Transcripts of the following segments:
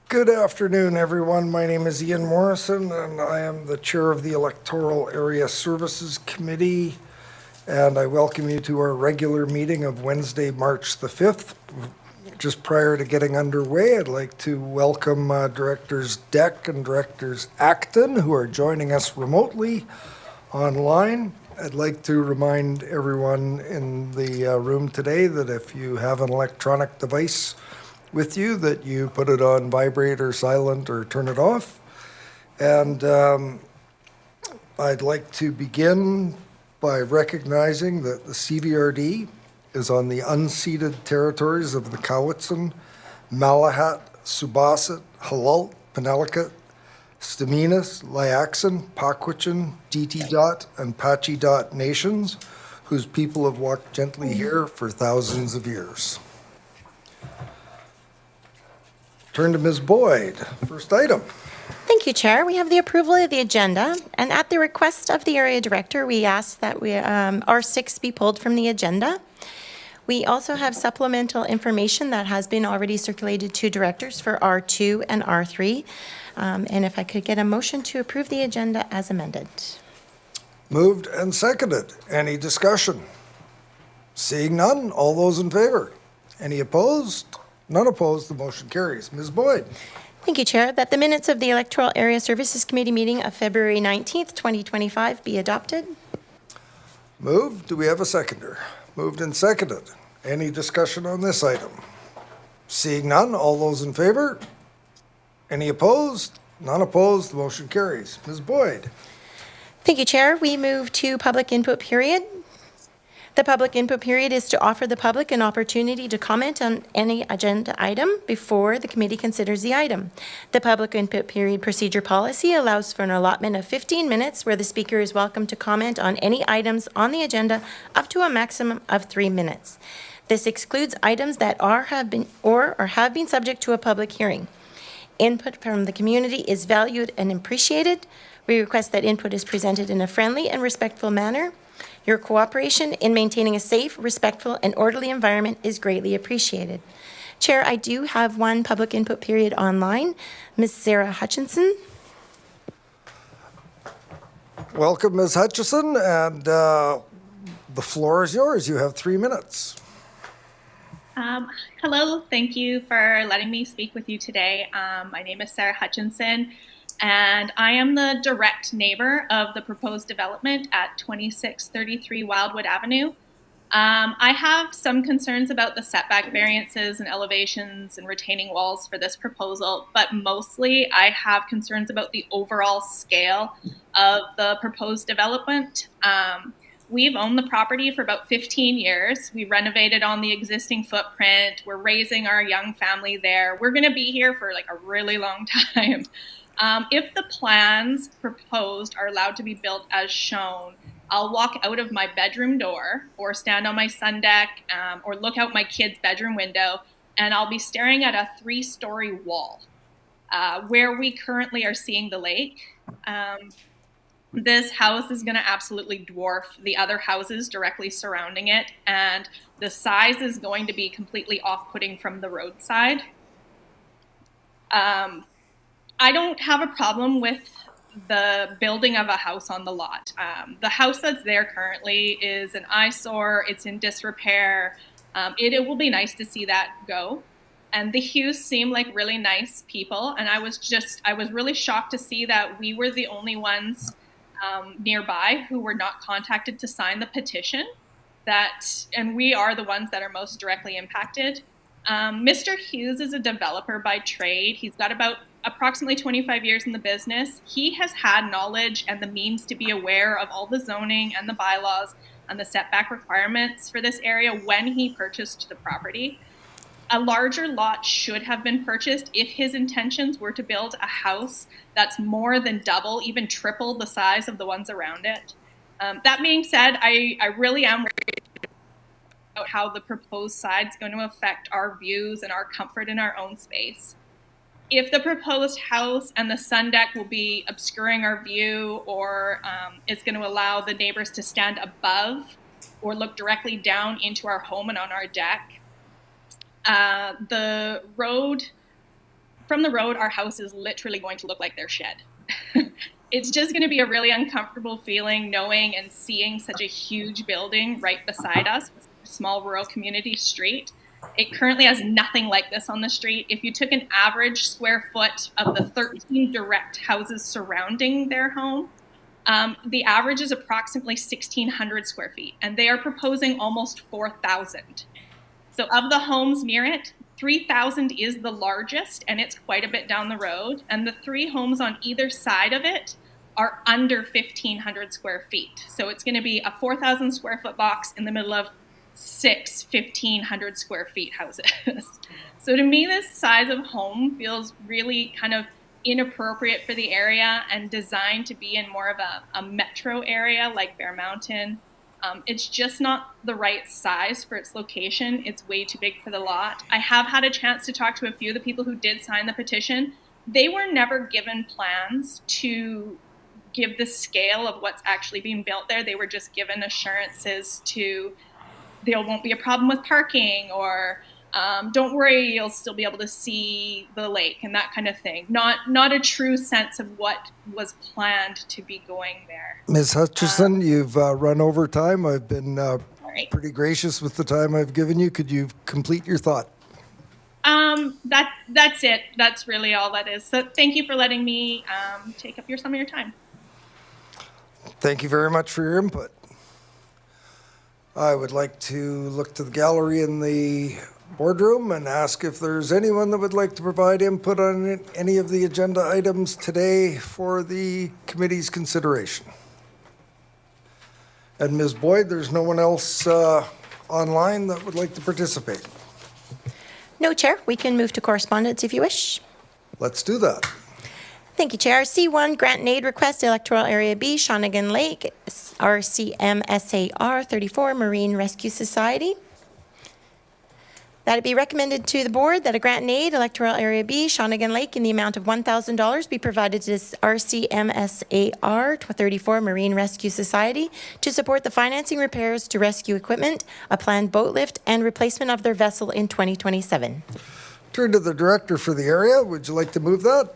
Good afternoon, everyone. My name is Ian Morrison, and I am the chair of the Electoral Area Services Committee. And I welcome you to our regular meeting of Wednesday, March the 5th. Just prior to getting underway, I'd like to welcome Directors Deck and Directors Acton, who are joining us remotely online. I'd like to remind everyone in the room today that if you have an electronic device with you, that you put it on vibrate or silent or turn it off. And I'd like to begin by recognizing that the CVRD is on the unceded territories of the Cowichan, Malahat, Subasit, Halalt, Penelakut, Staminas, Layaxan, Pakwichan, DT Dot, and Pachi Dot nations, whose people have walked gently here for thousands of years. Turn to Ms. Boyd. First item. Thank you, Chair. We have the approval of the agenda, and at the request of the area director, we ask that R6 be pulled from the agenda. We also have supplemental information that has been already circulated to directors for R2 and R3. And if I could get a motion to approve the agenda as amended. Moved and seconded. Any discussion? Seeing none, all those in favor? Any opposed? None opposed, the motion carries. Ms. Boyd. Thank you, Chair. That the minutes of the Electoral Area Services Committee meeting of February 19th, 2025 be adopted. Moved. Do we have a seconder? Moved and seconded. Any discussion on this item? Seeing none, all those in favor? Any opposed? None opposed, the motion carries. Ms. Boyd. Thank you, Chair. We move to public input period. The public input period is to offer the public an opportunity to comment on any agenda item before the committee considers the item. The public input period procedure policy allows for an allotment of 15 minutes where the speaker is welcome to comment on any items on the agenda up to a maximum of 3 minutes. This excludes items that have been subject to a public hearing. Input from the community is valued and appreciated. We request that input is presented in a friendly and respectful manner. Your cooperation in maintaining a safe, respectful, and orderly environment is greatly appreciated. Chair, I do have one public input period online. Ms. Sarah Hutchinson. Welcome, Ms. Hutchison, and the floor is yours. You have 3 minutes. Hello, thank you for letting me speak with you today. My name is Sarah Hutchinson, and I am the direct neighbor of the proposed development at 2633 Wildwood Avenue. I have some concerns about the setback variances and elevations and retaining walls for this proposal, but mostly I have concerns about the overall scale of the proposed development. We've owned the property for about 15 years. We renovated on the existing footprint. We're raising our young family there. We're going to be here for like a really long time. If the plans proposed are allowed to be built as shown, I'll walk out of my bedroom door or stand on my sun deck or look out my kid's bedroom window, and I'll be staring at a 3-story wall where we currently are seeing the lake. This house is going to absolutely dwarf the other houses directly surrounding it, and the size is going to be completely off-putting from the roadside. I don't have a problem with the building of a house on the lot. The house that's there currently is an eyesore. It's in disrepair. It will be nice to see that go. And the Hughes seem like really nice people. And I was really shocked to see that we were the only ones nearby who were not contacted to sign the petition. And we are the ones that are most directly impacted. Mr. Hughes is a developer by trade. He's got about approximately 25 years in the business. He has had knowledge and the means to be aware of all the zoning and the bylaws and the setback requirements for this area when he purchased the property. A larger lot should have been purchased if his intentions were to build a house that's more than double, even triple the size of the ones around it. That being said, I really am worried about how the proposed side is going to affect our views and our comfort in our own space. If the proposed house and the sun deck will be obscuring our view, or it's going to allow the neighbors to stand above or look directly down into our home and on our deck, from the road, our house is literally going to look like their shed. It's just going to be a really uncomfortable feeling knowing and seeing such a huge building right beside us, a small rural community street. It currently has nothing like this on the street. If you took an average square foot of the 13 direct houses surrounding their home, the average is approximately 1,600 square feet, and they are proposing almost 4,000. So of the homes near it, 3,000 is the largest, and it's quite a bit down the road. And the 3 homes on either side of it are under 1,500 square feet. So it's going to be a 4,000 square foot box in the middle of 6 1,500 square feet houses. So to me, this size of home feels really kind of inappropriate for the area and designed to be in more of a metro area like Bear Mountain. It's just not the right size for its location. It's way too big for the lot. I have had a chance to talk to a few of the people who did sign the petition. They were never given plans to give the scale of what's actually being built there. They were just given assurances to there won't be a problem with parking, or don't worry, you'll still be able to see the lake and that kind of thing. Not a true sense of what was planned to be going there. Ms. Hutchison, you've run over time. I've been Right. pretty gracious with the time I've given you. Could you complete your thought? That's it. That's really all that is. So thank you for letting me take up some of your time. Thank you very much for your input. I would like to look to the gallery in the boardroom and ask if there's anyone that would like to provide input on any of the agenda items today for the committee's consideration. And Ms. Boyd, there's no one else online that would like to participate. No, Chair. We can move to correspondence if you wish. Let's do that. Thank you, Chair. C1, grant and aid request, Electoral Area B, Shawnigan Lake, RCMSAR 34, Marine Rescue Society. That it be recommended to the board that a grant and aid, Electoral Area B, Shawnigan Lake, in the amount of $1,000 be provided to this RCMSAR 34 Marine Rescue Society to support the financing repairs to rescue equipment, a planned boat lift, and replacement of their vessel in 2027. Turn to the director for the area. Would you like to move that?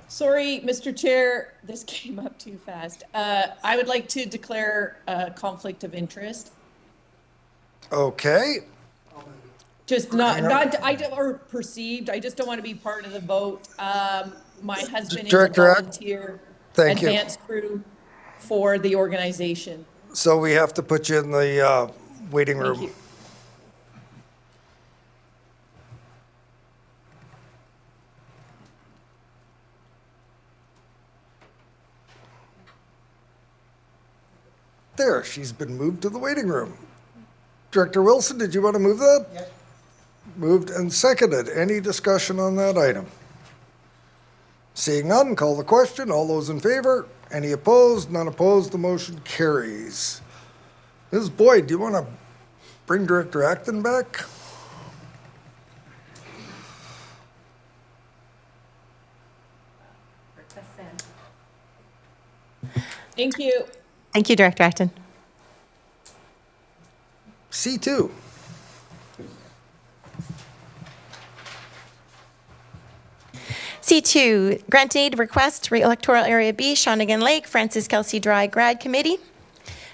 Sorry, Mr. Chair, this came up too fast. I would like to declare a conflict of interest. Okay. Just or perceived. I just don't want to be part of the vote. My husband is a Director Act. volunteer Thank you. advance crew for the organization. So we have to put you in the waiting room. Thank you. There, she's been moved to the waiting room. Director Wilson, did you want to move that? Yes. Moved and seconded. Any discussion on that item? Seeing none, call the question. All those in favor? Any opposed? None opposed. The motion carries. Ms. Boyd, do you want to bring Director Acton back? Thank you. Thank you, Director Acton. C2. C2, grant aid request, Electoral Area B, Shawnigan Lake, Francis Kelsey Dry Grad Committee.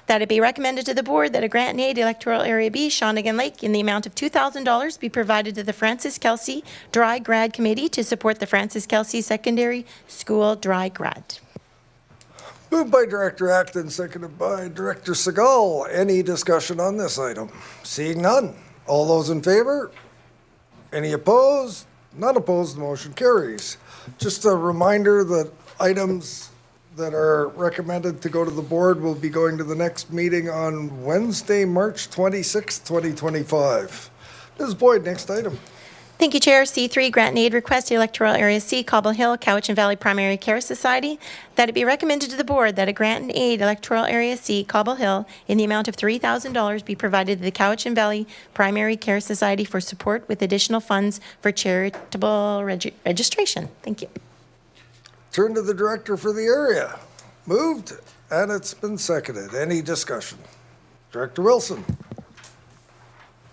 That it be recommended to the board that a grant and aid Electoral Area B, Shawnigan Lake, in the amount of $2,000 be provided to the Francis Kelsey Dry Grad Committee to support the Francis Kelsey Secondary School Dry Grad. Moved by Director Acton, seconded by Director Segal. Any discussion on this item? Seeing none. All those in favor? Any opposed? None opposed, the motion carries. Just a reminder that items that are recommended to go to the board will be going to the next meeting on Wednesday, March 26th, 2025. Ms. Boyd, next item. Thank you, Chair. C3, grant and aid request, Electoral Area C, Cobble Hill, Cowichan Valley Primary Care Society, that it be recommended to the board that a grant and aid, Electoral Area C, Cobble Hill, in the amount of $3,000 be provided to the Cowichan Valley Primary Care Society for support with additional funds for charitable registration. Thank you. Turn to the director for the area. Moved, and it's been seconded. Any discussion? Director Wilson.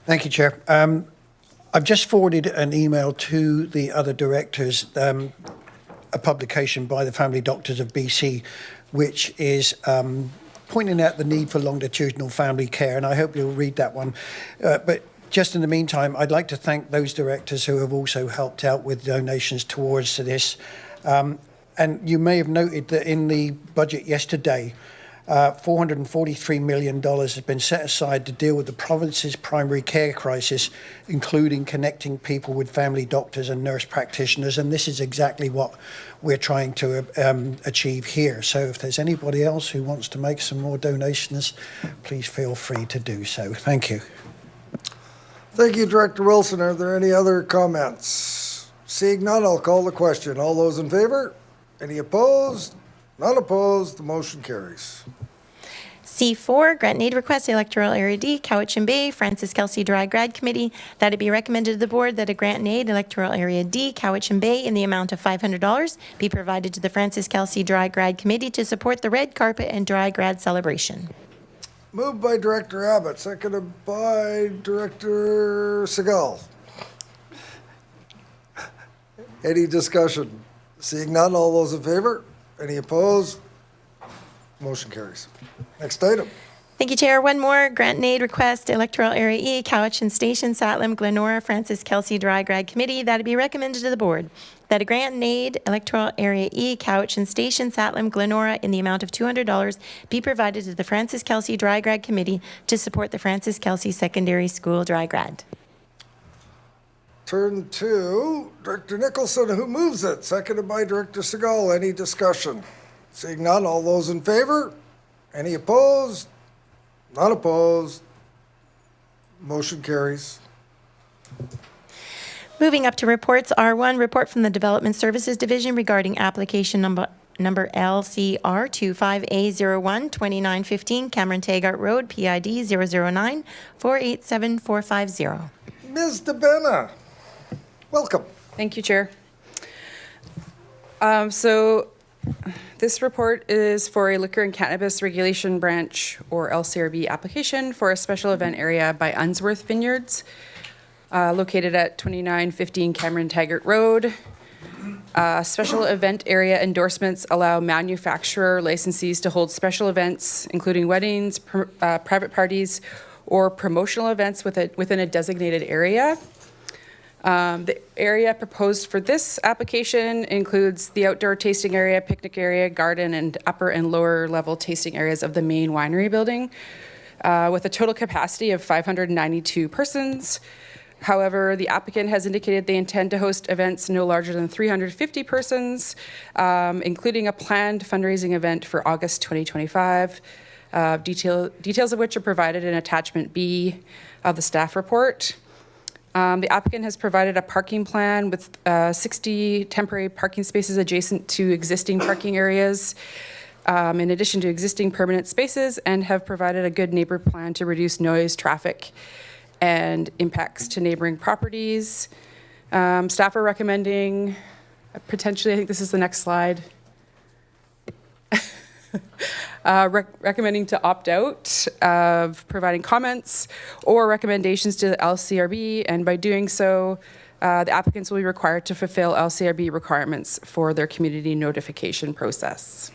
Thank you, Chair. I've just forwarded an email to the other directors, a publication by the Family Doctors of BC, which is pointing out the need for longitudinal family care, and I hope you'll read that one. But just in the meantime, I'd like to thank those directors who have also helped out with donations towards this. And you may have noted that in the budget yesterday, $443 million has been set aside to deal with the province's primary care crisis, including connecting people with family doctors and nurse practitioners. And this is exactly what we're trying to achieve here. So if there's anybody else who wants to make some more donations, please feel free to do so. Thank you. Thank you, Director Wilson. Are there any other comments? Seeing none, I'll call the question. All those in favor? Any opposed? None opposed, the motion carries. C4, grant and aid request, Electoral Area D, Cowichan Bay, Francis Kelsey Dry Grad Committee, that it be recommended to the board that a grant and aid, Electoral Area D, Cowichan Bay, in the amount of $500 be provided to the Francis Kelsey Dry Grad Committee to support the red carpet and dry grad celebration. Moved by Director Abbott, seconded by Director Segal. Any discussion? Seeing none, all those in favor? Any opposed? Motion carries. Next item. Thank you, Chair. One more grant and aid request, Electoral Area E, Cowichan Station, Satlam, Glenora, Francis Kelsey Dry Grad Committee, that it be recommended to the board that a grant and aid, Electoral Area E, Cowichan Station, Satlam, Glenora, in the amount of $200 be provided to the Francis Kelsey Dry Grad Committee to support the Francis Kelsey Secondary School Dry Grad. Turn to Director Nicholson, who moves it, seconded by Director Segal. Any discussion? Seeing none, all those in favor? Any opposed? None opposed. Motion carries. Moving up to reports, R1, report from the Development Services Division regarding application number LCR 25A01 2915 Cameron Taggart Road, PID 009 487450. Ms. DeBenna, welcome. Thank you, Chair. So this report is for a Liquor and Cannabis Regulation Branch, or LCRB, application for a special event area by Unsworth Vineyards, located at 2915 Cameron Taggart Road. Special event area endorsements allow manufacturer licensees to hold special events, including weddings, private parties, or promotional events within a designated area. The area proposed for this application includes the outdoor tasting area, picnic area, garden, and upper and lower level tasting areas of the main winery building, with a total capacity of 592 persons. However, the applicant has indicated they intend to host events no larger than 350 persons, including a planned fundraising event for August 2025, details of which are provided in Attachment B of the staff report. The applicant has provided a parking plan with 60 temporary parking spaces adjacent to existing parking areas, in addition to existing permanent spaces, and have provided a good neighbor plan to reduce noise, traffic, and impacts to neighboring properties. Staff are recommending, potentially, I think this is the next slide, recommending to opt out of providing comments or recommendations to the LCRB, and by doing so, the applicants will be required to fulfill LCRB requirements for their community notification process.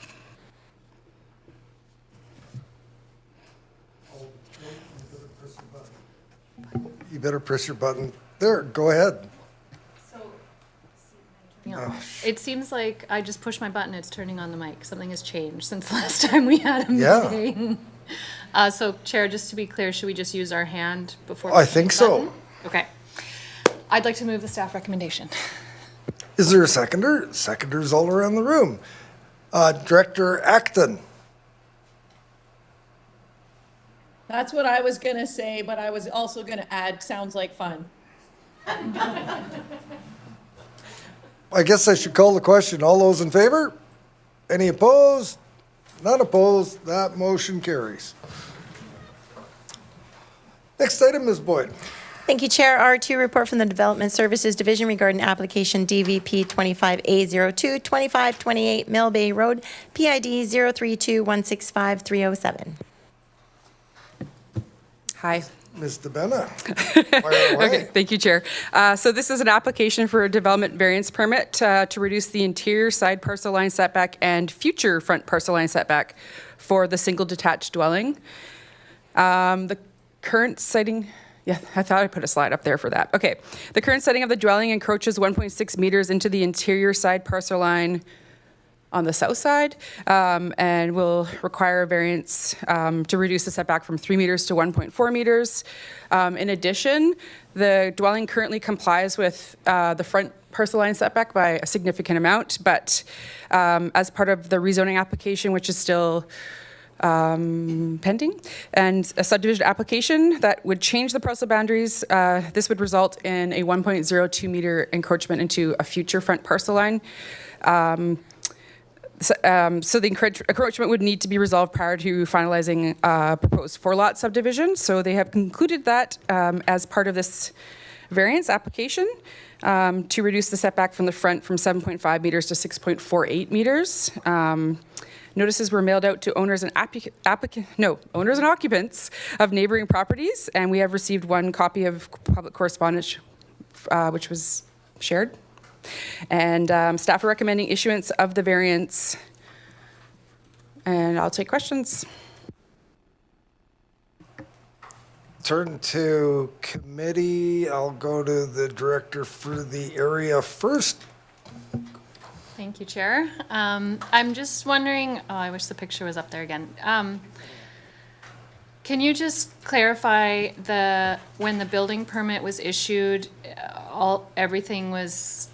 You better press your button. There, go ahead. It seems like I just push my button, it's turning on the mic. Something has changed since the last time we had a Yeah. meeting. So Chair, just to be clear, should we just use our hand before? I pushing think the so. button? Okay. I'd like to move the staff recommendation. Is there a seconder? Seconders all around the room. Director Acton. That's what I was gonna say, but I was also gonna add, sounds like fun. I guess I should call the question. All those in favor? Any opposed? None opposed. That motion carries. Next item, Ms. Boyd. Thank you, Chair. R2, report from the Development Services Division regarding application DVP 25A02, 2528 Mill Bay Road, PID 032165307. Hi. Ms. DeBenna. Fire away. Okay, thank you, Chair. So this is an application for a development variance permit to reduce the interior side parcel line setback and future front parcel line setback for the single detached dwelling. The current siting, yeah, I thought I put a slide up there for that. Okay, the current setting of the dwelling encroaches 1.6 meters into the interior side parcel line on the south side, and will require a variance to reduce the setback from 3 meters to 1.4 meters. In addition, the dwelling currently complies with the front parcel line setback by a significant amount, but as part of the rezoning application, which is still pending, and a subdivision application that would change the parcel boundaries, this would result in a 1.02 meter encroachment into a future front parcel line. So the encroachment would need to be resolved prior to finalizing proposed 4-lot subdivision. So they have concluded that as part of this variance application to reduce the setback from the front from 7.5 meters to 6.48 meters. Notices were mailed out to owners and owners and occupants of neighboring properties, and we have received one copy of public correspondence, which was shared. And staff are recommending issuance of the variance. And I'll take questions. Turn to committee. I'll go to the director for the area first. Thank you, Chair. I'm just wondering, oh, I wish the picture was up there again. Can you just clarify when the building permit was issued, everything was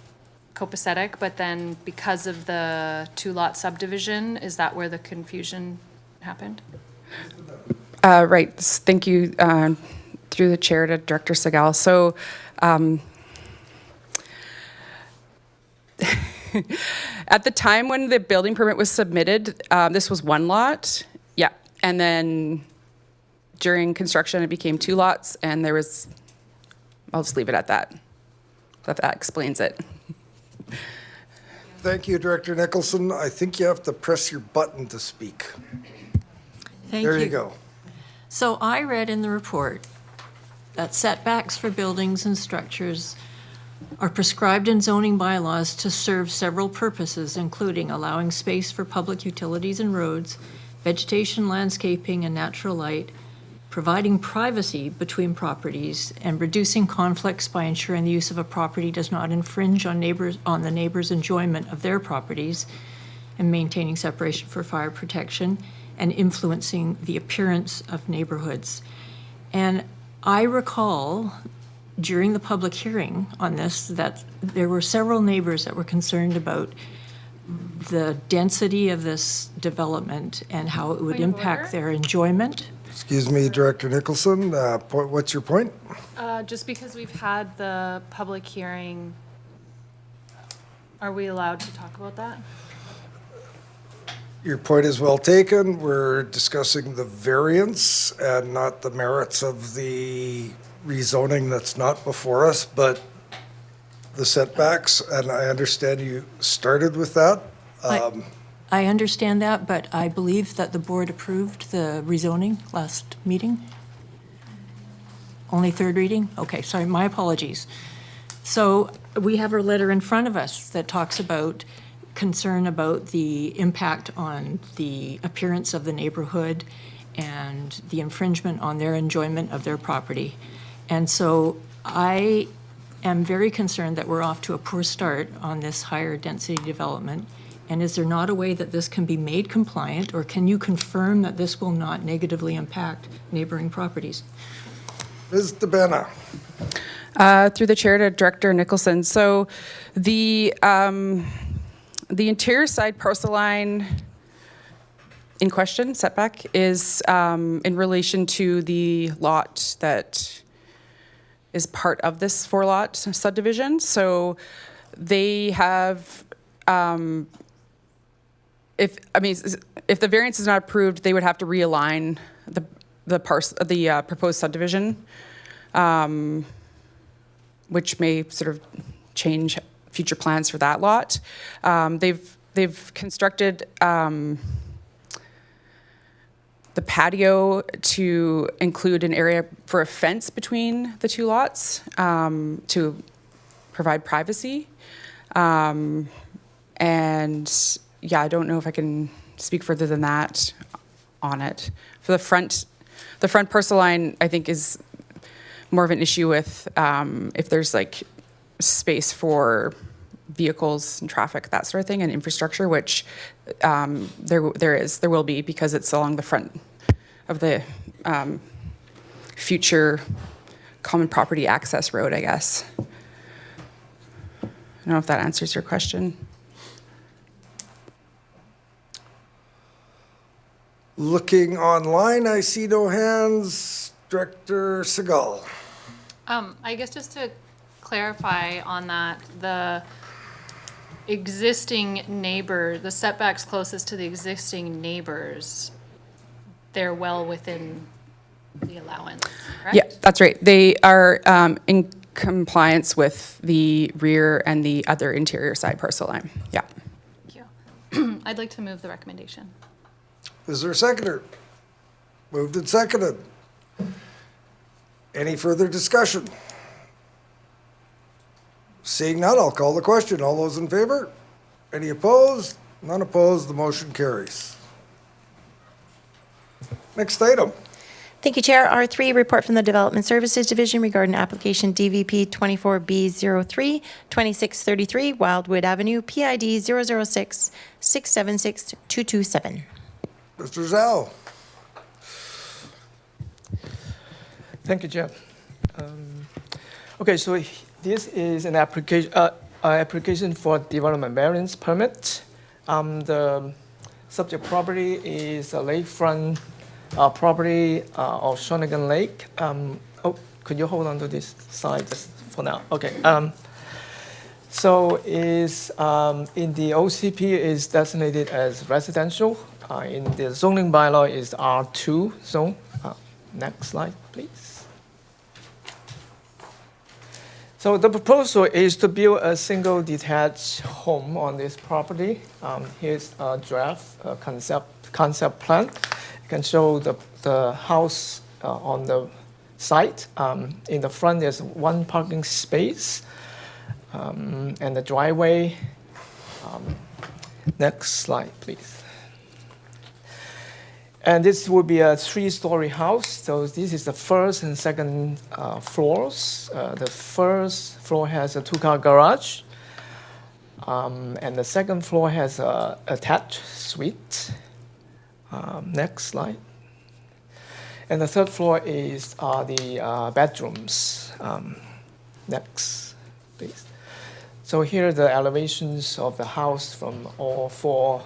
copacetic, but then because of the 2-lot subdivision, is that where the confusion happened? Right. Thank you through the chair to Director Segal. So at the time when the building permit was submitted, this was 1 lot. Yeah. And then during construction, it became 2 lots, and there was, I'll just leave it at that. That explains it. Thank you, Director Nicholson. I think you have to press your button to speak. Thank There you go. So I read in the report that setbacks for buildings and structures are prescribed in zoning bylaws to serve several purposes, including allowing space for public utilities and roads, vegetation, landscaping, and natural light, providing privacy between properties, and reducing conflicts by ensuring the use of a property does not infringe on the neighbors' enjoyment of their properties, and maintaining separation for fire protection, and influencing the appearance of neighborhoods. And I recall during the public hearing on this that there were several neighbors that were concerned about the density of this development and how it would Point of impact order? their enjoyment. Excuse me, Director Nicholson. What's your point? Just because we've had the public hearing, are we allowed to talk about that? Your point is well taken. We're discussing the variance and not the merits of the rezoning that's not before us, but the setbacks, and I understand you started with that. I understand that, but I believe that the board approved the rezoning last meeting. Only 3rd reading? Okay, sorry, my apologies. So we have a letter in front of us that talks about concern about the impact on the appearance of the neighborhood and the infringement on their enjoyment of their property. And so I am very concerned that we're off to a poor start on this higher density development. And is there not a way that this can be made compliant, or can you confirm that this will not negatively impact neighboring properties? Ms. DeBenna. Through the chair to Director Nicholson. So the interior side parcel line in question, setback, is in relation to the lot that is part of this 4-lot subdivision. So they have, if the variance is not approved, they would have to realign the proposed subdivision, which may sort of change future plans for that lot. They've constructed the patio to include an area for a fence between the two lots to provide privacy. And yeah, I don't know if I can speak further than that on it. For the front parcel line, I think is more of an issue with if there's like space for vehicles and traffic, that sort of thing, and infrastructure, which there will be, because it's along the front of the future common property access road, I guess. I don't know if that answers your question. Looking online, I see no hands. Director Segal. I guess just to clarify on that, the existing neighbor, the setbacks closest to the existing neighbors, they're well within the allowance, correct? Yeah, that's right. They are in compliance with the rear and the other interior side parcel line. Yeah. Thank you. I'd like to move the recommendation. Is there a seconder? Moved and seconded. Any further discussion? Seeing none, I'll call the question. All those in favor? Any opposed? None opposed, the motion carries. Next item. Thank you, Chair. R3, report from the Development Services Division regarding application DVP 24B03, 2633 Wildwood Avenue, PID 006-676-227. Mr. Zhao. Thank you, Jeff. Okay, so this is an application for development variance permit. The subject property is a lakefront property of Shawnigan Lake. Could you hold on to this side just for now? Okay. So is in the OCP is designated as residential. In the zoning bylaw is R2 zone. Next slide, please. So the proposal is to build a single detached home on this property. Here's a draft concept plan. You can show the house on the site. In the front, there's one parking space and the driveway. Next slide, please. And this will be a 3-story house. So this is the first and second floors. The first floor has a 2-car garage. And the second floor has a attached suite. Next slide. And the third floor is the bedrooms. Next, please. So here are the elevations of the house from all 4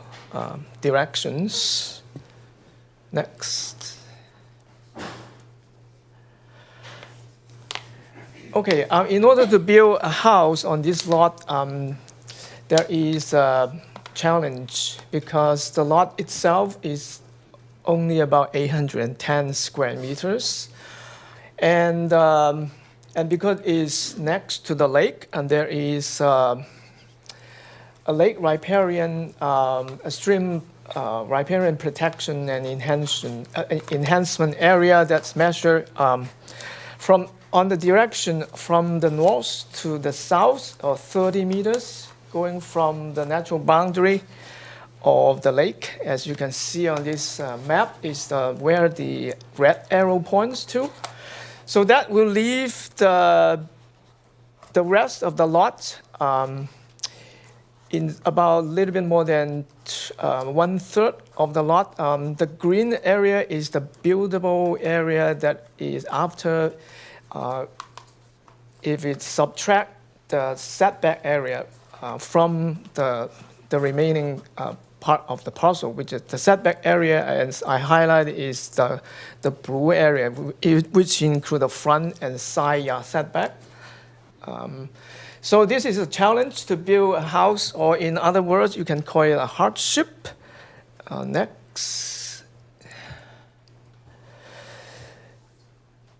directions. Next. Okay, in order to build a house on this lot, there is a challenge because the lot itself is only about 810 square meters. And because it's next to the lake, and there is a lake riparian, a stream riparian protection and enhancement area that's measured from on the direction from the north to the south, or 30 meters, going from the natural boundary of the lake. As you can see on this map, is where the red arrow points to. So that will leave the rest of the lot in about a little bit more than 1/3 of the lot. The green area is the buildable area that is after if it subtract the setback area from the remaining part of the parcel, which is the setback area, as I highlighted, is the blue area, which include the front and side yard setback. So this is a challenge to build a house, or in other words, you can call it a hardship. Next.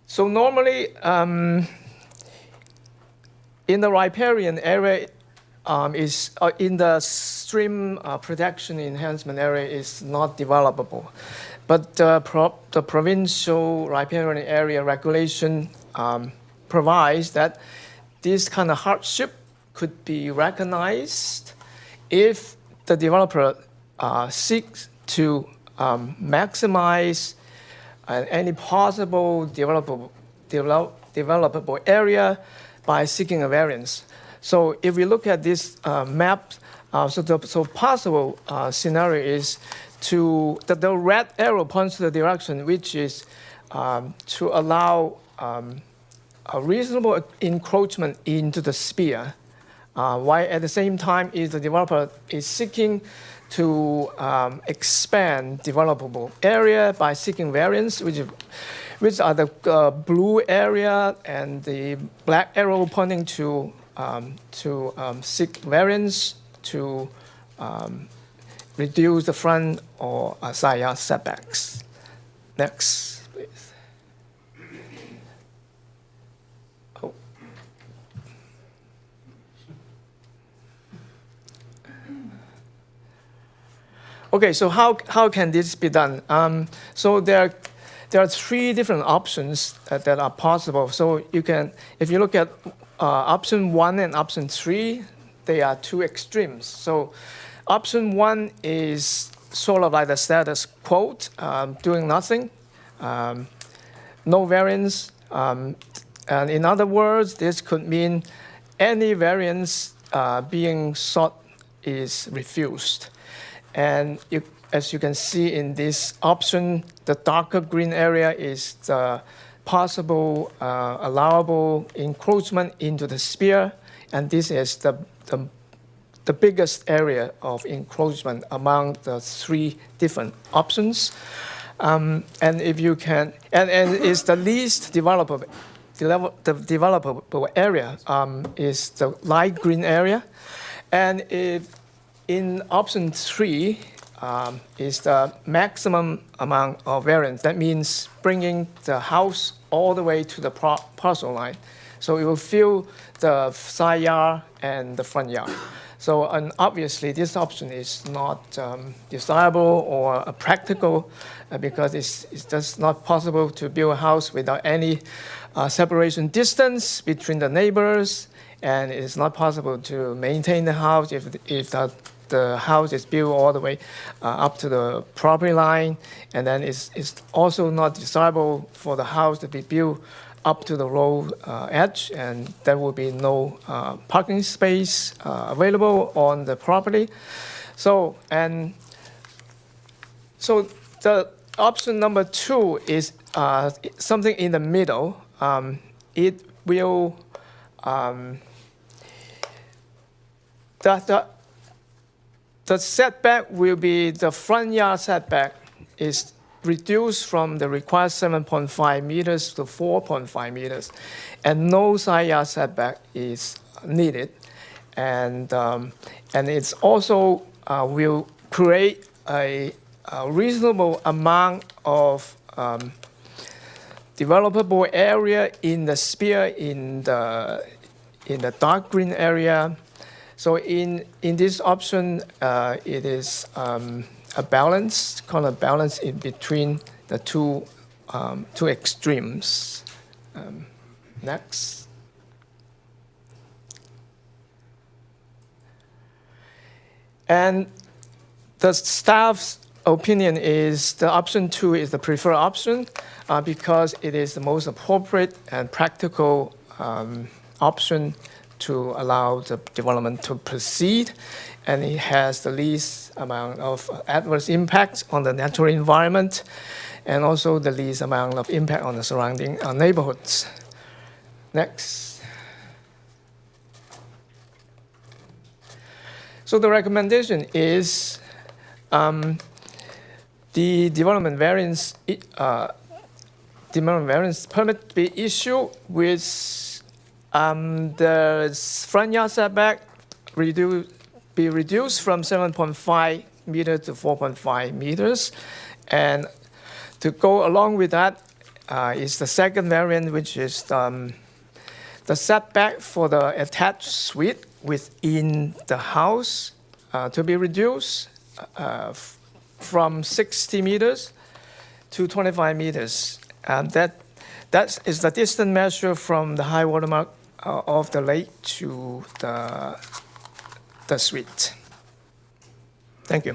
So normally, in the riparian area, is in the stream protection enhancement area is not developable, but the provincial riparian area regulation provides that this kind of hardship could be recognized if the developer seeks to maximize any possible developable area by seeking a variance. So if we look at this map, so possible scenario is that the red arrow points to the direction, which is to allow a reasonable encroachment into the sphere, while at the same time is the developer is seeking to expand developable area by seeking variance, which are the blue area and the black arrow pointing to seek variance to reduce the front or side yard setbacks. Next, please. Oh. Okay, so how can this be done? So there are three different options that are possible. So you can, if you look at option 1 and option 3, they are two extremes. So option 1 is sort of like the status quo, doing nothing, no variance. And in other words, this could mean any variance being sought is refused. And as you can see in this option, the darker green area is the possible allowable encroachment into the sphere, and this is the biggest area of encroachment among the three different options. And if you can, and it's the least developable area is the light green area, and if in option 3 is the maximum amount of variance. That means bringing the house all the way to the parcel line. So it will fill the side yard and the front yard. So and obviously this option is not desirable or practical because it's just not possible to build a house without any separation distance between the neighbors, and it's not possible to maintain the house if the house is built all the way up to the property line, and then it's also not desirable for the house to be built up to the road edge, and there will be no parking space available on the property. So the option number 2 is something in the middle. It will the setback will be the front yard setback is reduced from the required 7.5 meters to 4.5 meters, and no side yard setback is needed, and it's also will create a reasonable amount of developable area in the sphere in the dark green area. So in this option, it is a balance, kind of balance in between the two extremes. Next. And the staff's opinion is the option 2 is the preferred option because it is the most appropriate and practical option to allow the development to proceed, and it has the least amount of adverse impact on the natural environment, and also the least amount of impact on the surrounding neighborhoods. Next. So the recommendation is the development variance permit be issued with the front yard setback be reduced from 7.5 meters to 4.5 meters. And to go along with that is the second variant, which is the setback for the attached suite within the house to be reduced from 60 meters to 25 meters. And that is the distance measure from the high water mark of the lake to the suite. Thank you.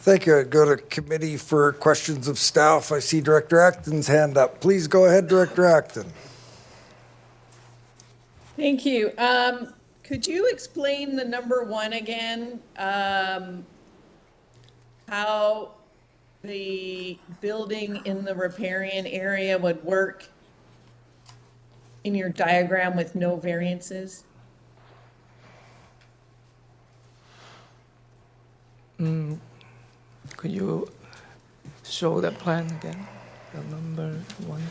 Thank you. I'd go to committee for questions of staff. I see Director Acton's hand up. Please go ahead, Director Acton. Thank you. Could you explain the number one again? How the building in the riparian area would work in your diagram with no variances? Could you show that plan again? The number one.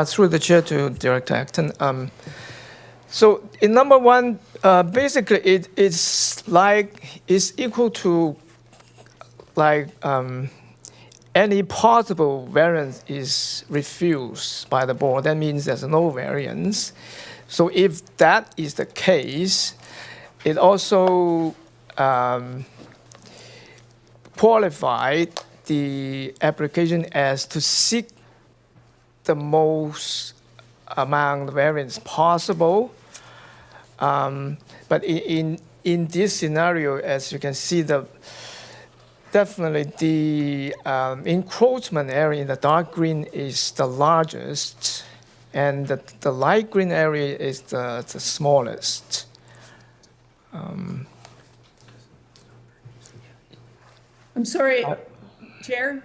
Through the chair to Director Acton. So in number one, basically it's equal to like any possible variance is refused by the board. That means there's no variance. So if that is the case, it also qualified the application as to seek the most amount of variance possible. But in this scenario, as you can see, definitely the encroachment area in the dark green is the largest, and the light green area is the smallest. I'm sorry, Chair,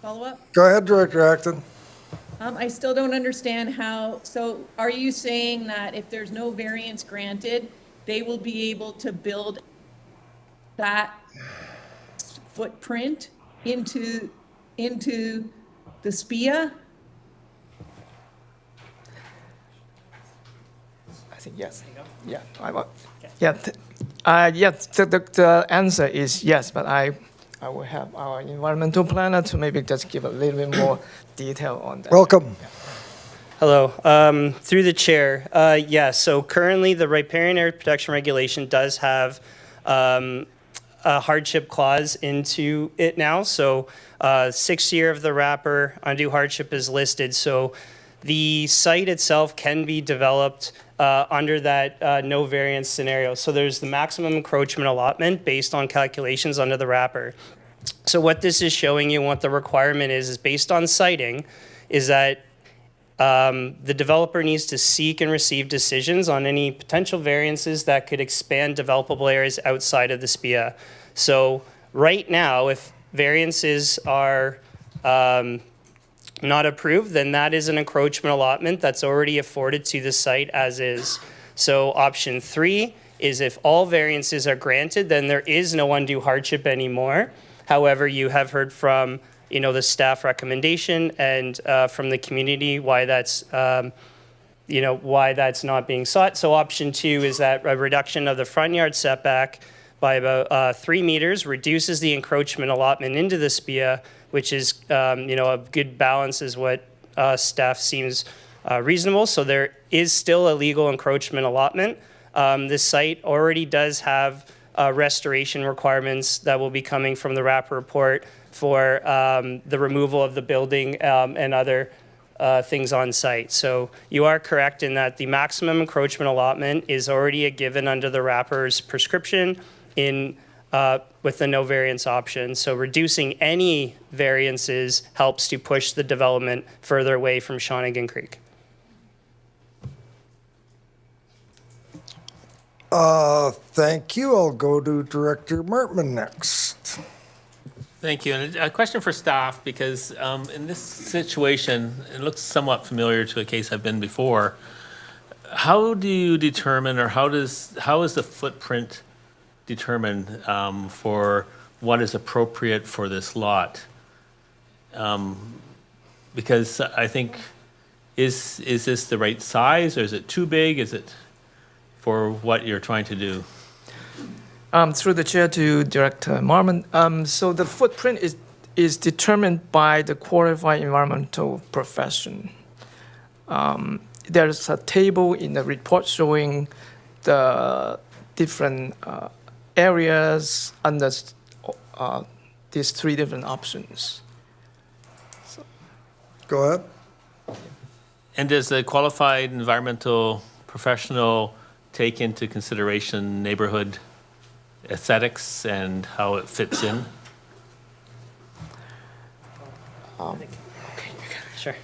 follow up? Go ahead, Director Acton. I still don't understand how, so are you saying that if there's no variance granted, they will be able to build that footprint into the SPIA? I think yes. Yeah, the answer is yes, but I will have our environmental planner to maybe just give a little bit more detail on that. Welcome. Hello. Through the chair, so currently the riparian area protection regulation does have a hardship clause into it now. So 6th year of the wrapper, undue hardship is listed. So the site itself can be developed under that no variance scenario. So there's the maximum encroachment allotment based on calculations under the wrapper. So what this is showing you, what the requirement is based on siting, is that the developer needs to seek and receive decisions on any potential variances that could expand developable areas outside of the SPIA. So right now, if variances are not approved, then that is an encroachment allotment that's already afforded to the site as is. So option 3 is if all variances are granted, then there is no undue hardship anymore. However, you have heard from the staff recommendation and from the community why that's why that's not being sought. So option 2 is that a reduction of the front yard setback by about 3 meters reduces the encroachment allotment into the SPIA, which is a good balance is what staff seems reasonable. So there is still a legal encroachment allotment. This site already does have restoration requirements that will be coming from the wrapper report for the removal of the building and other things on site. So you are correct in that the maximum encroachment allotment is already a given under the wrapper's prescription with the no variance option. So reducing any variances helps to push the development further away from Shawnigan Creek. Thank you. I'll go to Director Martman next. Thank you. And a question for staff, because in this situation, it looks somewhat familiar to a case I've been before. How do you determine, or how is the footprint determined for what is appropriate for this lot? Because I think, is this the right size, or is it too big? Is it for what you're trying to do? Through the chair to Director Marmon. So the footprint is determined by the qualified environmental profession. There's a table in the report showing the different areas under these three different options. Go ahead. And does the qualified environmental professional take into consideration neighborhood aesthetics and how it fits in? Sure.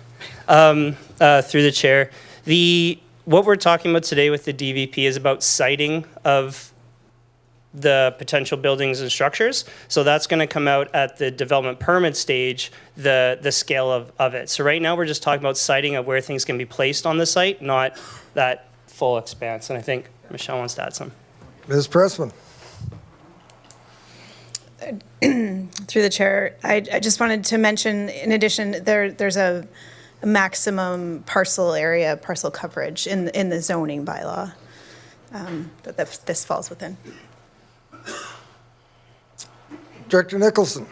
Through the chair, what we're talking about today with the DVP is about siting of the potential buildings and structures. So that's going to come out at the development permit stage, the scale of it. So right now we're just talking about siting of where things can be placed on the site, not that full expanse. And I think Michelle wants to add some. Ms. Pressman. Through the chair, I just wanted to mention, in addition, there's a maximum parcel area, parcel coverage in the zoning bylaw that this falls within. Director Nicholson.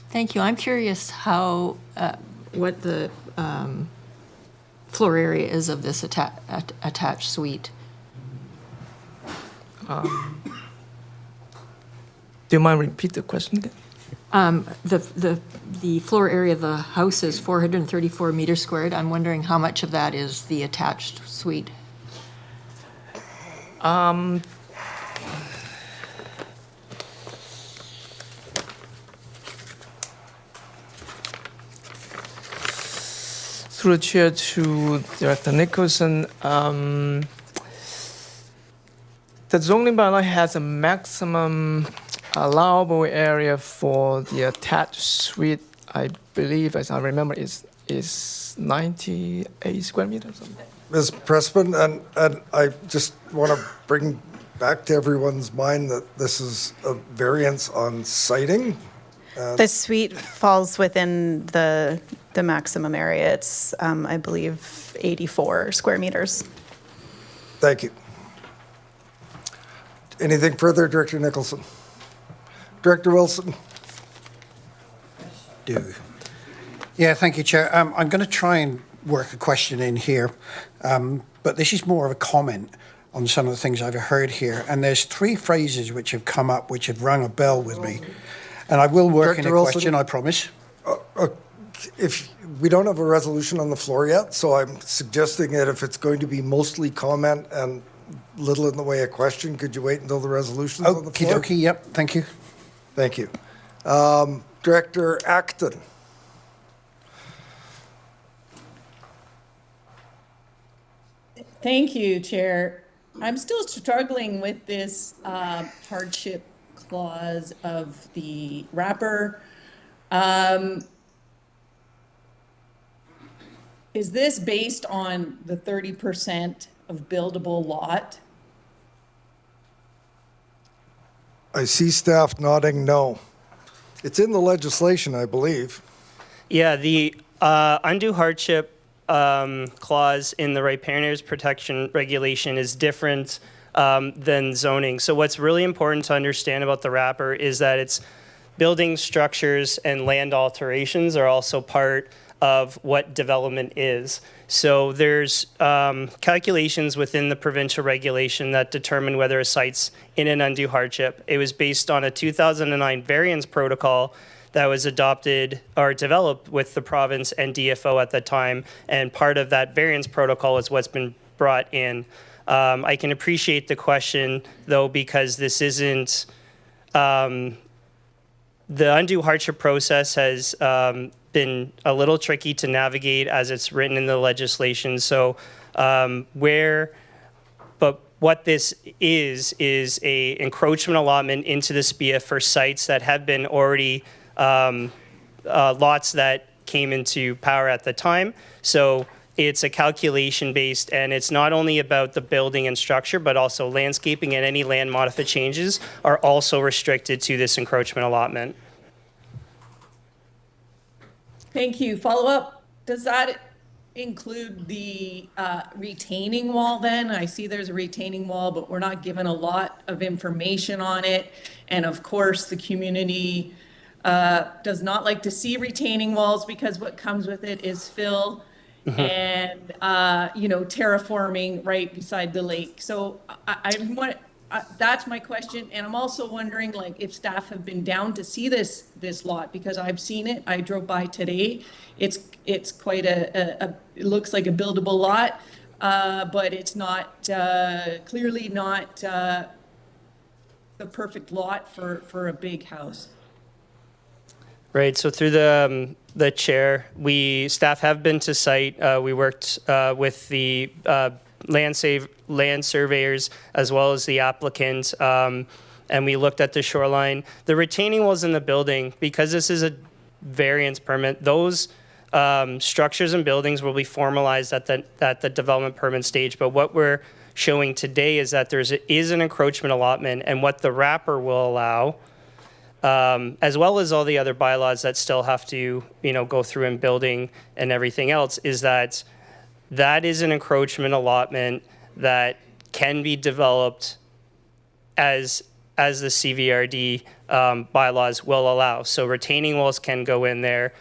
Thank you. I'm curious how, what the floor area is of this attached suite. Do you mind repeat the question again? The floor area of the house is 434 meters squared. I'm wondering how much of that is the attached suite? Through the chair to Director Nicholson, the zoning bylaw has a maximum allowable area for the attached suite, I believe, as I remember, is 98 square meters. Ms. Pressman, and I just want to bring back to everyone's mind that this is a variance on siting. The suite falls within the maximum area. It's, I believe, 84 square meters. Thank you. Anything further, Director Nicholson? Director Wilson? Yeah, thank you, Chair. I'm going to try and work a question in here, but this is more of a comment on some of the things I've heard here. And there's three phrases which have come up which have rung a bell with me. And I will work in a question, I promise. If we don't have a resolution on the floor yet, so I'm suggesting that if it's going to be mostly comment and little in the way of question, could you wait until the resolution's on the Okie floor? dokie, yep, thank you. Thank you. Director Acton. Thank you, Chair. I'm still struggling with this hardship clause of the wrapper. Is this based on the 30% of buildable lot? I see staff nodding no. It's in the legislation, I believe. Yeah, the undue hardship clause in the riparian protection regulation is different than zoning. So what's really important to understand about the wrapper is that it's building structures and land alterations are also part of what development is. So there's calculations within the provincial regulation that determine whether a site's in an undue hardship. It was based on a 2009 variance protocol that was adopted or developed with the province and DFO at the time. And part of that variance protocol is what's been brought in. I can appreciate the question, though, because this isn't, the undue hardship process has been a little tricky to navigate as it's written in the legislation. So what this is a encroachment allotment into the SPIA for sites that have been already lots that came into power at the time. So it's a calculation based, and it's not only about the building and structure, but also landscaping, and any land modified changes are also restricted to this encroachment allotment. Thank you. Follow up, does that include the retaining wall then? I see there's a retaining wall, but we're not given a lot of information on it. And of course, the community does not like to see retaining walls because what comes with it is fill and, you know, terraforming right beside the lake. So I want, that's my question. And I'm also wondering, like, if staff have been down to see this lot, because I've seen it. I drove by today. It's quite it looks like a buildable lot, but it's not clearly not the perfect lot for a big house. Right. So through the chair, staff have been to site. We worked with the land surveyors as well as the applicant, and we looked at the shoreline. The retaining walls in the building, because this is a variance permit, those structures and buildings will be formalized at the development permit stage. But what we're showing today is that there is an encroachment allotment, and what the wrapper will allow, as well as all the other bylaws that still have to, go through in building and everything else, is that is an encroachment allotment that can be developed as the CVRD bylaws will allow. So retaining walls can go in there,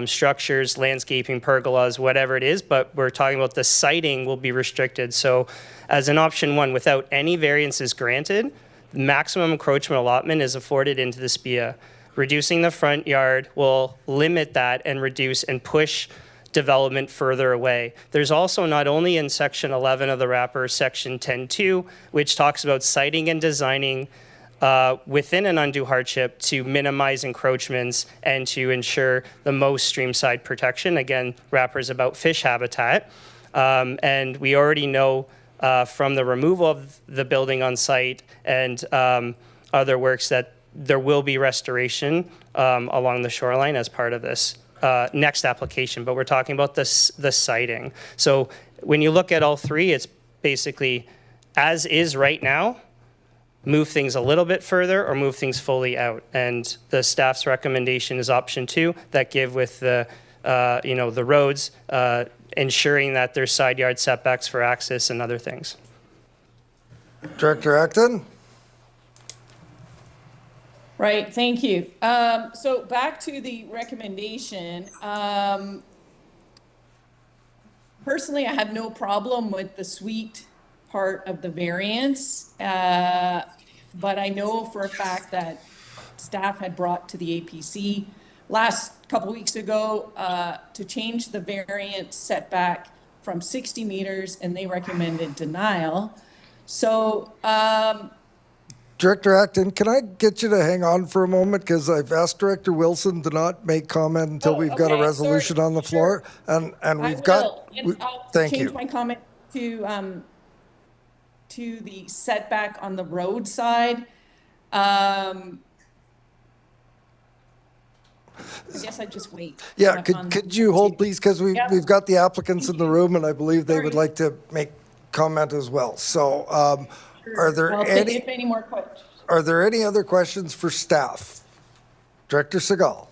structures, landscaping, pergolas, whatever it is, but we're talking about the siting will be restricted. So as an option one, without any variances granted, maximum encroachment allotment is afforded into the SPIA. Reducing the front yard will limit that and reduce and push development further away. There's also, not only in section 11 of the wrapper, section 10.2, which talks about siting and designing within an undue hardship to minimize encroachments and to ensure the most streamside protection. Again, wrapper is about fish habitat. And we already know from the removal of the building on site and other works that there will be restoration along the shoreline as part of this next application, but we're talking about the siting. So when you look at all three, it's basically as is right now, move things a little bit further or move things fully out. And the staff's recommendation is option 2, that give with the the roads, ensuring that there's side yard setbacks for access and other things. Director Acton? Right, thank you. So back to the recommendation. Personally, I have no problem with the suite part of the variance, but I know for a fact that staff had brought to the APC last couple weeks ago to change the variance setback from 60 meters, and they recommended denial. So, Director Acton, can I get you to hang on for a moment? Because I've asked Director Wilson to not make comment until we've got a okay, resolution sorry, on the floor. And we've I got, will, and I'll thank change you. my comment to the setback on the road side. I guess I'd just wait. Yeah, could you hold, please? Because Yep. we've got the applicants in the room, and I believe they would Sorry. like to make comment as well. So are there Well, if any more questions. are there any other questions for staff? Director Segal?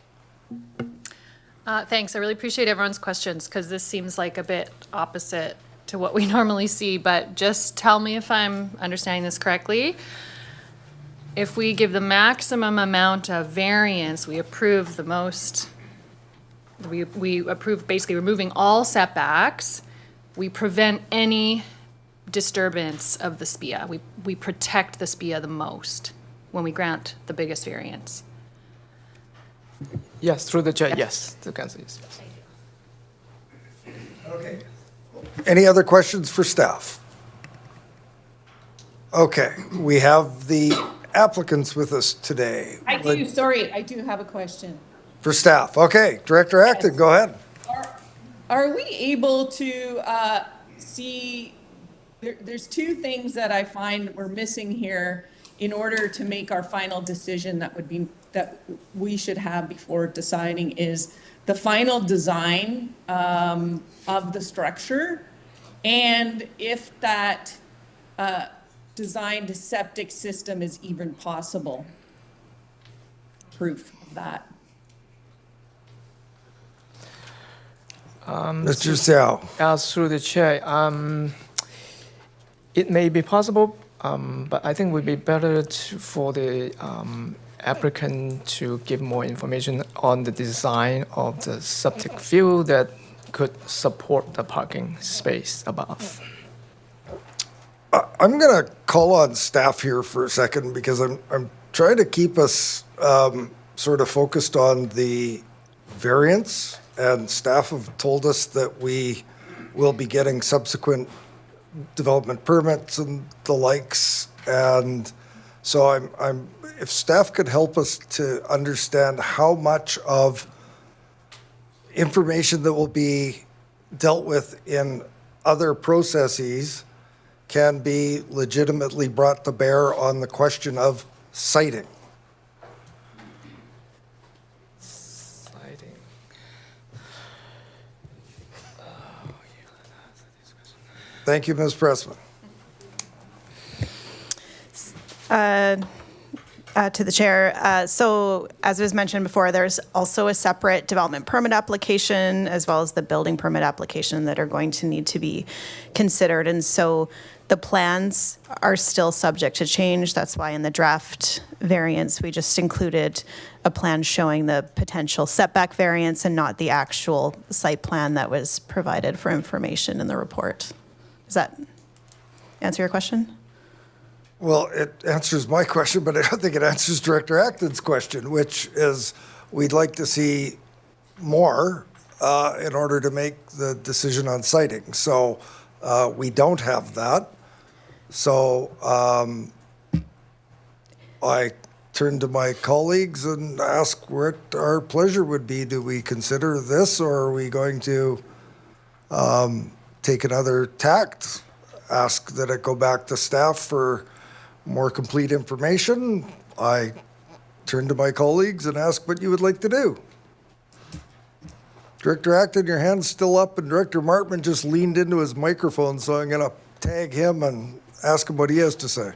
Thanks. I really appreciate everyone's questions because this seems like a bit opposite to what we normally see, but just tell me if I'm understanding this correctly. If we give the maximum amount of variance, we approve the most, we approve basically removing all setbacks. We prevent any disturbance of the SPIA. We protect the SPIA the most when we grant the biggest variance. Yes, through the chair, yes. The council, yes. Okay. Any other questions for staff? Okay, we have the applicants with us today. I do have a question. For staff. Okay, Director Acton, go ahead. Are we able to see There's two things that I find we're missing here in order to make our final decision that we should have before deciding is the final design of the structure, and if that designed septic system is even possible. Proof of that. Mr. Xiao. As through the chair, it may be possible, but I think it would be better for the applicant to give more information on the design of the septic field that could support the parking space above. I'm going to call on staff here for a second because I'm trying to keep us sort of focused on the variance, and staff have told us that we will be getting subsequent development permits and the likes, and so I'm if staff could help us to understand how much of information that will be dealt with in other processes can be legitimately brought to bear on the question of siting. Lighting. Thank you, Ms. Pressman. To the chair. So as was mentioned before, there's also a separate development permit application as well as the building permit application that are going to need to be considered. And so the plans are still subject to change. That's why in the draft variance, we just included a plan showing the potential setback variance and not the actual site plan that was provided for information in the report. Does that answer your question? Well, it answers my question, but I don't think it answers Director Acton's question, which is we'd like to see more in order to make the decision on siting. So we don't have that. So I turn to my colleagues and ask what our pleasure would be. Do we consider this, or are we going to take another tact, ask that it go back to staff for more complete information? I turn to my colleagues and ask what you would like to do. Director Acton, your hand's still up, and Director Martman just leaned into his microphone, so I'm going to tag him and ask him what he has to say.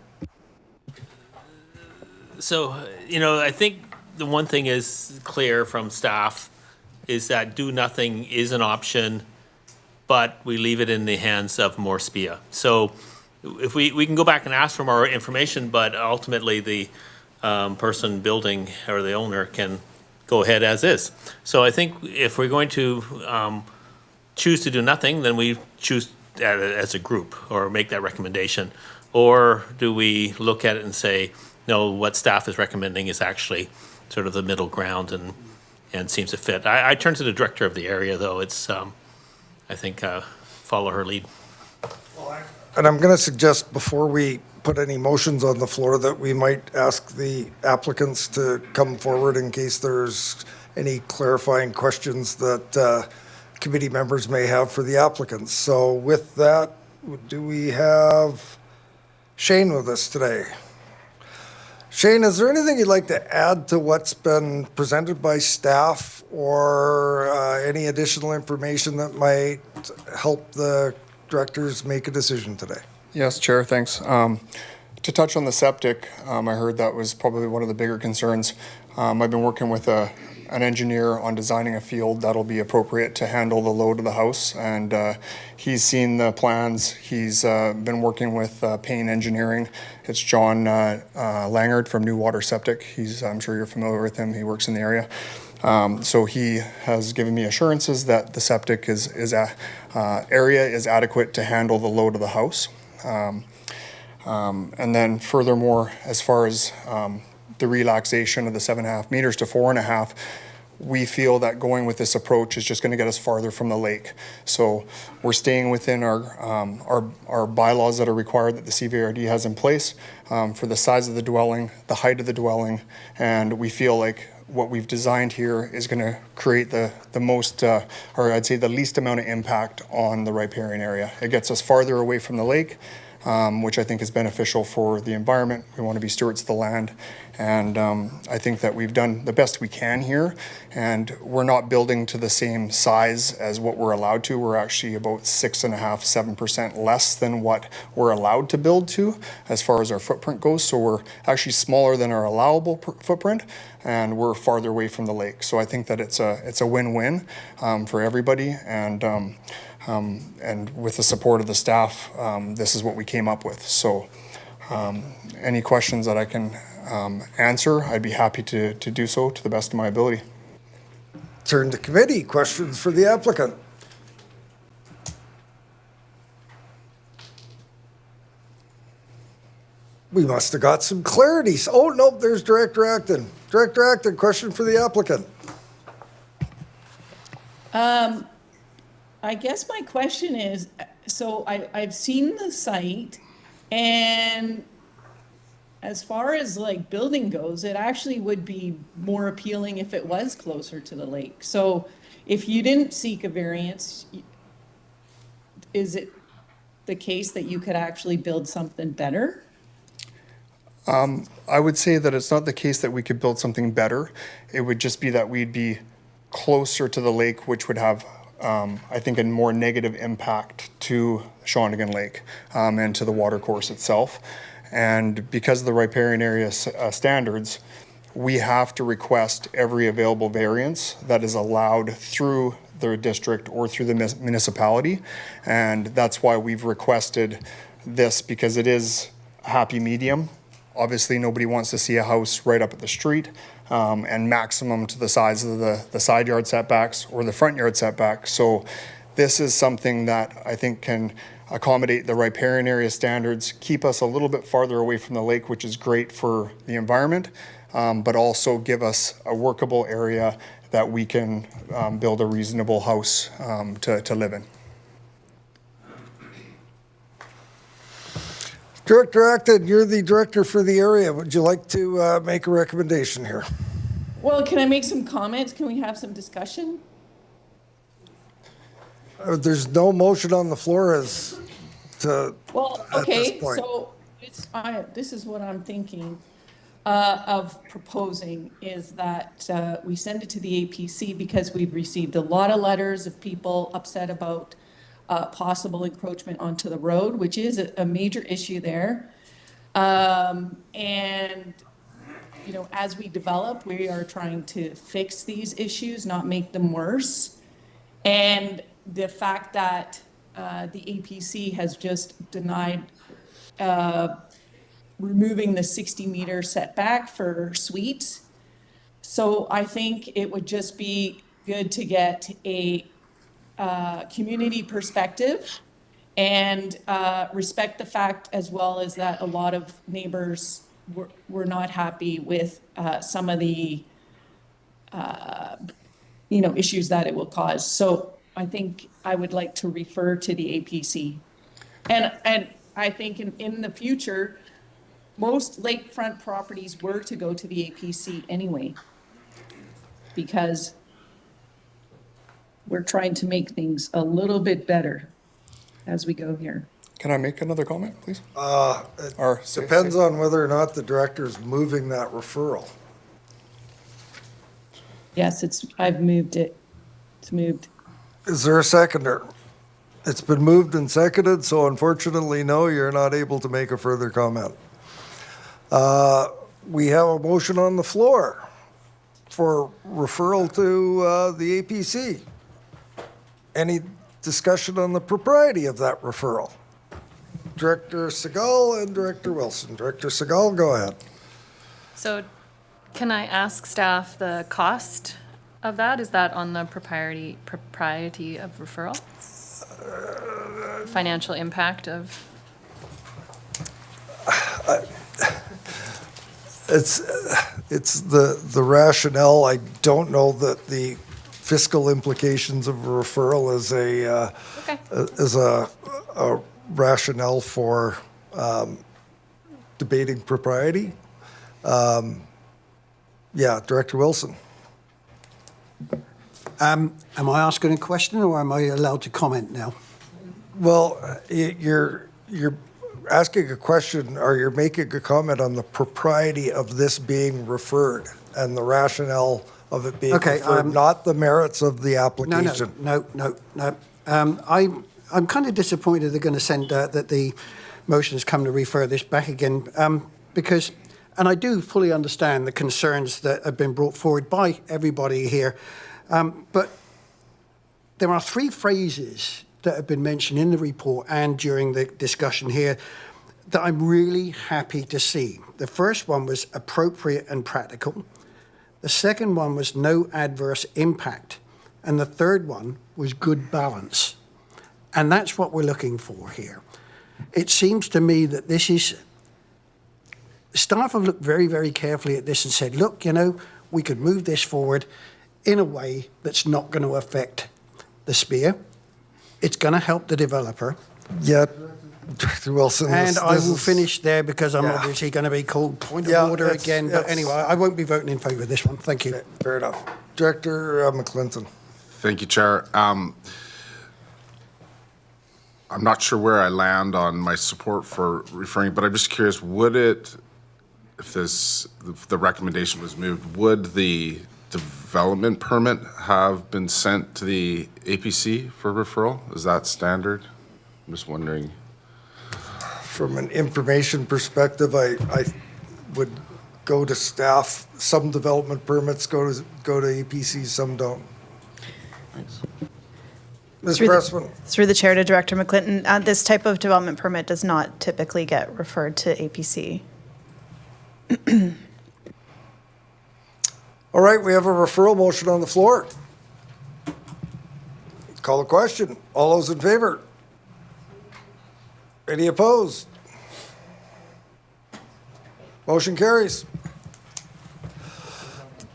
So, I think the one thing is clear from staff is that do nothing is an option, but we leave it in the hands of more SPIA. So if we can go back and ask for more information, but ultimately the person building or the owner can go ahead as is. So I think if we're going to choose to do nothing, then we choose as a group or make that recommendation. Or do we look at it and say, no, what staff is recommending is actually sort of the middle ground and seems to fit. I turn to the director of the area, though. It's, I think, follow her lead. And I'm going to suggest before we put any motions on the floor that we might ask the applicants to come forward in case there's any clarifying questions that committee members may have for the applicants. So with that, do we have Shane with us today? Shane, is there anything you'd like to add to what's been presented by staff or any additional information that might help the directors make a decision today? Yes, Chair, thanks. To touch on the septic, I heard that was probably one of the bigger concerns. I've been working with an engineer on designing a field that'll be appropriate to handle the load of the house, and he's seen the plans. He's been working with Payne Engineering. It's John Langard from New Water Septic. I'm sure you're familiar with him. He works in the area. So he has given me assurances that the septic area is adequate to handle the load of the house. And then furthermore, as far as the relaxation of the 7.5 meters to 4.5, we feel that going with this approach is just going to get us farther from the lake. So we're staying within our bylaws that are required that the CVRD has in place for the size of the dwelling, the height of the dwelling, and we feel like what we've designed here is going to create the most, or I'd say the least amount of impact on the riparian area. It gets us farther away from the lake, which I think is beneficial for the environment. We want to be stewards of the land. And I think that we've done the best we can here. And we're not building to the same size as what we're allowed to. We're actually about 6.5%, 7% less than what we're allowed to build to as far as our footprint goes. So we're actually smaller than our allowable footprint, and we're farther away from the lake. So I think that it's a win-win for everybody. And with the support of the staff, this is what we came up with. So any questions that I can answer, I'd be happy to do so to the best of my ability. Turn to committee. Questions for the applicant? We must have got some clarity. Oh, nope, there's Director Acton. Director Acton, question for the applicant. I guess my question is, so I've seen the site, and as far as like building goes, it actually would be more appealing if it was closer to the lake. So if you didn't seek a variance, is it the case that you could actually build something better? I would say that it's not the case that we could build something better. It would just be that we'd be closer to the lake, which would have, I think, a more negative impact to Shawnigan Lake and to the watercourse itself. And because of the riparian area standards, we have to request every available variance that is allowed through the district or through the municipality. And that's why we've requested this, because it is a happy medium. Obviously, nobody wants to see a house right up at the street, and maximum to the size of the side yard setbacks or the front yard setback. So this is something that I think can accommodate the riparian area standards, keep us a little bit farther away from the lake, which is great for the environment, but also give us a workable area that we can build a reasonable house to live in. Director Acton, you're the director for the area. Would you like to make a recommendation here? Well, can I make some comments? Can we have some discussion? There's no motion on the floor as to, Well, at this okay, point. so this is what I'm thinking of proposing, is that we send it to the APC, because we've received a lot of letters of people upset about possible encroachment onto the road, which is a major issue there. And, you know, as we develop, we are trying to fix these issues, not make them worse. And the fact that the APC has just denied removing the 60-meter setback for suites. So I think it would just be good to get a community perspective and respect the fact as well as that a lot of neighbors were not happy with some of the issues that it will cause. So I think I would like to refer to the APC. And I think in the future, most lakefront properties were to go to the APC anyway, because we're trying to make things a little bit better as we go here. Can I make another comment, please? It depends on whether or not the director is moving that referral. Yes, I've moved it. It's moved. Is there a seconder? It's been moved and seconded, so unfortunately, no, you're not able to make a further comment. We have a motion on the floor for referral to the APC. Any discussion on the propriety of that referral? Director Segal and Director Wilson. Director Segal, go ahead. So can I ask staff the cost of that? Is that on the propriety of referral? Financial impact of? It's the rationale. I don't know that the fiscal implications of a referral is a rationale for Yeah, Director Wilson. Am I asking a question or am I allowed to comment now? Well, you're asking a question, or you're making a comment on the propriety of this being referred and the rationale of it being Okay, referred, not the merits of the No, application. no. I'm kind of disappointed they're going to send that the motion has come to refer this back again because, and I do fully understand the concerns that have been brought forward by everybody here, but there are three phrases that have been mentioned in the report and during the discussion here that I'm really happy to see. The first one was appropriate and practical. The second one was no adverse impact. And the third one was good balance. And that's what we're looking for here. It seems to me that this is, staff have looked very, very carefully at this and said, look, we could move this forward in a way that's not going to affect the SPEAR. It's going to help the developer. Yet, Director Wilson, And I will is- finish there because I'm Yeah. obviously going to be called point Yeah, of order it's- again. But it's- anyway, I won't be voting in favour of this one. Thank you. Fair enough. Director McClinton. Thank you, Chair. I'm not sure where I land on my support for referring, but I'm just curious, would it, if the recommendation was moved, would the development permit have been sent to the APC for referral? Is that standard? I'm just wondering. From an information perspective, I would go to staff. Some development permits go to APC, some don't. Ms. Pressman. Through the chair to Director McClinton, this type of development permit does not typically get referred to APC. All right, we have a referral motion on the floor. Call the question. All those in favor? Any opposed? Motion carries.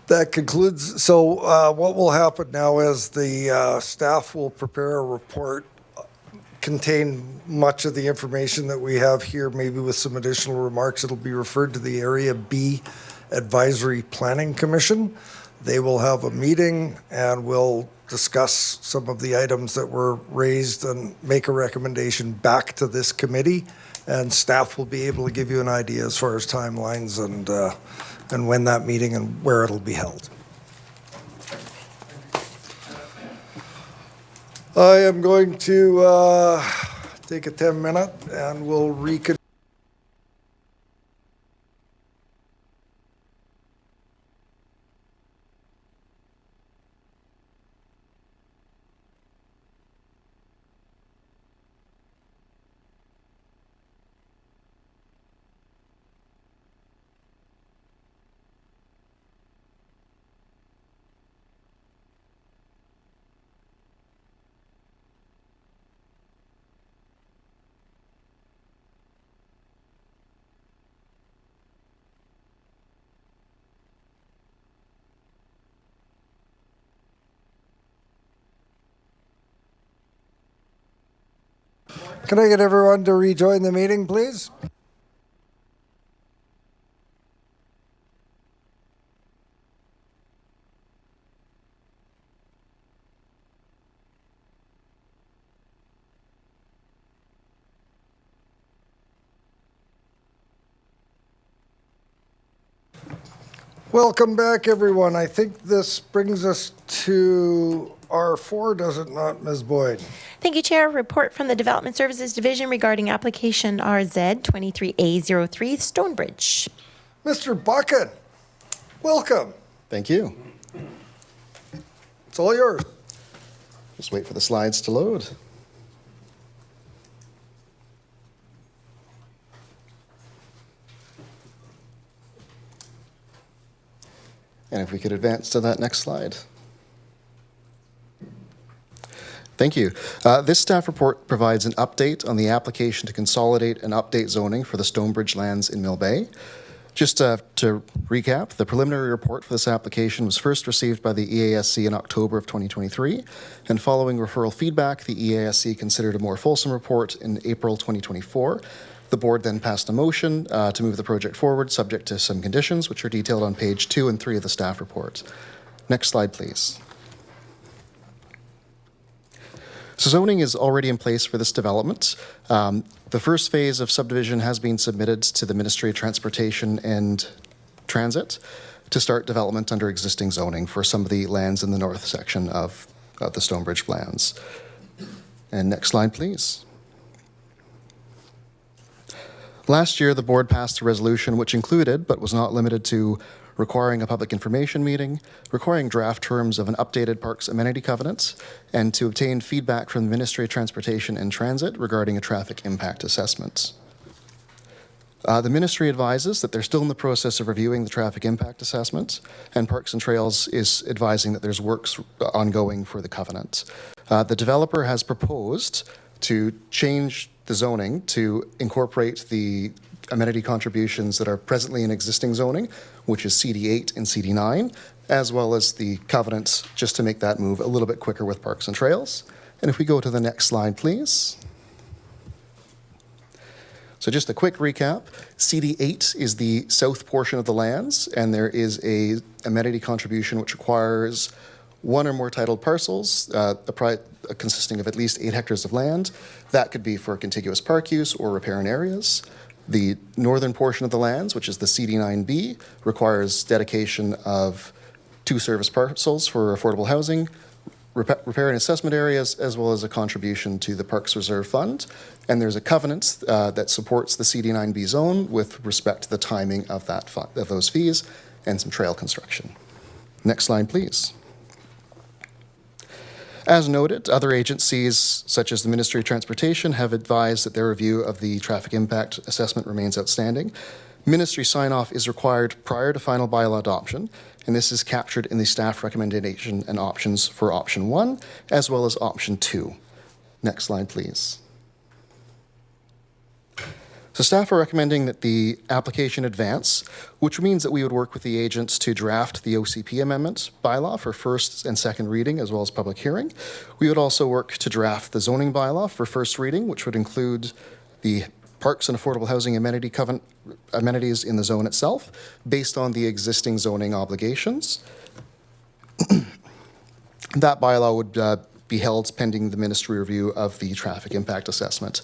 That concludes, so what will happen now is the staff will prepare a report, contain much of the information that we have here, maybe with some additional remarks. It'll be referred to the Area B Advisory Planning Commission. They will have a meeting and will discuss some of the items that were raised and make a recommendation back to this committee. And staff will be able to give you an idea as far as timelines and when that meeting and where it'll be held. I am going to take a 10-minute and we'll reconvene. Can I get everyone to rejoin the meeting, please? Welcome back, everyone. I think this brings us to R4, does it not, Ms. Boyd? Thank you, Chair. Report from the Development Services Division regarding application RZ 23A03 Stonebridge. Mr. Buchan, welcome. Thank you. It's all yours. Just wait for the slides to load. And if we could advance to that next slide. Thank you. This staff report provides an update on the application to consolidate and update zoning for the Stonebridge lands in Mill Bay. Just to recap, the preliminary report for this application was first received by the EASC in October of 2023, and following referral feedback, the EASC considered a more fulsome report in April 2024. The board then passed a motion to move the project forward, subject to some conditions, which are detailed on page 2 and 3 of the staff report. Next slide, please. So zoning is already in place for this development. The first phase of subdivision has been submitted to the Ministry of Transportation and Transit to start development under existing zoning for some of the lands in the north section of the Stonebridge lands. And next slide, please. Last year, the board passed a resolution which included, but was not limited to, requiring a public information meeting, requiring draft terms of an updated parks amenity covenant, and to obtain feedback from the Ministry of Transportation and Transit regarding a traffic impact assessment. The ministry advises that they're still in the process of reviewing the traffic impact assessment, and Parks and Trails is advising that there's works ongoing for the covenant. The developer has proposed to change the zoning to incorporate the amenity contributions that are presently in existing zoning, which is CD8 and CD9, as well as the covenants, just to make that move a little bit quicker with Parks and Trails. And if we go to the next slide, please. So just a quick recap, CD8 is the south portion of the lands, and there is a amenity contribution which requires one or more titled parcels consisting of at least 8 hectares of land. That could be for contiguous park use or riparian areas. The northern portion of the lands, which is the CD9B, requires dedication of 2 service parcels for affordable housing, repair and assessment areas, as well as a contribution to the Parks Reserve Fund. And there's a covenant that supports the CD9B zone with respect to the timing of of those fees and some trail construction. Next slide, please. As noted, other agencies, such as the Ministry of Transportation, have advised that their review of the traffic impact assessment remains outstanding. Ministry sign-off is required prior to final bylaw adoption, and this is captured in the staff recommendation and options for option 1, as well as option 2. Next slide, please. So staff are recommending that the application advance, which means that we would work with the agents to draft the OCP amendment bylaw for first and second reading, as well as public hearing. We would also work to draft the zoning bylaw for first reading, which would include the parks and affordable housing amenities in the zone itself, based on the existing zoning obligations. That bylaw would be held pending the ministry review of the traffic impact assessment.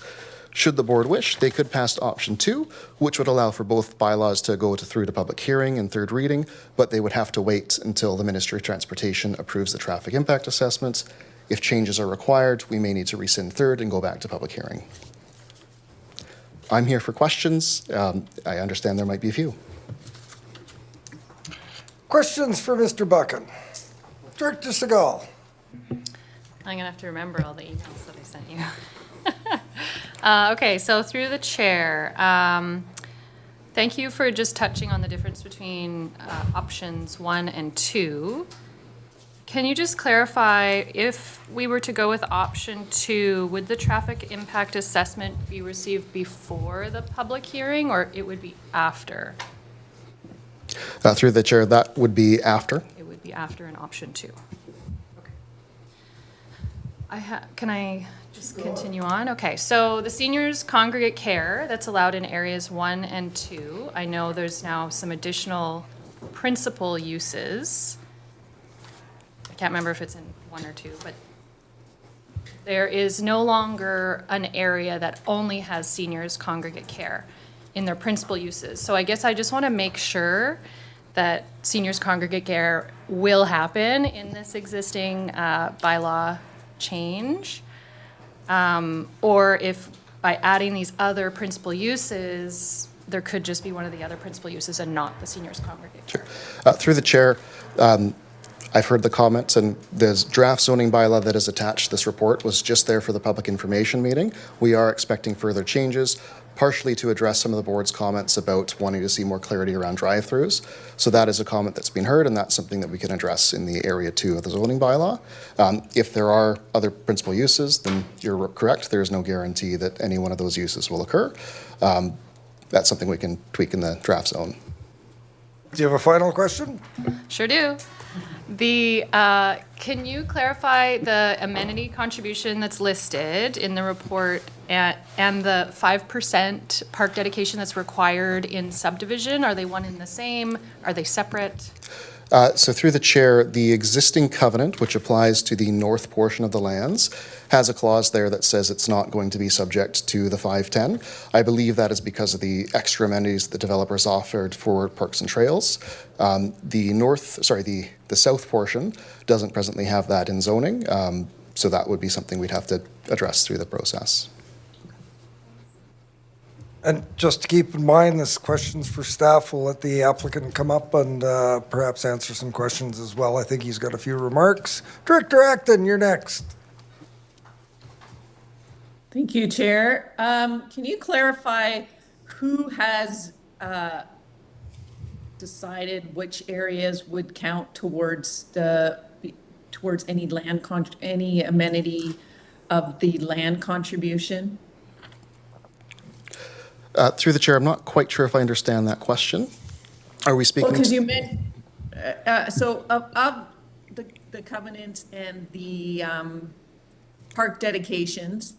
Should the board wish, they could pass option 2, which would allow for both bylaws to go through to public hearing and third reading, but they would have to wait until the Ministry of Transportation approves the traffic impact assessment. If changes are required, we may need to rescind third and go back to public hearing. I'm here for questions. I understand there might be a few. Questions for Mr. Buchan? Director Segal. I'm gonna have to remember all the emails that I sent you. Okay, so through the chair, thank you for just touching on the difference between options 1 and 2. Can you just clarify, if we were to go with option 2, would the traffic impact assessment be received before the public hearing, or it would be after? Through the chair, that would be after. It would be after in option 2. Okay. Can I just continue on? Okay, so the seniors congregate care that's allowed in areas 1 and 2. I know there's now some additional principal uses. I can't remember if it's in 1 or 2, but there is no longer an area that only has seniors congregate care in their principal uses. So I guess I just want to make sure that seniors congregate care will happen in this existing bylaw change, or if by adding these other principal uses, there could just be one of the other principal uses and not the seniors congregate care. Sure. Through the chair, I've heard the comments, and the draft zoning bylaw that is attached to this report was just there for the public information meeting. We are expecting further changes, partially to address some of the board's comments about wanting to see more clarity around drive-throughs. So that is a comment that's been heard, and that's something that we can address in the area 2 of the zoning bylaw. If there are other principal uses, then you're correct. There is no guarantee that any one of those uses will occur. That's something we can tweak in the draft zone. Do you have a final question? Sure do. Can you clarify the amenity contribution that's listed in the report and the 5% park dedication that's required in subdivision? Are they one and the same? Are they separate? So through the chair, the existing covenant, which applies to the north portion of the lands, has a clause there that says it's not going to be subject to the 510. I believe that is because of the extra amenities the developers offered for parks and trails. The south portion doesn't presently have that in zoning, so that would be something we'd have to address through the process. And just to keep in mind, this question's for staff. We'll let the applicant come up and perhaps answer some questions as well. I think he's got a few remarks. Director Acton, you're next. Thank you, Chair. Can you clarify who has decided which areas would count towards any amenity of the land contribution? Through the chair, I'm not quite sure if I understand that question. Are we speaking? Well, because you meant, so of the covenants and the park dedications,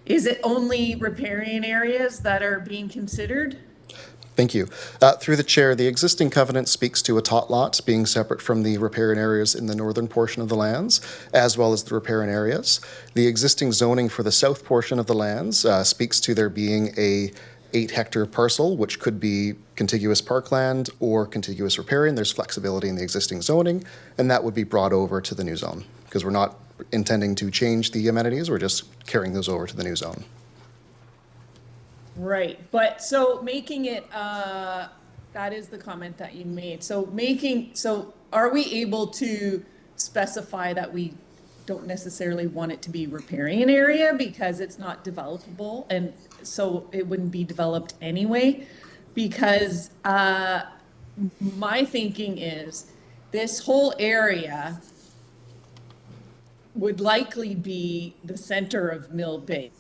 is it only riparian areas that are being considered? Thank you. Through the chair, the existing covenant speaks to a tot lot being separate from the riparian areas in the northern portion of the lands, as well as the riparian areas. The existing zoning for the south portion of the lands speaks to there being a 8-hectare parcel, which could be contiguous parkland or contiguous riparian. There's flexibility in the existing zoning, and that would be brought over to the new zone, because we're not intending to change the amenities, we're just carrying those over to the new zone. Right, but so making it, that is the comment that you made. So are we able to specify that we don't necessarily want it to be riparian area because it's not developable, and so it wouldn't be developed anyway? Because my thinking is this whole area would likely be the center of Mill Bay,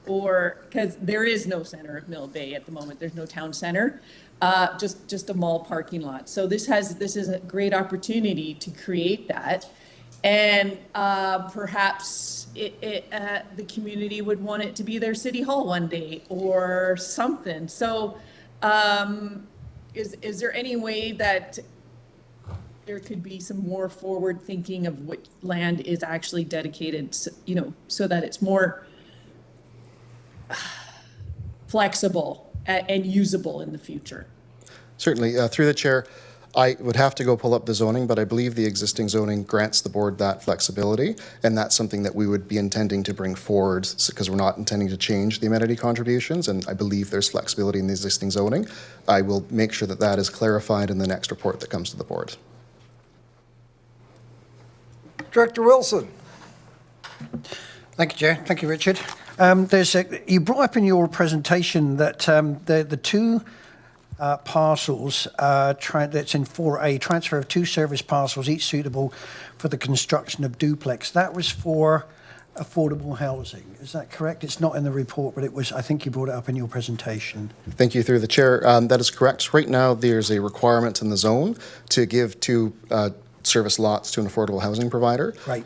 or because there is no center of Mill Bay at the moment. There's no town center, just a mall parking lot. So this is a great opportunity to create that, and perhaps the community would want it to be their city hall one day or something. So is there any way that there could be some more forward thinking of what land is actually dedicated, so that it's more flexible and usable in the future? Certainly. Through the chair, I would have to go pull up the zoning, but I believe the existing zoning grants the board that flexibility, and that's something that we would be intending to bring forward, because we're not intending to change the amenity contributions, and I believe there's flexibility in the existing zoning. I will make sure that that is clarified in the next report that comes to the board. Director Wilson. Thank you, Chair. Thank you, Richard. You brought up in your presentation that the two parcels that's in 4A, transfer of 2 service parcels, each suitable for the construction of duplex. That was for affordable housing. Is that correct? It's not in the report, but it was. I think you brought it up in your presentation. Thank you. Through the chair, that is correct. Right now, there's a requirement in the zone to give 2 service lots to an affordable housing provider. Right.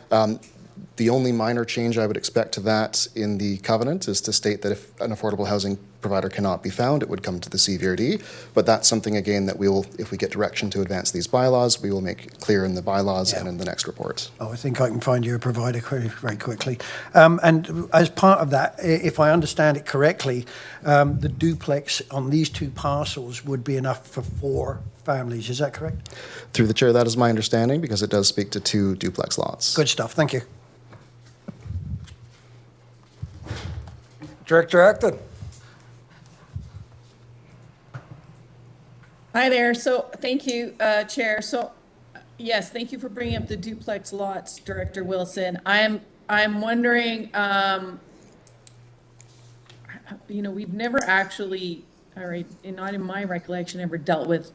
The only minor change I would expect to that in the covenant is to state that if an affordable housing provider cannot be found, it would come to the CVRD. But that's something, again, that we will, if we get direction to advance these bylaws, we will make clear in the bylaws and in the next report. Oh, I think I can find you a provider very quickly. And as part of that, if I understand it correctly, the duplex on these 2 parcels would be enough for 4 families. Is that correct? Through the chair, that is my understanding, because it does speak to 2 duplex lots. Good stuff. Thank you. Director Acton. Hi there. So thank you, Chair. So yes, thank you for bringing up the duplex lots, Director Wilson. I'm wondering, we've never actually, not in my recollection, ever dealt with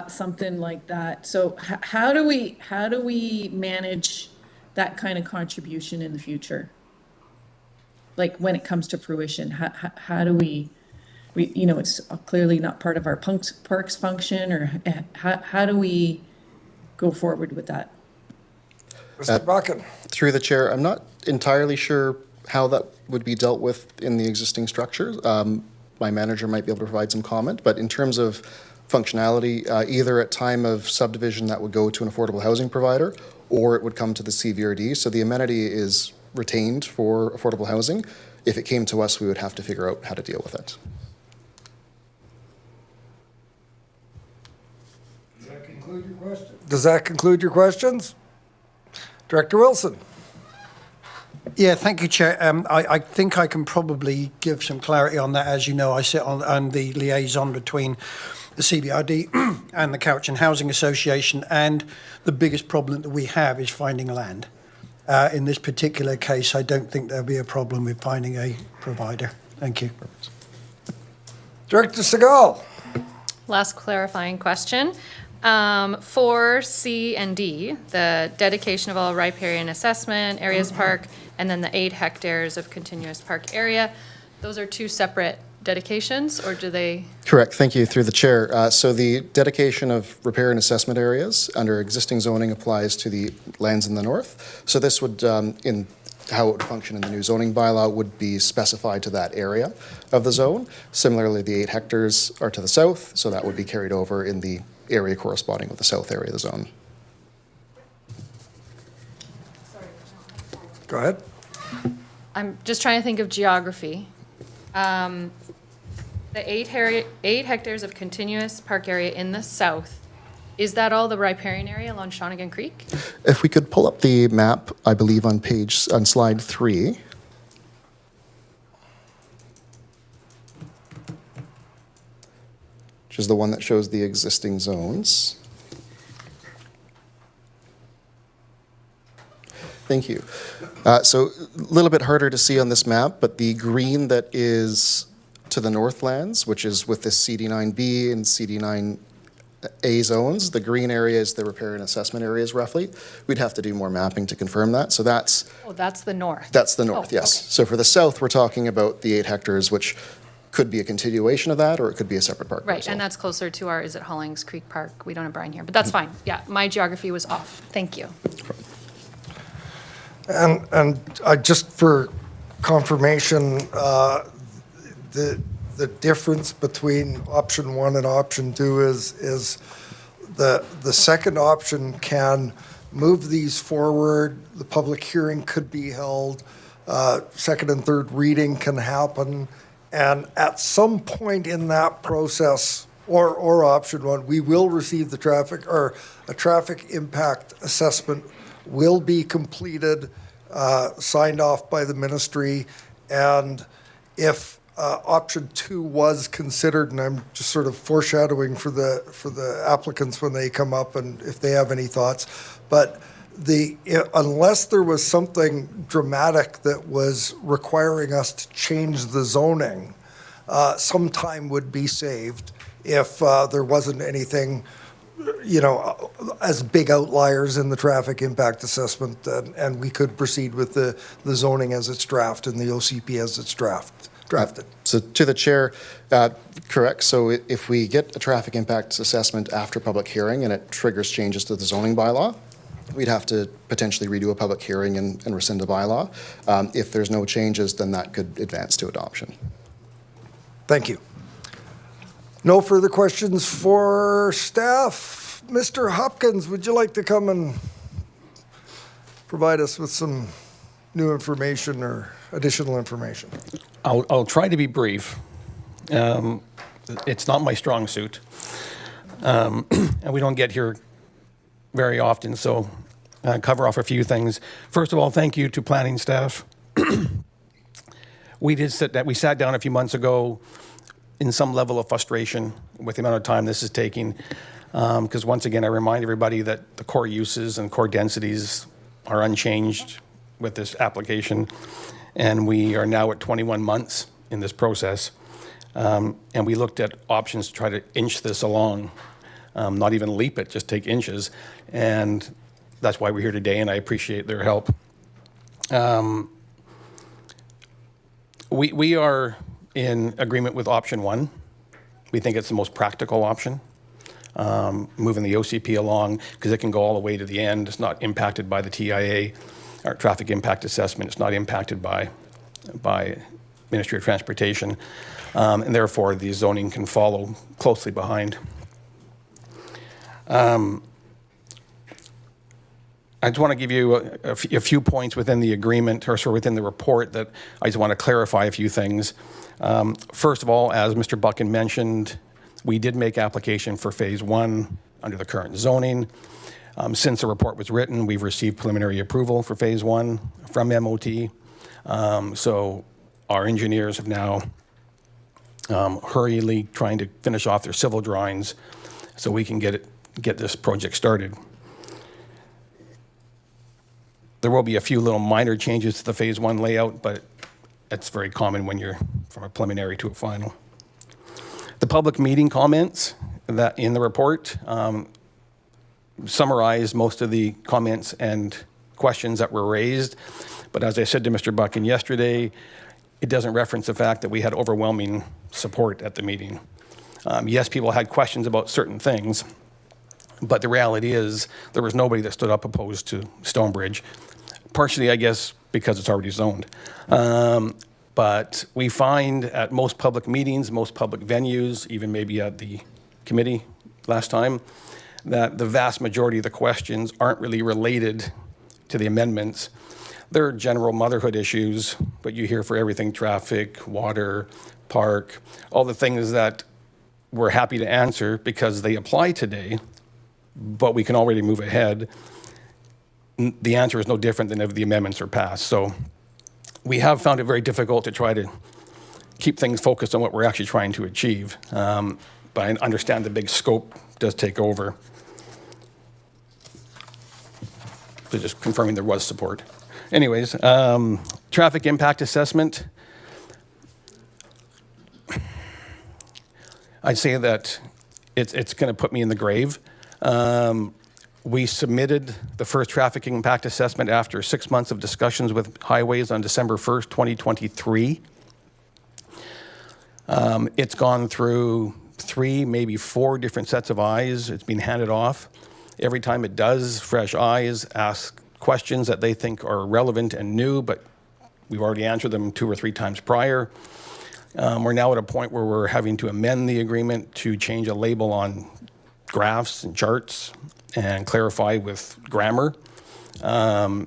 something like that. So how do we manage that kind of contribution in the future? Like when it comes to fruition, how do we it's clearly not part of our parks function, or how do we go forward with that. Mr. Buchan. Through the chair, I'm not entirely sure how that would be dealt with in the existing structures. My manager might be able to provide some comment, but in terms of functionality, either at time of subdivision that would go to an affordable housing provider, or it would come to the CVRD. So the amenity is retained for affordable housing. If it came to us, we would have to figure out how to deal with it. Does that conclude your question? Does that conclude your questions? Director Wilson. Yeah, thank you, Chair. I think I can probably give some clarity on that. As you know, I sit on the liaison between the CBRD and the Couch and Housing Association, and the biggest problem that we have is finding land. In this particular case, I don't think there'll be a problem with finding a provider. Thank you. Director Segal. Last clarifying question. For C and D, the dedication of all riparian assessment, areas park, and then the 8 hectares of continuous park area, those are 2 separate dedications, or do they? Correct, thank you, through the chair. So the dedication of repair and assessment areas under existing zoning applies to the lands in the north. So this would, in how it would function in the new zoning bylaw, would be specified to that area of the zone. Similarly, the 8 hectares are to the south, so that would be carried over in the area corresponding with the south area of the zone. Go ahead. I'm just trying to think of geography. The 8 hectares of continuous park area in the south, is that all the riparian area along Shawnigan Creek? If we could pull up the map, I believe on slide 3. Which is the one that shows the existing zones. Thank you. So a little bit harder to see on this map, but the green that is to the northlands, which is with the CD9B and CD9A zones, the green area is the repair and assessment areas roughly. We'd have to do more mapping to confirm that. So that's That's the north. That's the north, yes. Okay. So for the south, we're talking about the 8 hectares, which could be a continuation of that, or it could be a separate park. Right, parcel. and that's closer to our, is it Hollings Creek Park? We don't have Brian here, but that's fine. Yeah, my geography was off. Thank you. And just for confirmation, the difference between option 1 and option 2 is the second option can move these forward. The public hearing could be held. Second and third reading can happen. And at some point in that process, or option 1, we will receive the traffic, or a traffic impact assessment will be completed, signed off by the ministry. And if option 2 was considered, and I'm just sort of foreshadowing for the applicants when they come up and if they have any thoughts, but unless there was something dramatic that was requiring us to change the zoning, some time would be saved if there wasn't anything, as big outliers in the traffic impact assessment, and we could proceed with the zoning as it's drafted and the OCP as it's drafted. So to the chair, correct. So if we get a traffic impact assessment after public hearing and it triggers changes to the zoning bylaw, we'd have to potentially redo a public hearing and rescind the bylaw. If there's no changes, then that could advance to adoption. Thank you. No further questions for staff. Mr. Hopkins, would you like to come and provide us with some new information or additional information? I'll try to be brief. It's not my strong suit. And we don't get here very often, so cover off a few things. First of all, thank you to planning staff. We sat down a few months ago in some level of frustration with the amount of time this is taking. Because once again, I remind everybody that the core uses and core densities are unchanged with this application. And we are now at 21 months in this process. And we looked at options to try to inch this along, not even leap it, just take inches. And that's why we're here today, and I appreciate their help. We are in agreement with option 1. We think it's the most practical option. moving the OCP along, because it can go all the way to the end. It's not impacted by the TIA, or traffic impact assessment. It's not impacted by Ministry of Transportation, and therefore the zoning can follow closely behind. I just want to give you a few points within the agreement, or sort of within the report, that I just want to clarify a few things. First of all, as Mr. Buchan mentioned, we did make application for phase 1 under the current zoning. Since the report was written, we've received preliminary approval for phase 1 from MOT. So our engineers have now hurriedly trying to finish off their civil drawings so we can get this project started. There will be a few little minor changes to the phase 1 layout, but that's very common when you're from a preliminary to a final. The public meeting comments that in the report summarize most of the comments and questions that were raised. But as I said to Mr. Buchan yesterday, it doesn't reference the fact that we had overwhelming support at the meeting. Yes, people had questions about certain things, but the reality is there was nobody that stood up opposed to Stonebridge. Partially, I guess, because it's already zoned. But we find at most public meetings, most public venues, even maybe at the committee last time, that the vast majority of the questions aren't really related to the amendments. They're general motherhood issues, but you hear for everything: traffic, water, park, all the things that we're happy to answer because they apply today, but we can already move ahead. The answer is no different than if the amendments are passed. So we have found it very difficult to try to keep things focused on what we're actually trying to achieve. But I understand the big scope does take over. So just confirming there was support. Anyways, traffic impact assessment. I'd say that it's going to put me in the grave. We submitted the first traffic impact assessment after 6 months of discussions with Highways on December 1st, 2023. It's gone through 3, maybe 4 different sets of eyes. It's been handed off. Every time it does, fresh eyes ask questions that they think are relevant and new, but we've already answered them 2 or 3 times prior. We're now at a point where we're having to amend the agreement to change a label on graphs and charts and clarify with grammar. The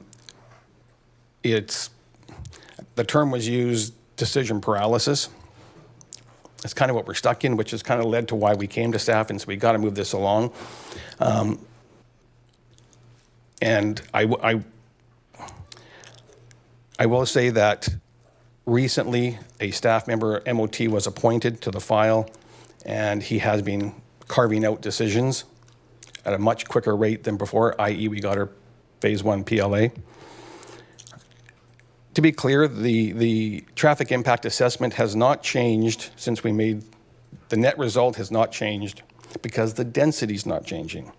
term was used, decision paralysis. That's kind of what we're stuck in, which has kind of led to why we came to staff and so we got to move this along. And I will say that recently a staff member at MOT was appointed to the file, and he has been carving out decisions at a much quicker rate than before, i.e. we got our phase 1 PLA. To be clear, the traffic impact assessment has not changed since we made, the net result has not changed because the density's not changing.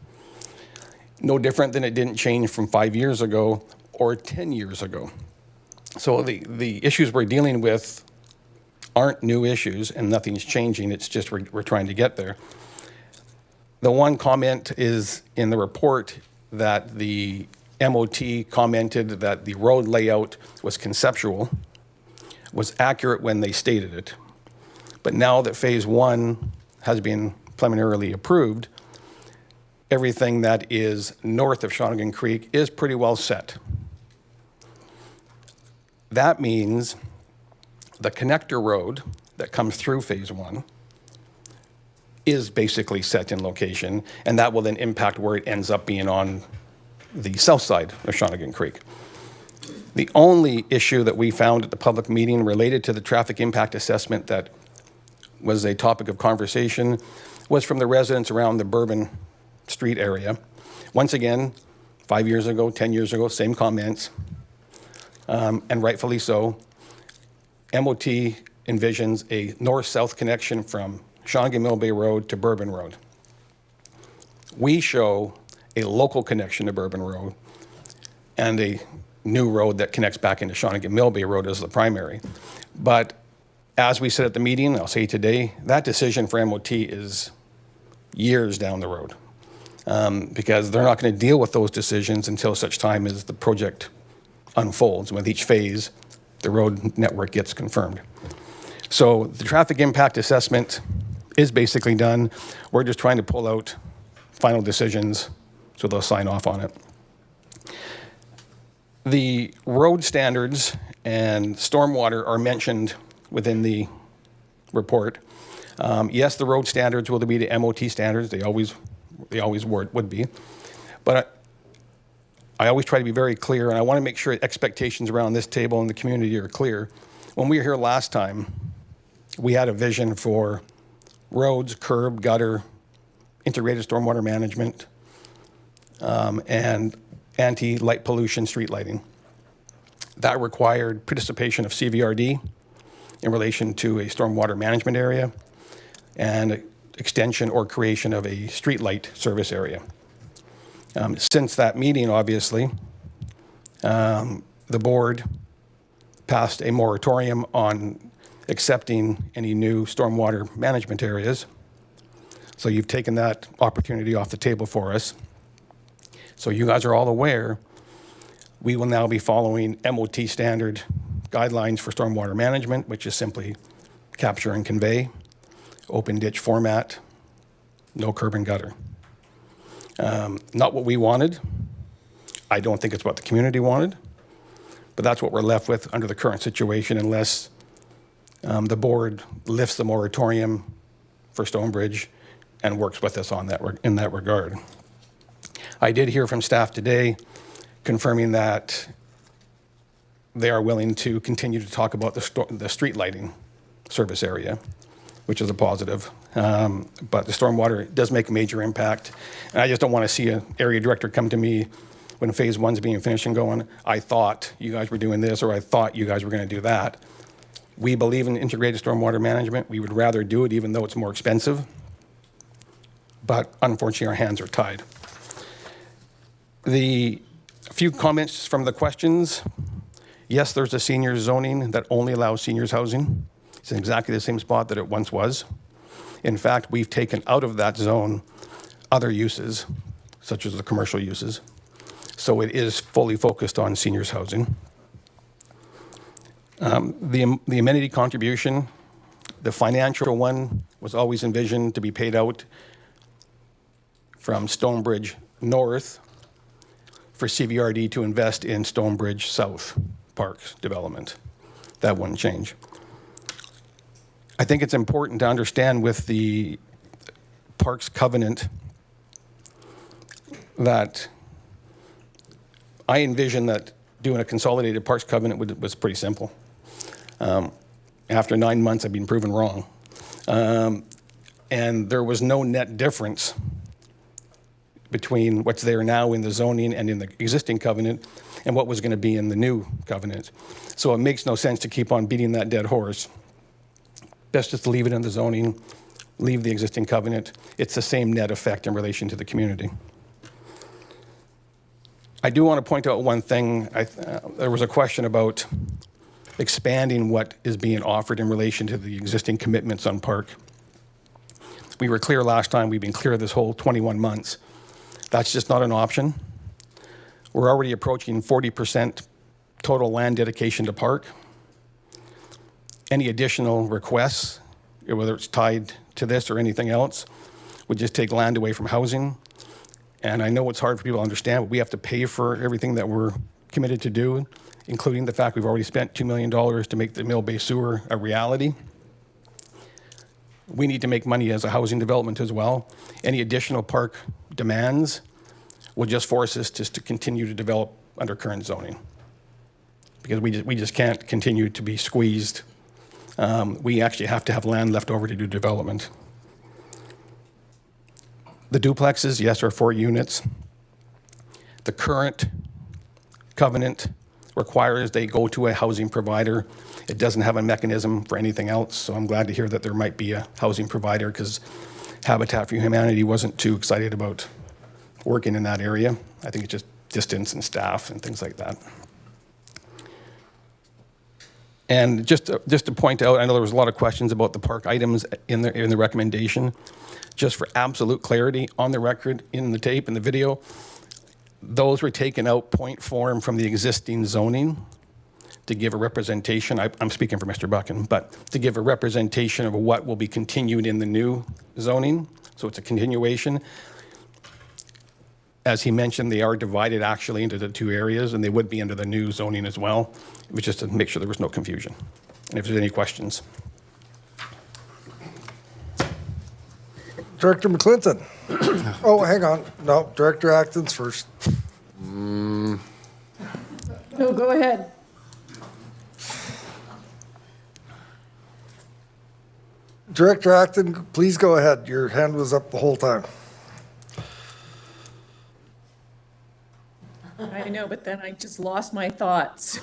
No different than it didn't change from 5 years ago or 10 years ago. So the issues we're dealing with aren't new issues and nothing's changing, it's just we're trying to get there. The one comment is in the report that the MOT commented that the road layout was conceptual, was accurate when they stated it. But now that phase 1 has been preliminarily approved, everything that is north of Shawnigan Creek is pretty well set. That means the connector road that comes through phase 1 is basically set in location, and that will then impact where it ends up being on the south side of Shawnigan Creek. The only issue that we found at the public meeting related to the traffic impact assessment that was a topic of conversation was from the residents around the Bourbon Street area. Once again, 5 years ago, 10 years ago, same comments, and rightfully so. MOT envisions a north-south connection from Shawnigan Mill Bay Road to Bourbon Road. We show a local connection to Bourbon Road and a new road that connects back into Shawnigan Mill Bay Road as the primary. But as we said at the meeting, I'll say today, that decision for MOT is years down the road, because they're not going to deal with those decisions until such time as the project unfolds. With each phase, the road network gets confirmed. So the traffic impact assessment is basically done. We're just trying to pull out final decisions so they'll sign off on it. The road standards and stormwater are mentioned within the report. Yes, the road standards will be the MOT standards. They always would be. But I always try to be very clear, and I want to make sure expectations around this table and the community are clear. When we were here last time, we had a vision for roads, curb, gutter, integrated stormwater management, and anti-light pollution street lighting. That required participation of CVRD in relation to a stormwater management area and extension or creation of a street light service area. Since that meeting, obviously, the board passed a moratorium on accepting any new stormwater management areas. So you've taken that opportunity off the table for us. So you guys are all aware, we will now be following MOT standard guidelines for stormwater management, which is simply capture and convey, open ditch format, no curb and gutter. Not what we wanted. I don't think it's what the community wanted, but that's what we're left with under the current situation unless the board lifts the moratorium for Stonebridge and works with us on that in that regard. I did hear from staff today confirming that they are willing to continue to talk about the street lighting service area, which is a positive. But the stormwater does make a major impact. And I just don't want to see an area director come to me when phase one's being finished and going, I thought you guys were doing this, or I thought you guys were going to do that. We believe in integrated stormwater management. We would rather do it even though it's more expensive. But unfortunately, our hands are tied. A few comments from the questions. Yes, there's a senior zoning that only allows seniors housing. It's in exactly the same spot that it once was. In fact, we've taken out of that zone other uses, such as the commercial uses. So it is fully focused on seniors housing. The amenity contribution, the financial one was always envisioned to be paid out from Stonebridge North for CVRD to invest in Stonebridge South Parks development. That wouldn't change. I think it's important to understand with the Parks Covenant that I envision that doing a consolidated Parks Covenant was pretty simple. After 9 months, I've been proven wrong. And there was no net difference between what's there now in the zoning and in the existing covenant and what was going to be in the new covenant. So it makes no sense to keep on beating that dead horse. Best just to leave it in the zoning, leave the existing covenant. It's the same net effect in relation to the community. I do want to point out one thing. There was a question about expanding what is being offered in relation to the existing commitments on park. We were clear last time. We've been clear this whole 21 months. That's just not an option. We're already approaching 40% total land dedication to park. Any additional requests, whether it's tied to this or anything else, would just take land away from housing. And I know it's hard for people to understand, but we have to pay for everything that we're committed to do, including the fact we've already spent $2 million to make the Mill Bay Sewer a reality. We need to make money as a housing development as well. Any additional park demands will just force us just to continue to develop under current zoning, because we just can't continue to be squeezed. We actually have to have land left over to do development. The duplexes, yes, are 4 units. The current covenant requires they go to a housing provider. It doesn't have a mechanism for anything else, so I'm glad to hear that there might be a housing provider, because Habitat for Humanity wasn't too excited about working in that area. I think it's just distance and staff and things like that. And just to point out, I know there was a lot of questions about the park items in the recommendation. Just for absolute clarity on the record, in the tape, in the video, those were taken out point form from the existing zoning to give a representation. I'm speaking for Mr. Buchan, but to give a representation of what will be continued in the new zoning. So it's a continuation. As he mentioned, they are divided actually into the two areas, and they would be under the new zoning as well. It was just to make sure there was no confusion. And if there's any questions. Director McClinton. Oh, hang on. No, Director Acton's first. No, go ahead. Director Acton, please go ahead. Your hand was up the whole time. I know, but then I just lost my thoughts.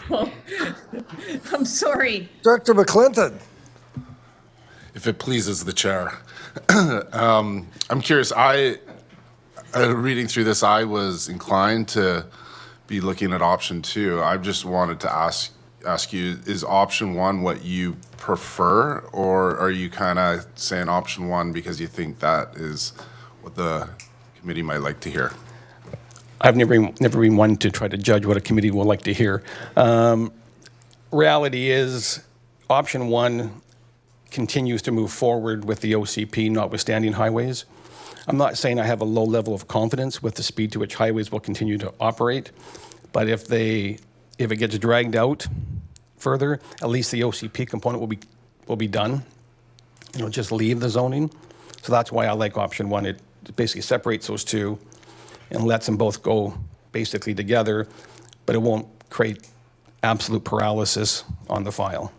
I'm sorry. Director McClinton. If it pleases the chair. I'm curious, reading through this, I was inclined to be looking at option 2. I just wanted to ask you, is option 1 what you prefer, or are you kind of saying option 1 because you think that is what the committee might like to hear? I've never been one to try to judge what a committee will like to hear. Reality is, option 1 continues to move forward with the OCP, notwithstanding highways. I'm not saying I have a low level of confidence with the speed to which highways will continue to operate, but if it gets dragged out further, at least the OCP component will be done. Just leave the zoning. So that's why I like option 1. It basically separates those two and lets them both go basically together, but it won't create absolute paralysis on the file.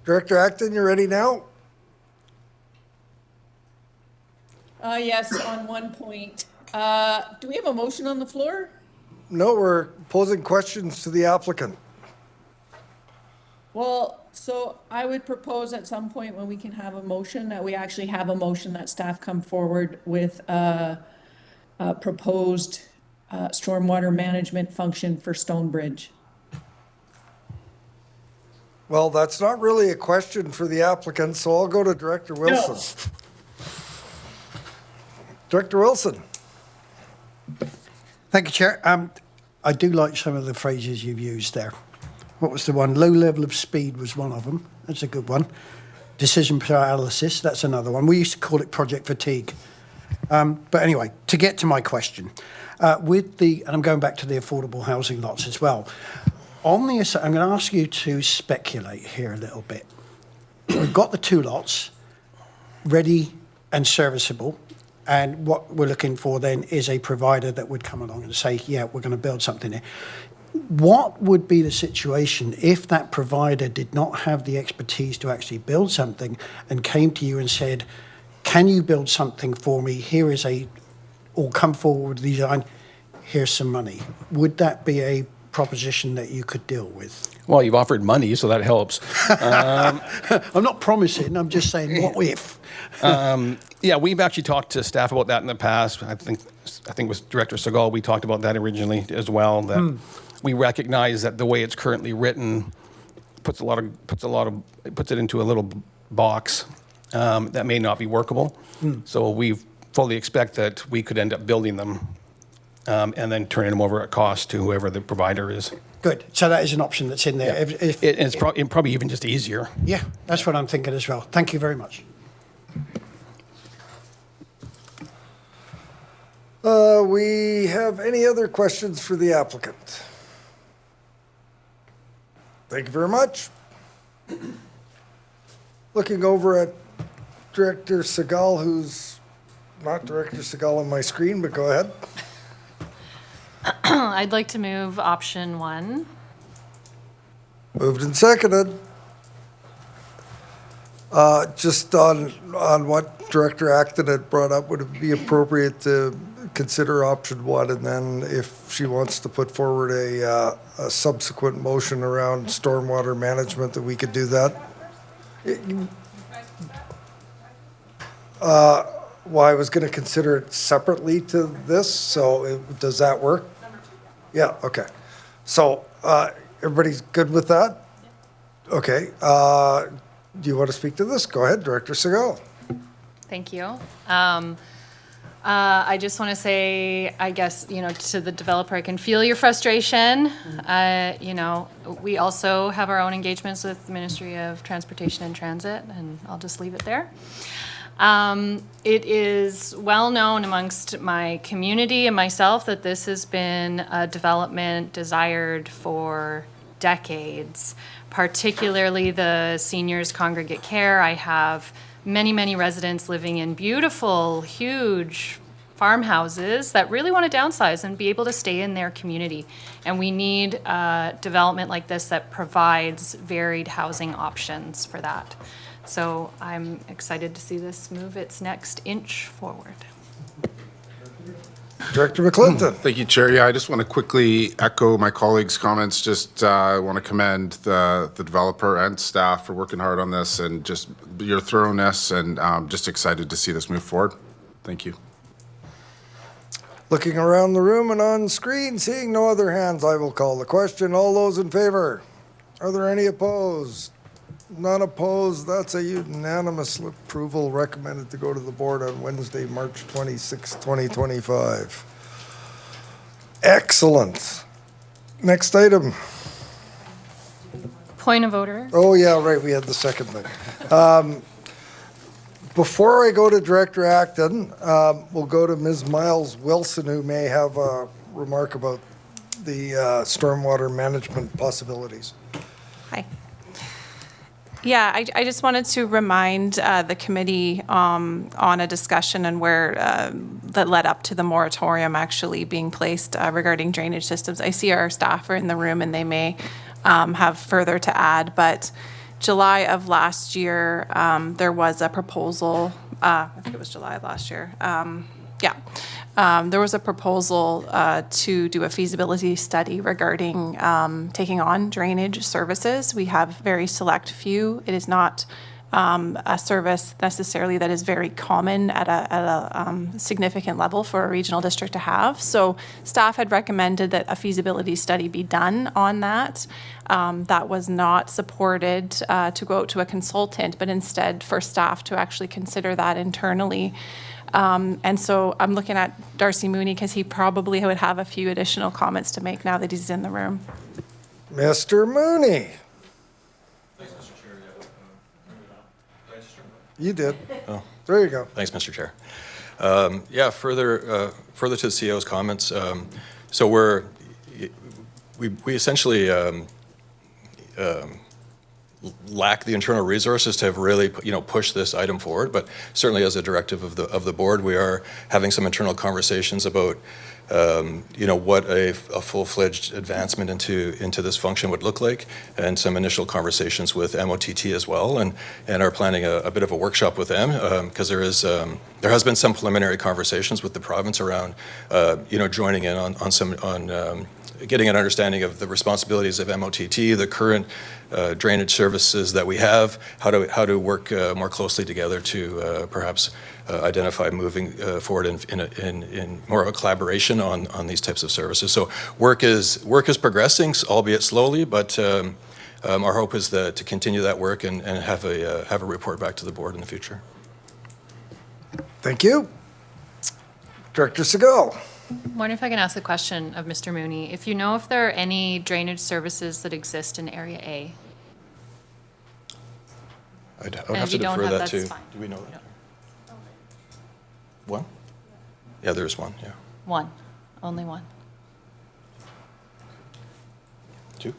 Director Acton, you ready now? Yes, on one point. Do we have a motion on the floor? No, we're posing questions to the applicant. Well, so I would propose at some point when we can have a motion, that we actually have a motion that staff come forward with a proposed stormwater management function for Stonebridge. Well, that's not really a question for the applicant, so I'll go to Director Wilson. No. Director Wilson. Thank you, Chair. I do like some of the phrases you've used there. What was the one? Low level of speed was one of them. That's a good one. Decision paralysis, that's another one. We used to call it project fatigue. But anyway, to get to my question, and I'm going back to the affordable housing lots as well. I'm going to ask you to speculate here a little bit. We've got the 2 lots ready and serviceable, and what we're looking for then is a provider that would come along and say, yeah, we're going to build something here. What would be the situation if that provider did not have the expertise to actually build something and came to you and said, can you build something for me? Or come forward with design, here's some money. Would that be a proposition that you could deal with? Well, you've offered money, so that helps. I'm not promising, I'm just saying, what if? Yeah, we've actually talked to staff about that in the past. I think with Director Segal, we talked about that originally as well, that we recognize that the way it's currently written puts it into a little box that may not be workable. So we fully expect that we could end up building them and then turning them over at cost to whoever the provider is. Good. So that is an option that's in there. Yeah. It's probably even just easier. Yeah, that's what I'm thinking as well. Thank you very much. We have any other questions for the applicant? Thank you very much. Looking over at Director Segal, who's not Director Segal on my screen, but go ahead. I'd like to move option 1. Moved and seconded. Just on what Director Acton had brought up, would it be appropriate to consider option 1, and then if she wants to put forward a subsequent motion around stormwater management, that we could do that? Well, I was going to consider it separately to this, so does that work? Yeah, okay. So, everybody's good with that? Okay, do you want to speak to this? Go ahead, Director Segal. Thank you. I just want to say, I guess, to the developer, I can feel your frustration. We also have our own engagements with the Ministry of Transportation and Transit, and I'll just leave it there. It is well known amongst my community and myself that this has been a development desired for decades, particularly the seniors congregate care. I have many, many residents living in beautiful, huge farmhouses that really want to downsize and be able to stay in their community. And we need development like this that provides varied housing options for that. So I'm excited to see this move its next inch forward. Director McClinton. Thank you, Chair. Yeah, I just want to quickly echo my colleagues' comments. Just want to commend the developer and staff for working hard on this and just your thoroughness, and just excited to see this move forward. Thank you. Looking around the room and on screen, seeing no other hands, I will call the question. All those in favor? Are there any opposed? None opposed. That's a unanimous approval recommended to go to the board on Wednesday, March 26, 2025. Excellent. Next item. Point of order. Oh, yeah, right, we had the second thing. Before I go to Director Acton, we'll go to Ms. Miles Wilson, who may have a remark about the stormwater management possibilities. Hi. Yeah, I just wanted to remind the committee on a discussion and where that led up to the moratorium actually being placed regarding drainage systems. I see our staff are in the room and they may have further to add, but July of last year, there was a proposal, I think it was July of last year, there was a proposal to do a feasibility study regarding taking on drainage services. We have very select few. It is not a service necessarily that is very common at a significant level for a regional district to have. So staff had recommended that a feasibility study be done on that. That was not supported to go out to a consultant, but instead for staff to actually consider that internally. And so I'm looking at Darcy Mooney because he probably would have a few additional comments to make now that he's in the room. Mr. Mooney. Thanks, Mr. Chair. You did. Oh. There you go. Thanks, Mr. Chair. Further to the CEO's comments. So we essentially lack the internal resources to have really, pushed this item forward. But certainly, as a directive of the board, we are having some internal conversations about, what a full-fledged advancement into this function would look like, and some initial conversations with MOTT as well, and are planning a bit of a workshop with them because there has been some preliminary conversations with the province around, joining in on getting an understanding of the responsibilities of MOTT, the current drainage services that we have, how to work more closely together to perhaps identify moving forward in more of a collaboration on these types of services. So work is progressing, albeit slowly, but our hope is to continue that work and have a report back to the board in the future. Thank you. Director Segal. I wonder if I can ask a question of Mr. Mooney. If you know if there are any drainage services that exist in Area A? I would And have if to you don't defer have, that to. that's fine. Do we know that? One? Yeah, there's one, yeah. One, only one. Two?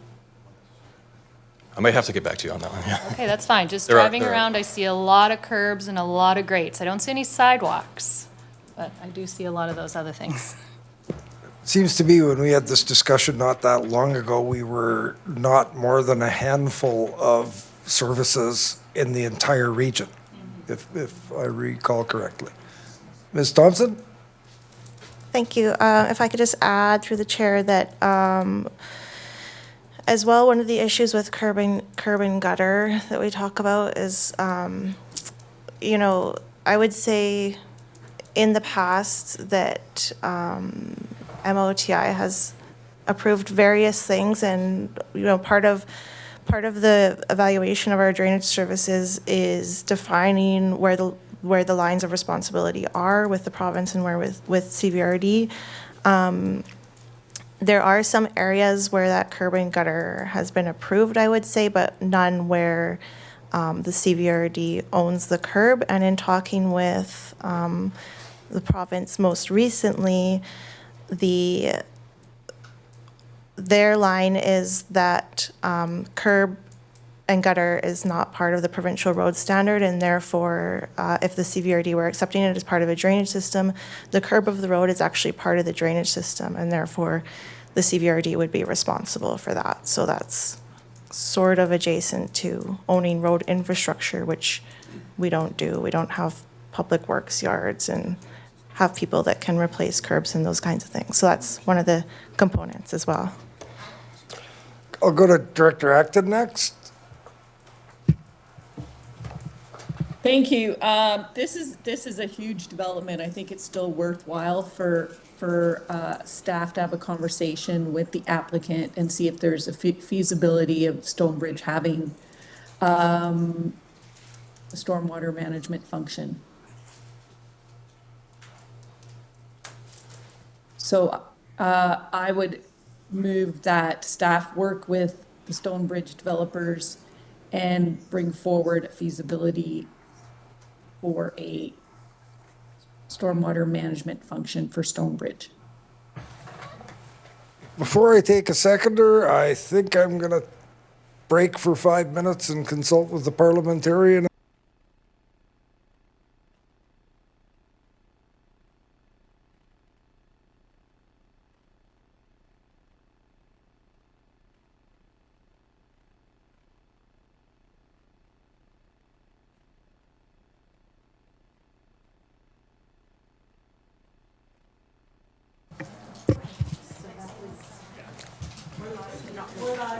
I might have to get back to you on that one, yeah. Okay, that's fine. Just There are- driving there are. around, I see a lot of curbs and a lot of grates. I don't see any sidewalks, but I do see a lot of those other things. Seems to me when we had this discussion not that long ago, we were not more than a handful of services in the entire region, if I recall correctly. Ms. Thompson? Thank you. If I could just add through the chair that as well, one of the issues with curb and gutter that we talk about is, I would say in the past that MOTI has approved various things, and, you know, part of the evaluation of our drainage services is defining where the lines of responsibility are with the province and where with CVRD. There are some areas where that curb and gutter has been approved, I would say, but none where the CVRD owns the curb. And in talking with the province most recently, their line is that curb and gutter is not part of the provincial road standard, and therefore, if the CVRD were accepting it as part of a drainage system, the curb of the road is actually part of the drainage system, and therefore, the CVRD would be responsible for that. So that's sort of adjacent to owning road infrastructure, which we don't do. We don't have public works yards and have people that can replace curbs and those kinds of things. So that's one of the components as well. I'll go to Director Acton next. Thank you. This is a huge development. I think it's still worthwhile for staff to have a conversation with the applicant and see if there's a feasibility of Stonebridge having a stormwater management function. So I would move that staff work with the Stonebridge developers and bring forward a feasibility for a stormwater management function for Stonebridge. Before I take a seconder, I think I'm going to break for 5 minutes and consult with the parliamentarian.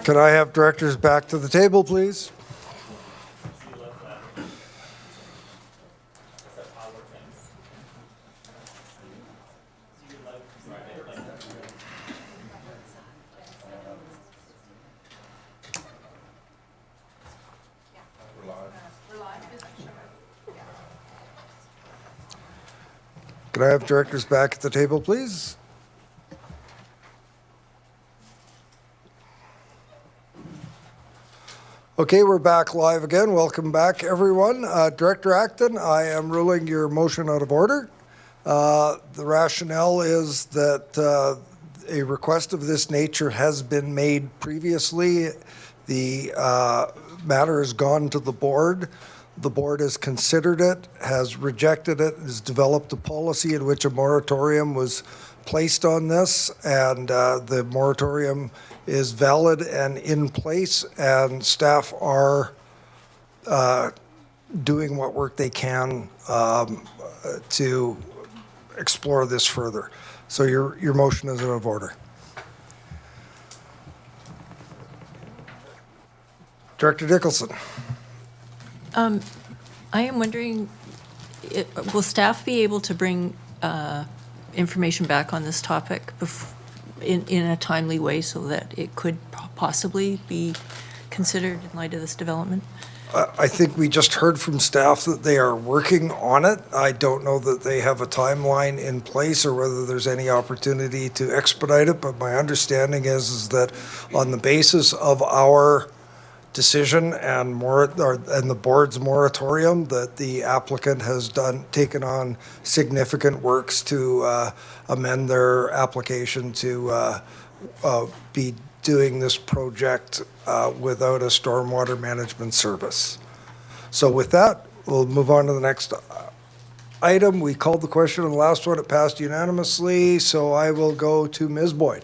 Could I have directors back to the table, please? Could I have directors back at the table, please? Okay, we're back live again. Welcome back, everyone. Director Acton, I am ruling your motion out of order. The rationale is that a request of this nature has been made previously. The matter has gone to the board. The board has considered it, has rejected it, has developed a policy in which a moratorium was placed on this, and the moratorium is valid and in place, and staff are doing what work they can to explore this further. So your motion is out of order. Director Dickelson. I am wondering, will staff be able to bring information back on this topic in a timely way so that it could possibly be considered in light of this development? I think we just heard from staff that they are working on it. I don't know that they have a timeline in place or whether there's any opportunity to expedite it, but my understanding is that on the basis of our decision and the board's moratorium, that the applicant has taken on significant works to amend their application to be doing this project without a stormwater management service. So with that, we'll move on to the next item. We called the question on the last one. It passed unanimously, so I will go to Ms. Boyd.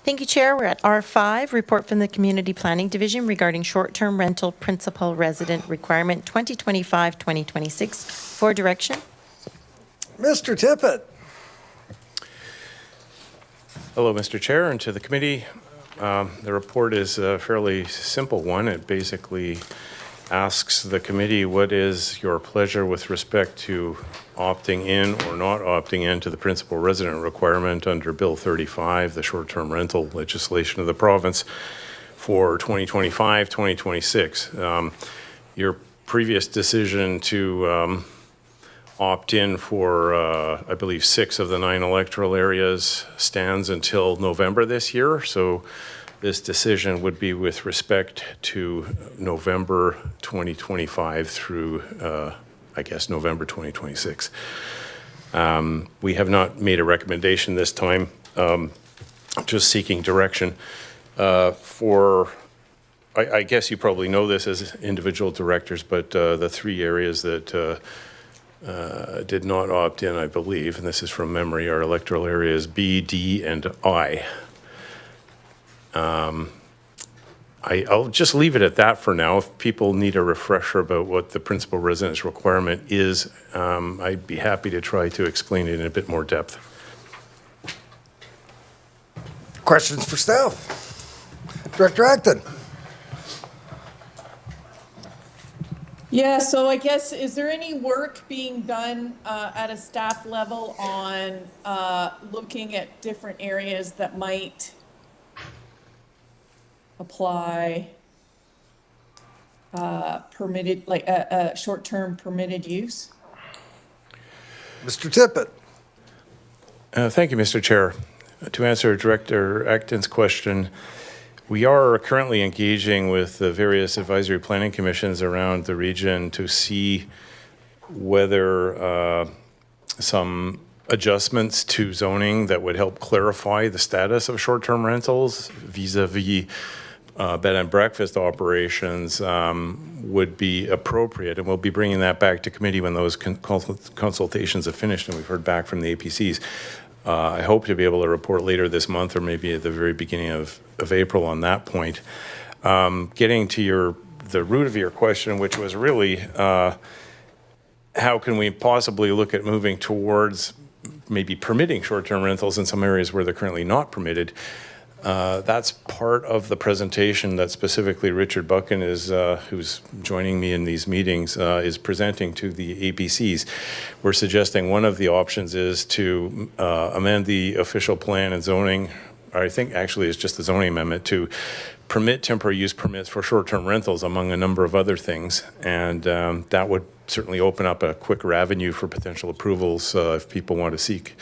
Thank you, Chair. We're at R5, Report from the Community Planning Division regarding short-term rental principal resident requirement 2025-2026 for direction. Mr. Tippett. Hello, Mr. Chair, and to the committee. The report is a fairly simple one. It basically asks the committee, what is your pleasure with respect to opting in or not opting in to the principal resident requirement under Bill 35, the short-term rental legislation of the province for 2025, 2026? Your previous decision to opt in for, I believe, 6 of the 9 electoral areas stands until November this year. So this decision would be with respect to November 2025 through, I guess, November 2026. We have not made a recommendation this time, just seeking direction for, I guess you probably know this as individual directors, but the 3 areas that did not opt in, I believe, and this is from memory, are electoral areas B, D, and I. I'll just leave it at that for now. If people need a refresher about what the principal residence requirement is, I'd be happy to try to explain it in a bit more depth. Questions for staff? Director Acton. Yeah, so I guess, is there any work being done at a staff level on looking at different areas that might apply permitted, like a short-term permitted use? Mr. Tippett. Thank you, Mr. Chair. To answer Director Acton's question, we are currently engaging with the various advisory planning commissions around the region to see whether some adjustments to zoning that would help clarify the status of short-term rentals vis-a-vis bed and breakfast operations would be appropriate. And we'll be bringing that back to committee when those consultations have finished and we've heard back from the APCs. I hope to be able to report later this month or maybe at the very beginning of April on that point. Getting to the root of your question, which was really how can we possibly look at moving towards maybe permitting short-term rentals in some areas where they're currently not permitted. That's part of the presentation that specifically Richard Buchan is, who's joining me in these meetings, is presenting to the APCs. We're suggesting one of the options is to amend the official plan and zoning, or I think actually it's just the zoning amendment, to permit temporary use permits for short-term rentals among a number of other things. And that would certainly open up a quicker avenue for potential approvals if people want to seek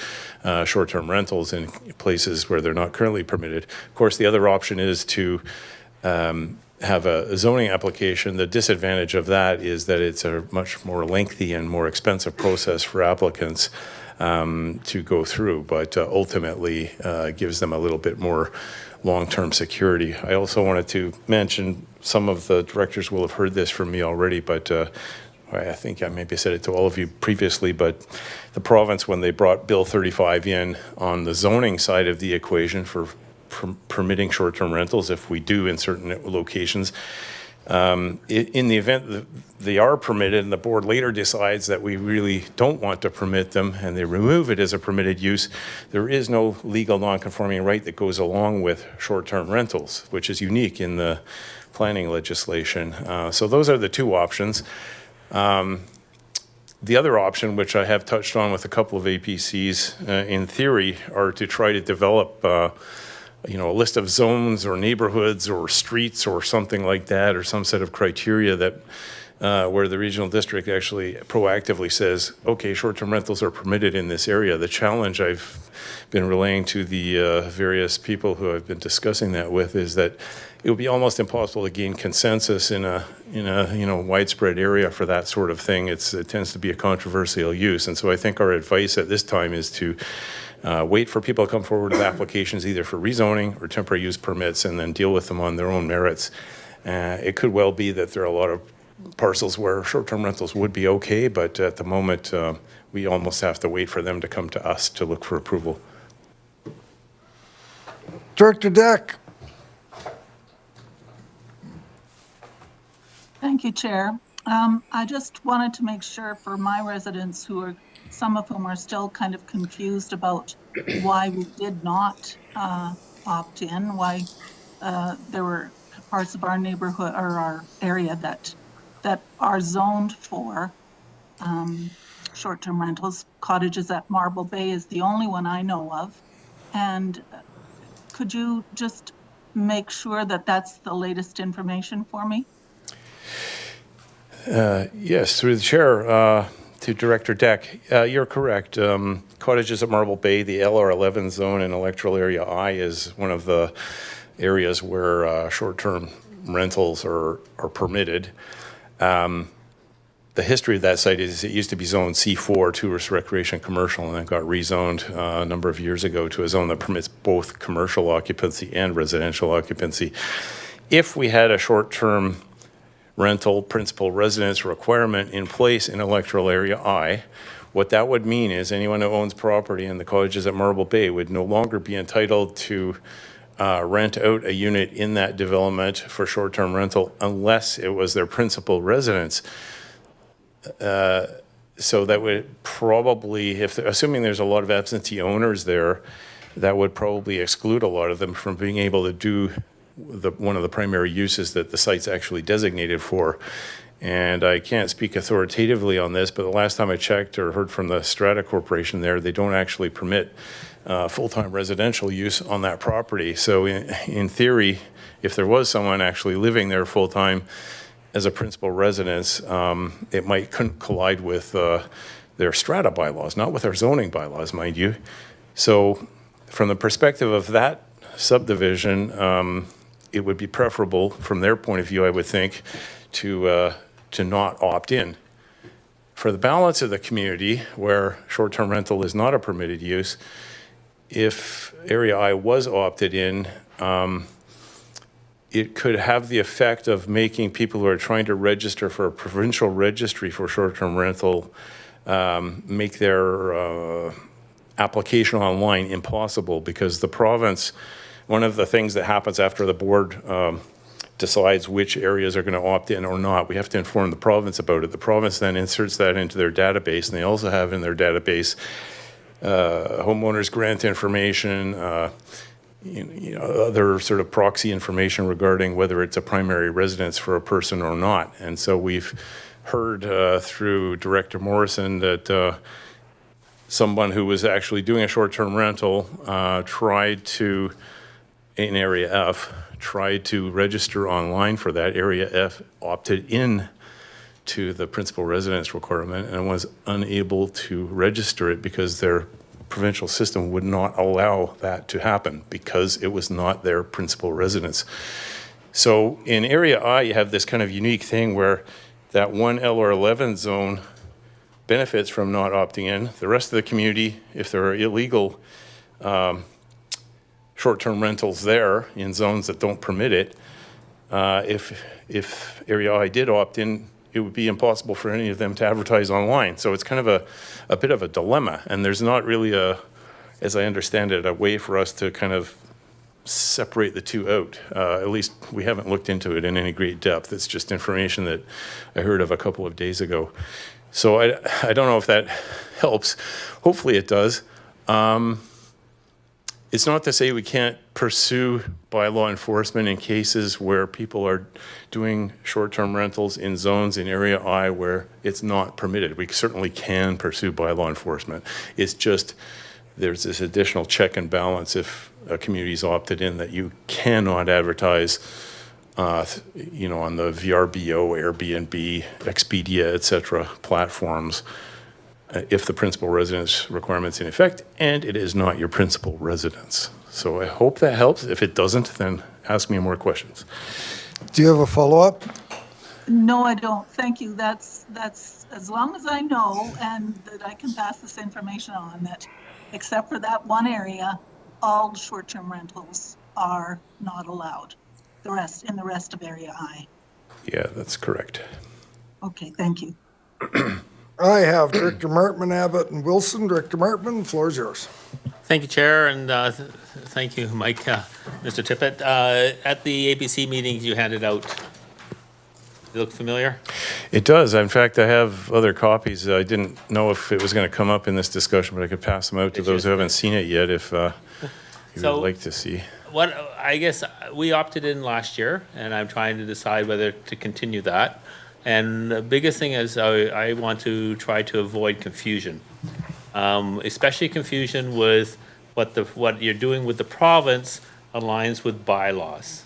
short-term rentals in places where they're not currently permitted. Of course, the other option is to have a zoning application. The disadvantage of that is that it's a much more lengthy and more expensive process for applicants to go through, but ultimately gives them a little bit more long-term security. I also wanted to mention, some of the directors will have heard this from me already, but I think I maybe said it to all of you previously, but the province, when they brought Bill 35 in on the zoning side of the equation for permitting short-term rentals, if we do in certain locations, in the event that they are permitted and the board later decides that we really don't want to permit them and they remove it as a permitted use, there is no legal non-conforming right that goes along with short-term rentals, which is unique in the planning legislation. So those are the 2 options. The other option, which I have touched on with a couple of APCs, in theory, are to try to develop a list of zones or neighborhoods or streets or something like that, or some set of criteria that where the regional district actually proactively says, okay, short-term rentals are permitted in this area. The challenge I've been relaying to the various people who I've been discussing that with is that it would be almost impossible to gain consensus in a widespread area for that sort of thing. It tends to be a controversial use, and so I think our advice at this time is to wait for people to come forward with applications either for rezoning or temporary use permits, and then deal with them on their own merits. It could well be that there are a lot of parcels where short-term rentals would be okay, but at the moment we almost have to wait for them to come to us to look for approval. Director Deck. Thank you, Chair. I just wanted to make sure for my residents some of whom are still kind of confused about why we did not opt in, why there were parts of our neighborhood or our area that that are zoned for short-term rentals. Cottages at Marble Bay is the only one I know of. And could you just make sure that that's the latest information for me? Yes, through the chair to Director Deck. You're correct. Cottages at Marble Bay, the LR11 zone in Electoral Area I is one of the areas where short-term rentals are permitted. The history of that site is it used to be zoned C4, tourist recreation commercial, and then got rezoned a number of years ago to a zone that permits both commercial occupancy and residential occupancy. If we had a short-term rental principal residence requirement in place in Electoral Area I, what that would mean is anyone who owns property in the cottages at Marble Bay would no longer be entitled to rent out a unit in that development for short-term rental unless it was their principal residence. So that would probably, assuming there's a lot of absentee owners there, that would probably exclude a lot of them from being able to do one of the primary uses that the site's actually designated for. And I can't speak authoritatively on this, but the last time I checked or heard from the Strata Corporation there, they don't actually permit full-time residential use on that property. So in theory, if there was someone actually living there full-time as a principal residence, it might collide with their strata bylaws, not with our zoning bylaws, mind you. So from the perspective of that subdivision, it would be preferable from their point of view, I would think, to not opt in. For the balance of the community, where short-term rental is not a permitted use, if Area I was opted in, it could have the effect of making people who are trying to register for a provincial registry for short-term rental make their application online impossible, because the province, one of the things that happens after the board decides which areas are going to opt in or not, we have to inform the province about it. The province then inserts that into their database, and they also have in their database homeowners grant information, other sort of proxy information regarding whether it's a primary residence for a person or not. And so we've heard through Director Morrison that someone who was actually doing a short-term rental tried to, in Area F, tried to register online for that. Area F opted in to the principal residence requirement and was unable to register it because their provincial system would not allow that to happen because it was not their principal residence. So in Area I, you have this kind of unique thing where that one LR11 zone benefits from not opting in. The rest of the community, if there are illegal short-term rentals there in zones that don't permit it, if Area I did opt in, it would be impossible for any of them to advertise online. So it's kind of a bit of a dilemma, and there's not really as I understand it, a way for us to kind of separate the two out. At least we haven't looked into it in any great depth. It's just information that I heard of a couple of days ago. So I don't know if that helps. Hopefully it does. It's not to say we can't pursue bylaw enforcement in cases where people are doing short-term rentals in zones in Area I where it's not permitted. We certainly can pursue bylaw enforcement. It's just there's this additional check and balance if a community's opted in that you cannot advertise on the VRBO, Airbnb, Expedia, et cetera, platforms if the principal residence requirement's in effect and it is not your principal residence. So I hope that helps. If it doesn't, then ask me more questions. Do you have a follow-up? No, I don't. Thank you. That's as long as I know and that I can pass this information on, that except for that one area, all short-term rentals are not allowed. In the rest of Area I. Yeah, that's correct. Okay, thank you. I have Director Martman, Abbott, and Wilson. Director Martman, the floor is yours. Thank you, Chair, and thank you, Mike, Mr. Tippett. At the APC meetings you handed out, they look familiar? It does. In fact, I have other copies. I didn't know if it was going to come up in this discussion, but I could pass them out to those who haven't seen it yet if you would like to see. I guess we opted in last year, and I'm trying to decide whether to continue that. And the biggest thing is I want to try to avoid confusion, especially confusion with what you're doing with the province aligns with bylaws.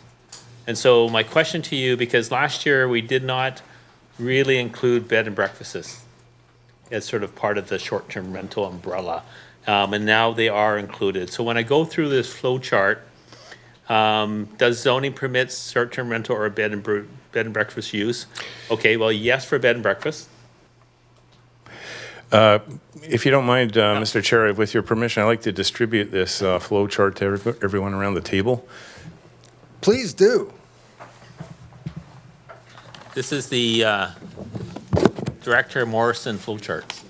And so my question to you, because last year we did not really include bed and breakfasts as sort of part of the short-term rental umbrella, and now they are included. So when I go through this flow chart, does zoning permit short-term rental or bed and breakfast use? Okay, well, yes for bed and breakfast. If you don't mind, Mr. Chair, with your permission, I'd like to distribute this flow chart to everyone around the table. Please do. This is the Director Morrison flow chart.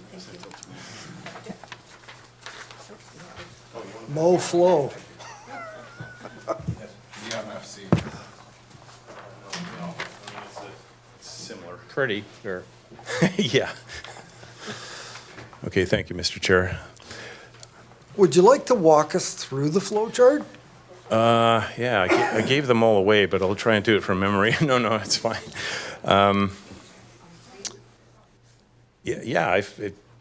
Mo flow. Similar. Pretty, sure. Yeah. Okay, thank you, Mr. Chair. Would you like to walk us through the flow chart? Yeah, I gave them all away, but I'll try and do it from memory. No, it's fine.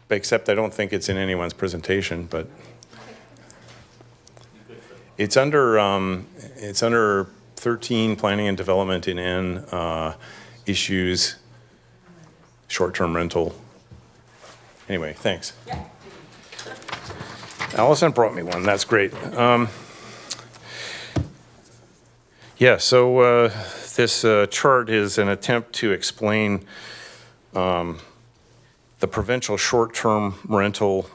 Except I don't think it's in anyone's presentation, but it's under 13 planning and development in N, issues, short-term rental. Anyway, thanks. Yeah. Allison brought me one. That's great. So this chart is an attempt to explain the provincial short-term rental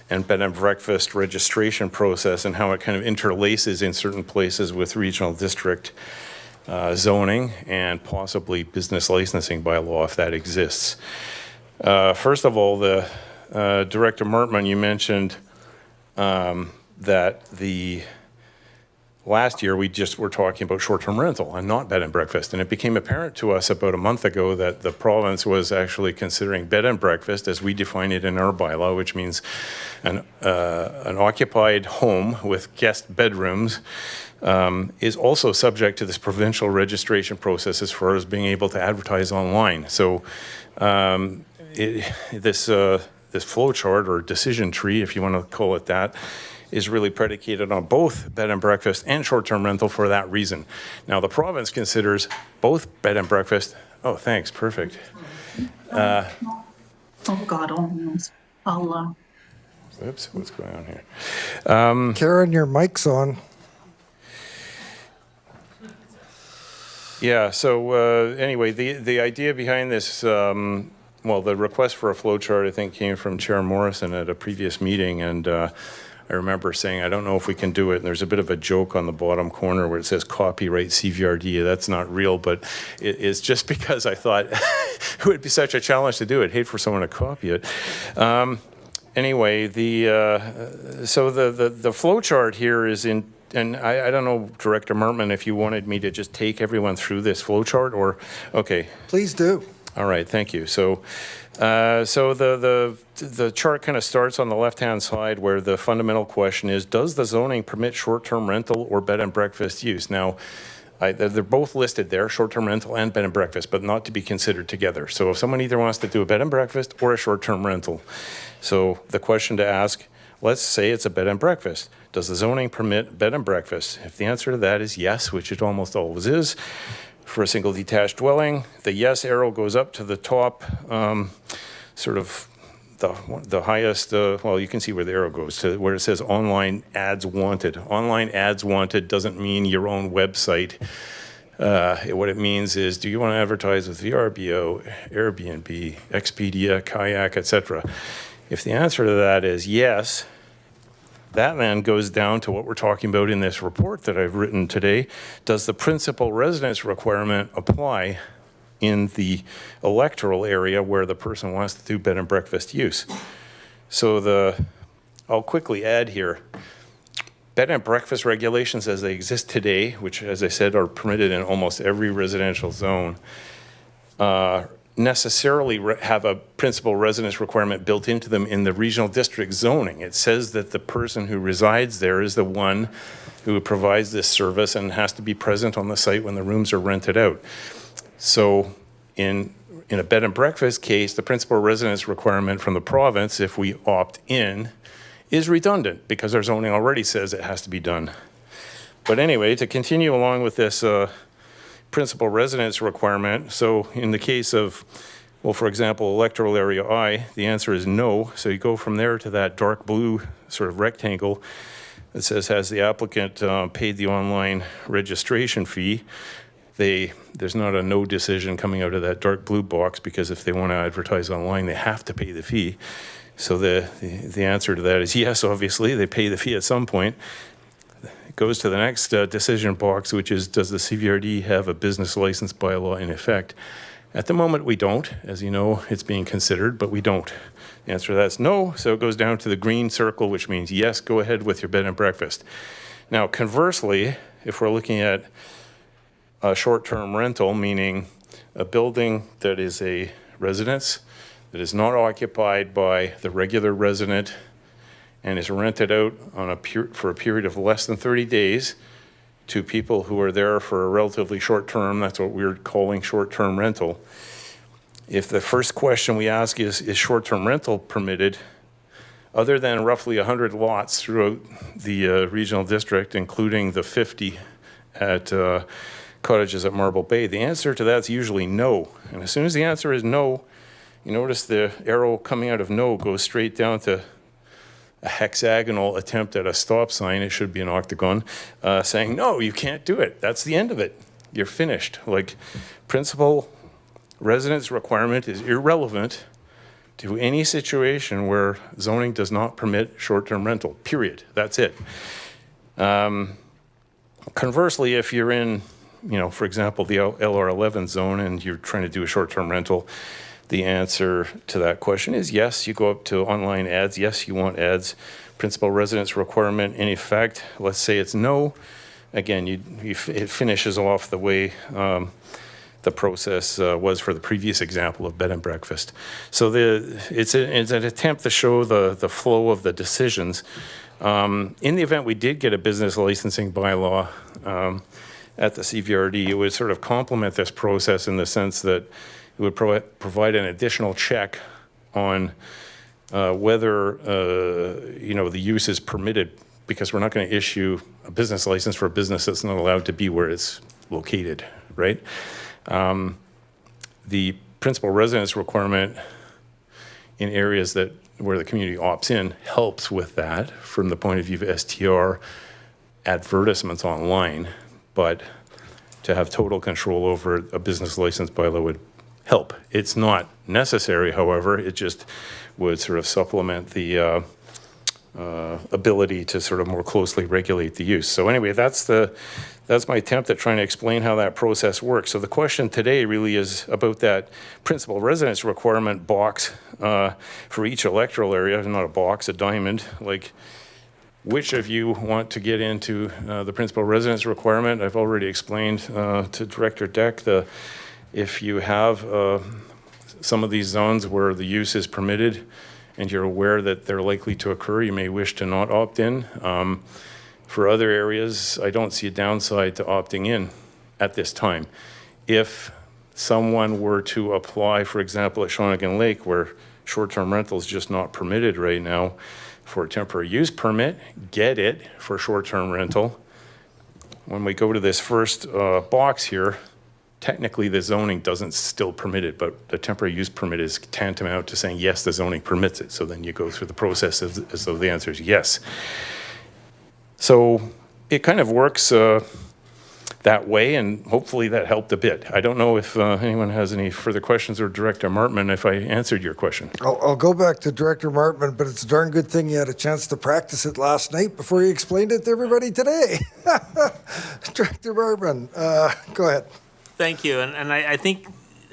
and bed and breakfast registration process and how it kind of interlaces in certain places with regional district zoning and possibly business licensing by law if that exists. First of all, the Director Martman, you mentioned that the last year we just were talking about short-term rental and not bed and breakfast, and it became apparent to us about a month ago that the province was actually considering bed and breakfast as we define it in our bylaw, which means an occupied home with guest bedrooms is also subject to this provincial registration process as far as being able to advertise online. So this flow chart or decision tree, if you want to call it that, is really predicated on both bed and breakfast and short-term rental for that reason. Now, the province considers both bed and breakfast. Oh, thanks, perfect. Oh God, I'll Oops, what's going on here? Karen, your mic's on. Yeah, so anyway, the idea behind this, the request for a flow chart, I think, came from Chair Morrison at a previous meeting, and I remember saying, I don't know if we can do it, and there's a bit of a joke on the bottom corner where it says copyright CVRD. That's not real, but it's just because I thought it would be such a challenge to do it. I'd hate for someone to copy it. Anyway, so the flow chart here is in, and I don't know, Director Martman, if you wanted me to just take everyone through this flow chart, or, okay. Please do. All right, thank you. So the chart kind of starts on the left-hand side where the fundamental question is, does the zoning permit short-term rental or bed and breakfast use? Now, they're both listed there, short-term rental and bed and breakfast, but not to be considered together. So if someone either wants to do a bed and breakfast or a short-term rental. So the question to ask, let's say it's a bed and breakfast. Does the zoning permit bed and breakfast? If the answer to that is yes, which it almost always is, for a single detached dwelling, the yes arrow goes up to the top, sort of the highest, well, you can see where the arrow goes, to where it says online ads wanted. Online ads wanted doesn't mean your own website. What it means is, do you want to advertise with VRBO, Airbnb, Expedia, Kayak, etc.? If the answer to that is yes, that then goes down to what we're talking about in this report that I've written today. Does the principal residence requirement apply in the electoral area where the person wants to do bed and breakfast use? So I'll quickly add here, bed and breakfast regulations as they exist today, which, as I said, are permitted in almost every residential zone, necessarily have a principal residence requirement built into them in the regional district zoning. It says that the person who resides there is the one who provides this service and has to be present on the site when the rooms are rented out. So in in a bed and breakfast case, the principal residence requirement from the province, if we opt in, is redundant because our zoning already says it has to be done. But anyway, to continue along with this principal residence requirement, so in the case of, well, for example, electoral area I, the answer is no. So you go from there to that dark blue sort of rectangle that says, has the applicant paid the online registration fee? There's not a no decision coming out of that dark blue box, because if they want to advertise online, they have to pay the fee. So the answer to that is yes, obviously, they pay the fee at some point. It goes to the next decision box, which is, does the CVRD have a business license bylaw in effect? At the moment, we don't. As you know, it's being considered, but we don't. The answer to that is no, so it goes down to the green circle, which means yes, go ahead with your bed and breakfast. Now, conversely, if we're looking at a short-term rental, meaning a building that is a residence that is not occupied by the regular resident and is rented out on for a period of less than 30 days to people who are there for a relatively short term, that's what we're calling short-term rental. If the first question we ask is short-term rental permitted, other than roughly 100 lots throughout the regional district, including the 50 at cottages at Marble Bay, the answer to that's usually no. And as soon as the answer is no, you notice the arrow coming out of no goes straight down to a hexagonal attempt at a stop sign. It should be an octagon, saying, no, you can't do it. That's the end of it. You're finished. Like, principal residence requirement is irrelevant to any situation where zoning does not permit short-term rental, period. That's it. Conversely, if you're in, for example, the LR11 zone and you're trying to do a short-term rental, the answer to that question is yes, you go up to online ads. Yes, you want ads. Principal residence requirement, in effect, let's say it's no. Again, it finishes off the way the process was for the previous example of bed and breakfast. So it's an attempt to show the flow of the decisions. In the event we did get a business licensing bylaw at the CVRD, it would sort of complement this process in the sense that it would provide an additional check on whether the use is permitted, because we're not going to issue a business license for a business that's not allowed to be where it's located, right? The principal residence requirement in areas where the community opts in helps with that from the point of view of STR advertisements online, but to have total control over a business license bylaw would help. It's not necessary, however, it just would sort of supplement the ability to sort of more closely regulate the use. So anyway, that's my attempt at trying to explain how that process works. So the question today really is about that principal residence requirement box for each electoral area, not a box, a diamond. Like, which of you want to get into the principal residence requirement? I've already explained to Director Deck if you have some of these zones where the use is permitted and you're aware that they're likely to occur, you may wish to not opt in. For other areas, I don't see a downside to opting in at this time. If someone were to apply, for example, at Shawnigan Lake, where short-term rental is just not permitted right now, for a temporary use permit, get it for short-term rental. When we go to this first box here, technically the zoning doesn't still permit it, but the temporary use permit is tantamount to saying, yes, the zoning permits it. So then you go through the process as though the answer is yes. So it kind of works that way, and hopefully that helped a bit. I don't know if anyone has any further questions, or Director Martman, if I answered your question. I'll go back to Director Martman, but it's a darn good thing you had a chance to practice it last night before you explained it to everybody today. Director Martman, go ahead. Thank you, and I think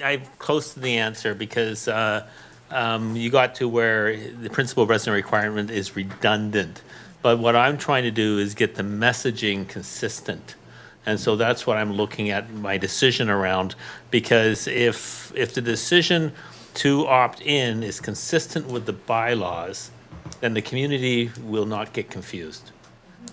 I'm close to the answer, because you got to where the principal resident requirement is redundant. But what I'm trying to do is get the messaging consistent. And so that's what I'm looking at my decision around, because if the decision to opt in is consistent with the bylaws, then the community will not get confused.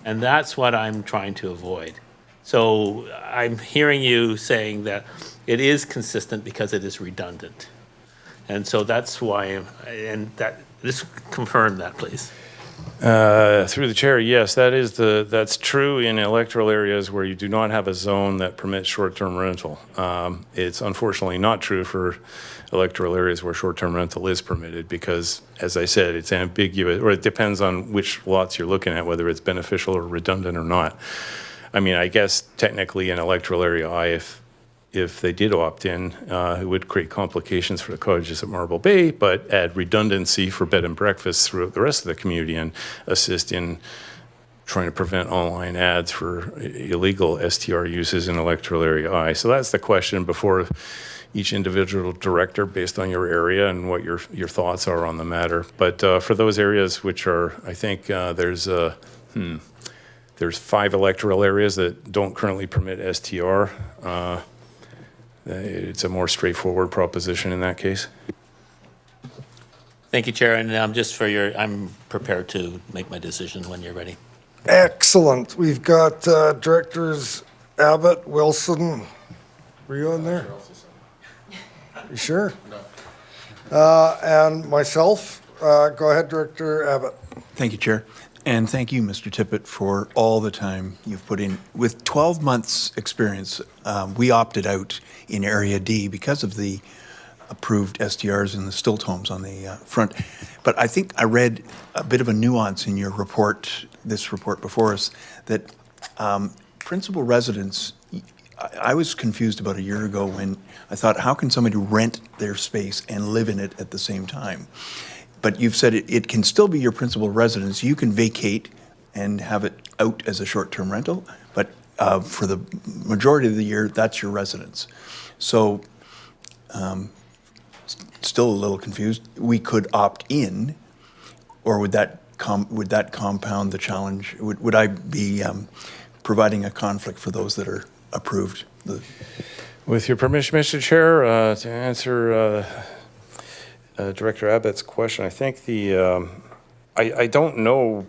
And that's what I'm trying to avoid. So I'm hearing you saying that it is consistent because it is redundant. And so that's why, and that, just confirm that, please. Through the chair, yes, that's true in electoral areas where you do not have a zone that permits short-term rental. It's unfortunately not true for electoral areas where short-term rental is permitted because, as I said, it's ambiguous, or it depends on which lots you're looking at, whether it's beneficial or redundant or not. I mean, I guess technically in electoral area I, if they did opt in, it would create complications for the cottages at Marble Bay, but add redundancy for bed and breakfast throughout the rest of the community and assist in trying to prevent online ads for illegal STR uses in electoral area I. So that's the question before each individual director based on your area and what your thoughts are on the matter. But for those areas which are, I think there's 5 electoral areas that don't currently permit STR. It's a more straightforward proposition in that case. Thank you, Chair, and I'm prepared to make my decision when you're ready. Excellent. We've got Directors Abbott, Wilson. Were you on there? You sure? No. And myself. Go ahead, Director Abbott. Thank you, Chair. And thank you, Mr. Tippett, for all the time you've put in. With 12 months' experience, we opted out in Area D because of the approved STRs and the stilt homes on the front. But I think I read a bit of a nuance in your report, this report before us, that principal residents, I was confused about a year ago when I thought, how can somebody rent their space and live in it at the same time? But you've said it can still be your principal residence. You can vacate and have it out as a short-term rental, but for the majority of the year, that's your residence. So, still a little confused. We could opt in, or would that compound the challenge? Would I be providing a conflict for those that are approved? With your permission, Mr. Chair, to answer Director Abbott's question, I think I don't know,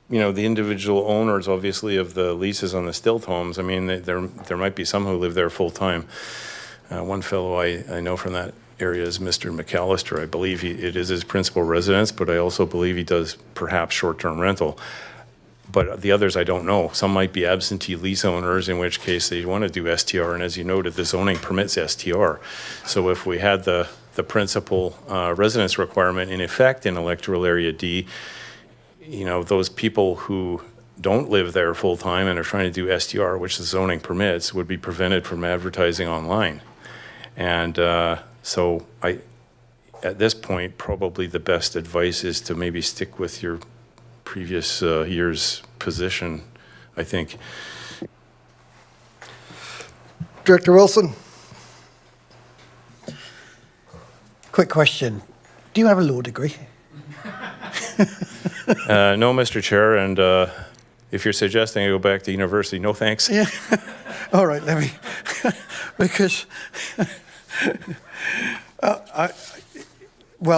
the individual owners, obviously, of the leases on the stilt homes. I mean, there might be some who live there full time. One fellow I know from that area is Mr. McAllister. I believe it is his principal residence, but I also believe he does perhaps short-term rental. But the others I don't know. Some might be absentee lease owners, in which case they want to do STR, and as you noted, the zoning permits STR. So if we had the principal residence requirement in effect in electoral area D, those people who don't live there full time and are trying to do STR, which the zoning permits, would be prevented from advertising online. And so at this point, probably the best advice is to maybe stick with your previous year's position, I think. Director Wilson. Quick question. Do you have a law degree? No, Mr. Chair, and if you're suggesting I go back to university, no thanks. Yeah. All right, let me, because,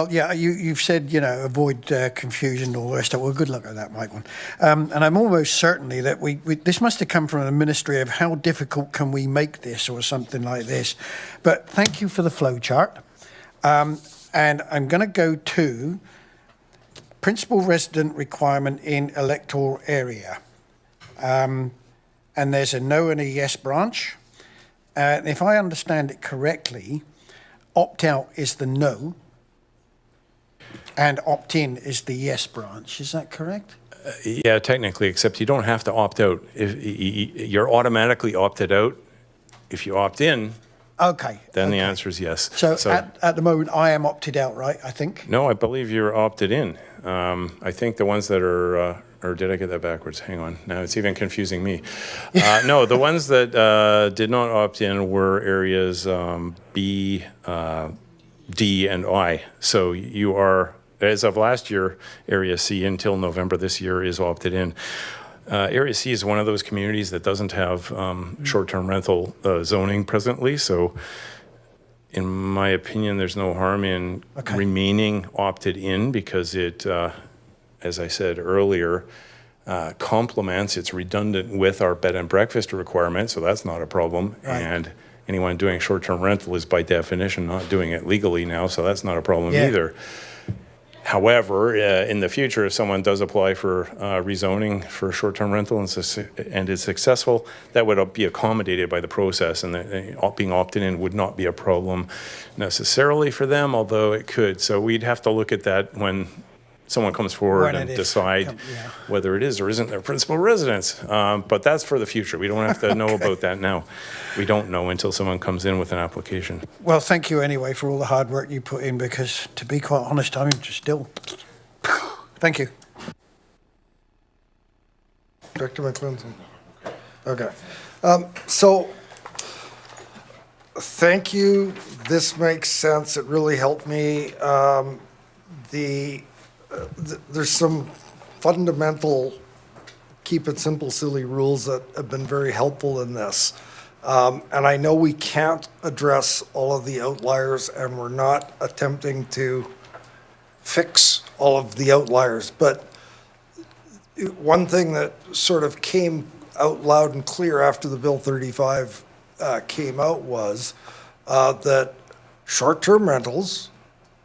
you've said, avoid confusion or worse. Well, good luck with that, Michael. And I'm almost certainly that this must have come from the Ministry of how difficult can we make this or something like this. But thank you for the flow chart. And I'm going to go to principal resident requirement in electoral area. And there's a no and a yes branch. And if I understand it correctly, opt-out is the no, and opt-in is the yes branch. Is that correct? Yeah, technically, except you don't have to opt out. If you're automatically opted out. If you opt in, okay, then the answer is yes. So at the moment, I am opted out, right, I think? No, I believe you're opted in. I think the ones that are, or did I get that backwards? Hang on. Now it's even confusing me. No, the ones that did not opt in were areas B, D, and I. So you are, as of last year, Area C until November this year is opted in. Area C is one of those communities that doesn't have short-term rental zoning presently. So in my opinion, there's no harm in remaining opted in because it, as I said earlier, complements, it's redundant with our bed and breakfast requirement, so that's not a problem. Right. anyone doing short-term rental is by definition not doing it legally now, so that's not a problem Yeah. either. However, in the future, if someone does apply for rezoning for short-term rental and is successful, that would be accommodated by the process, and being opted in would not be a problem necessarily for them, although it could. So we'd have to look at that when someone comes forward and decide whether it is or isn't their principal residence. But that's for the future. We don't have to know about that now. We don't know until someone comes in with an application. Well, thank you anyway for all the hard work you put in, because to be quite honest, I'm just still. Thank you. Director McClinton. Okay. So, thank you. This makes sense. It really helped me. There's some fundamental keep it simple, silly rules that have been very helpful in this. And I know we can't address all of the outliers, and we're not attempting to fix all of the outliers. But one thing that sort of came out loud and clear after the Bill 35 came out was that short-term rentals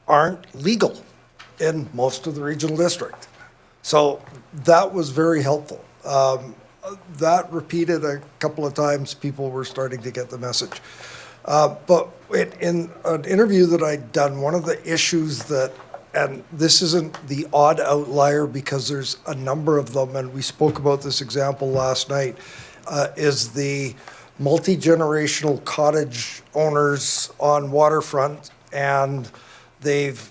aren't legal in most of the regional district. So that was very helpful. That repeated a couple of times, people were starting to get the message. But in an interview that I'd done, one of the issues that, and this isn't the odd outlier because there's a number of them, and we spoke about this example last night, is the multi-generational cottage owners on waterfront, and they've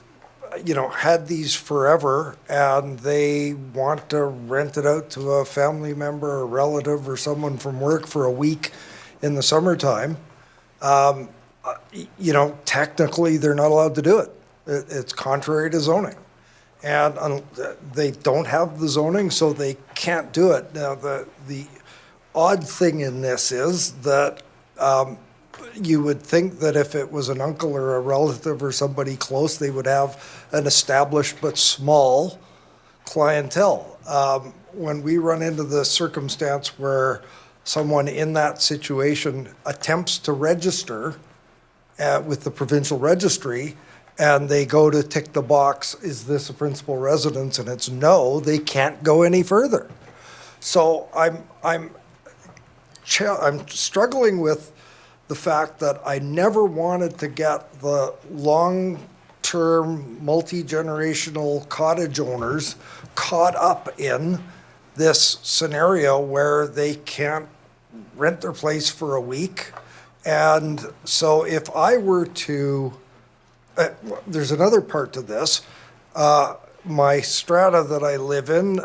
had these forever, and they want to rent it out to a family member, a relative, or someone from work for a week in the summertime. Technically, they're not allowed to do it. It's contrary to zoning. And they don't have the zoning, so they can't do it. Now, the odd thing in this is that you would think that if it was an uncle or a relative or somebody close, they would have an established but small clientele. When we run into the circumstance where someone in that situation attempts to register with the provincial registry, and they go to tick the box, is this a principal residence? And it's no, they can't go any further. So I'm struggling with the fact that I never wanted to get the long-term, multi-generational cottage owners caught up in this scenario where they can't rent their place for a week. And so if I were to, there's another part to this. My strata that I live in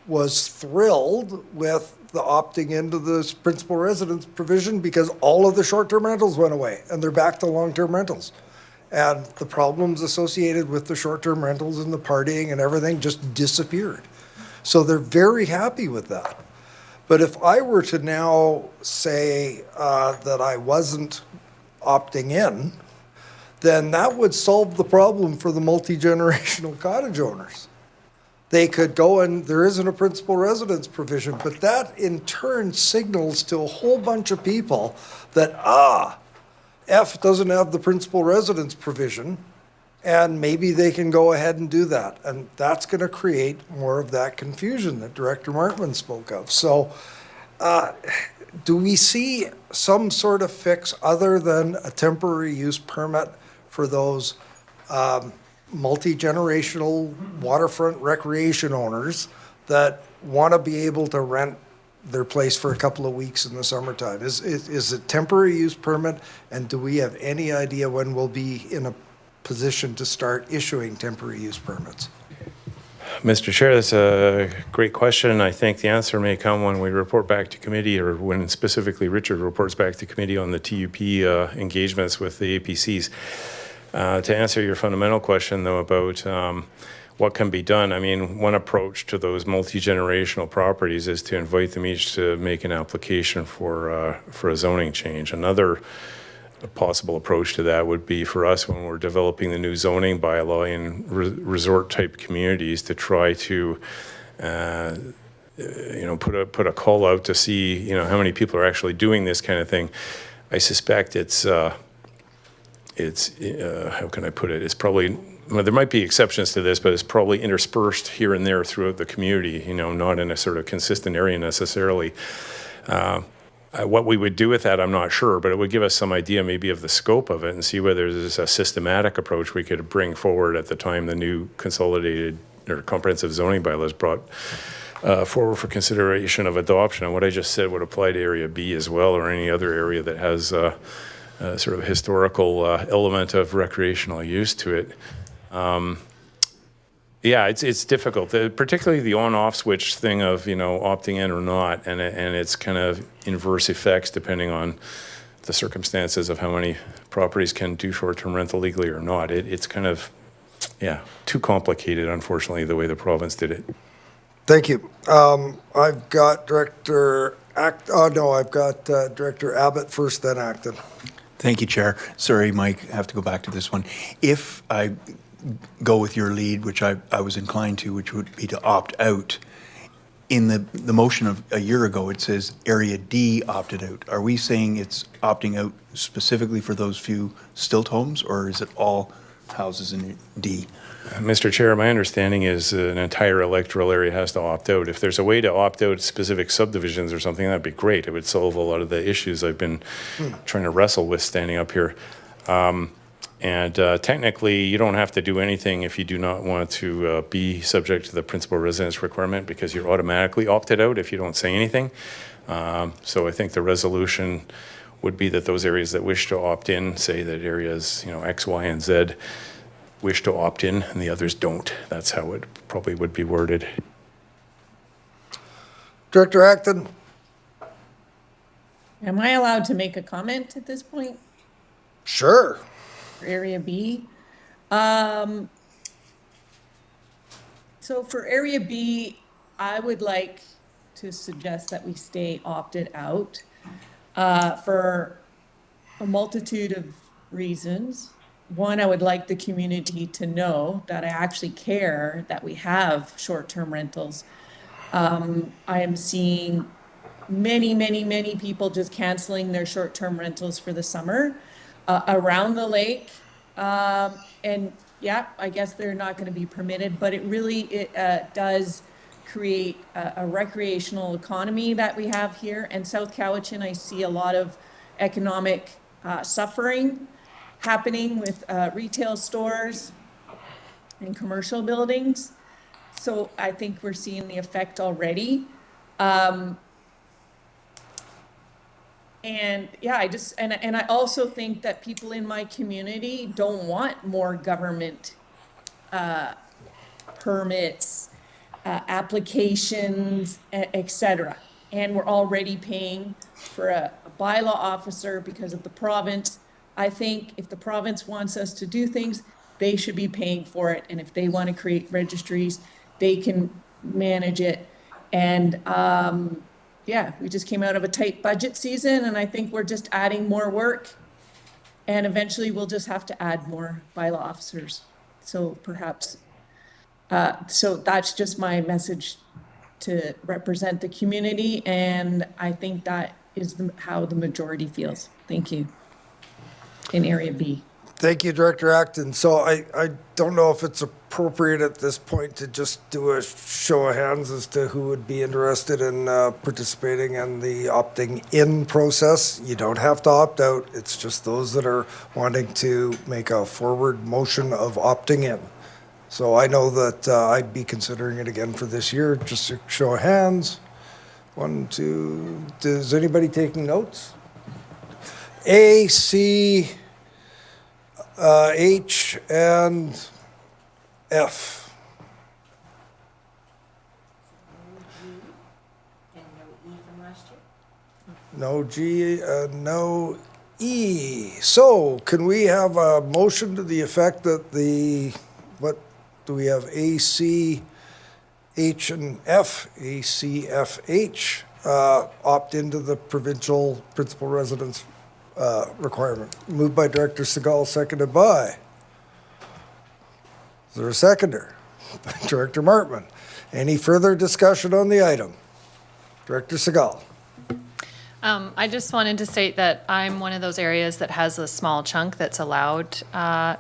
was thrilled with the opting into this principal residence provision because all of the short-term rentals went away and they're back to long-term rentals. And the problems associated with the short-term rentals and the partying and everything just disappeared. So they're very happy with that. But if I were to now say that I wasn't opting in, then that would solve the problem for the multi-generational cottage owners. They could go, and there isn't a principal residence provision, but that in turn signals to a whole bunch of people that, F doesn't have the principal residence provision, and maybe they can go ahead and do that. And that's going to create more of that confusion that Director Markman spoke of. So do we see some sort of fix other than a temporary use permit for those multi-generational waterfront recreation owners that want to be able to rent their place for a couple of weeks in the summertime? Is it temporary use permit, and do we have any idea when we'll be in a position to start issuing temporary use permits? Mr. Chair, that's a great question. I think the answer may come when we report back to committee, or when specifically Richard reports back to committee on the TUP engagements with the APCs. To answer your fundamental question, though, about what can be done, I mean, one approach to those multi-generational properties is to invite them each to make an application for a zoning change. Another possible approach to that would be for us when we're developing the new zoning bylaw in resort-type communities to try to put a call out to see, how many people are actually doing this kind of thing. I suspect it's how can I put it? It's probably, well, there might be exceptions to this, but it's probably interspersed here and there throughout the community, not in a sort of consistent area necessarily. What we would do with that, I'm not sure, but it would give us some idea maybe of the scope of it and see whether there's a systematic approach we could bring forward at the time the new consolidated or comprehensive zoning bylaws brought forward for consideration of adoption. And what I just said would apply to Area B as well, or any other area that has sort of a historical element of recreational use to it. Yeah, it's difficult, particularly the on-off switch thing of, opting in or not, and it's kind of inverse effects depending on the circumstances of how many properties can do short-term rental legally or not. It's kind of, too complicated, unfortunately, the way the province did it. Thank you. I've got Director Director Abbott first, then Acton. Thank you, Chair. Sorry, Mike, I have to go back to this one. If I go with your lead, which I was inclined to, which would be to opt out, in the motion of a year ago, it says Area D opted out. Are we saying it's opting out specifically for those few stilt homes, or is it all houses in D? Mr. Chair, my understanding is an entire electoral area has to opt out. If there's a way to opt out specific subdivisions or something, that'd be great. It would solve a lot of the issues I've been trying to wrestle with standing up here. Technically, you don't have to do anything if you do not want to be subject to the principal residence requirement, because you're automatically opted out if you don't say anything. So I think the resolution would be that those areas that wish to opt in, say that areas, X, Y, and Z wish to opt in and the others don't. That's how it probably would be worded. Director Acton. Am I allowed to make a comment at this point? Sure. For Area B? So for Area B, I would like to suggest that we stay opted out for a multitude of reasons. One, I would like the community to know that I actually care that we have short-term rentals. I am seeing many people just canceling their short-term rentals for the summer around the lake. And yeah, I guess they're not going to be permitted, but it does create a recreational economy that we have here. And South Cowichan, I see a lot of economic suffering happening with retail stores and commercial buildings. So I think we're seeing the effect already. And yeah, I also think that people in my community don't want more government permits, applications, etc. And we're already paying for a bylaw officer because of the province. I think if the province wants us to do things, they should be paying for it. And if they want to create registries, they can manage it. And yeah, we just came out of a tight budget season, and I think we're just adding more work. And eventually we'll just have to add more bylaw officers. So perhaps, so that's just my message to represent the community. And I think that is how the majority feels. Thank you. In Area B. Thank you, Director Acton. So I don't know if it's appropriate at this point to just do a show of hands as to who would be interested in participating in the opting in process. You don't have to opt out. It's just those that are wanting to make a forward motion of opting in. So I know that I'd be considering it again for this year. Just a show of hands. 1, 2, is anybody taking notes? A, C, H, and F. No G and no E. So can we have a motion to the effect that what do we have, A, C, H, and F? A, C, F, H opt into the provincial principal residence requirement. Moved by Director Segal, seconded by. Is there a seconder? Director Martman. Any further discussion on the item? Director Segal. I just wanted to state that I'm one of those areas that has a small chunk that's allowed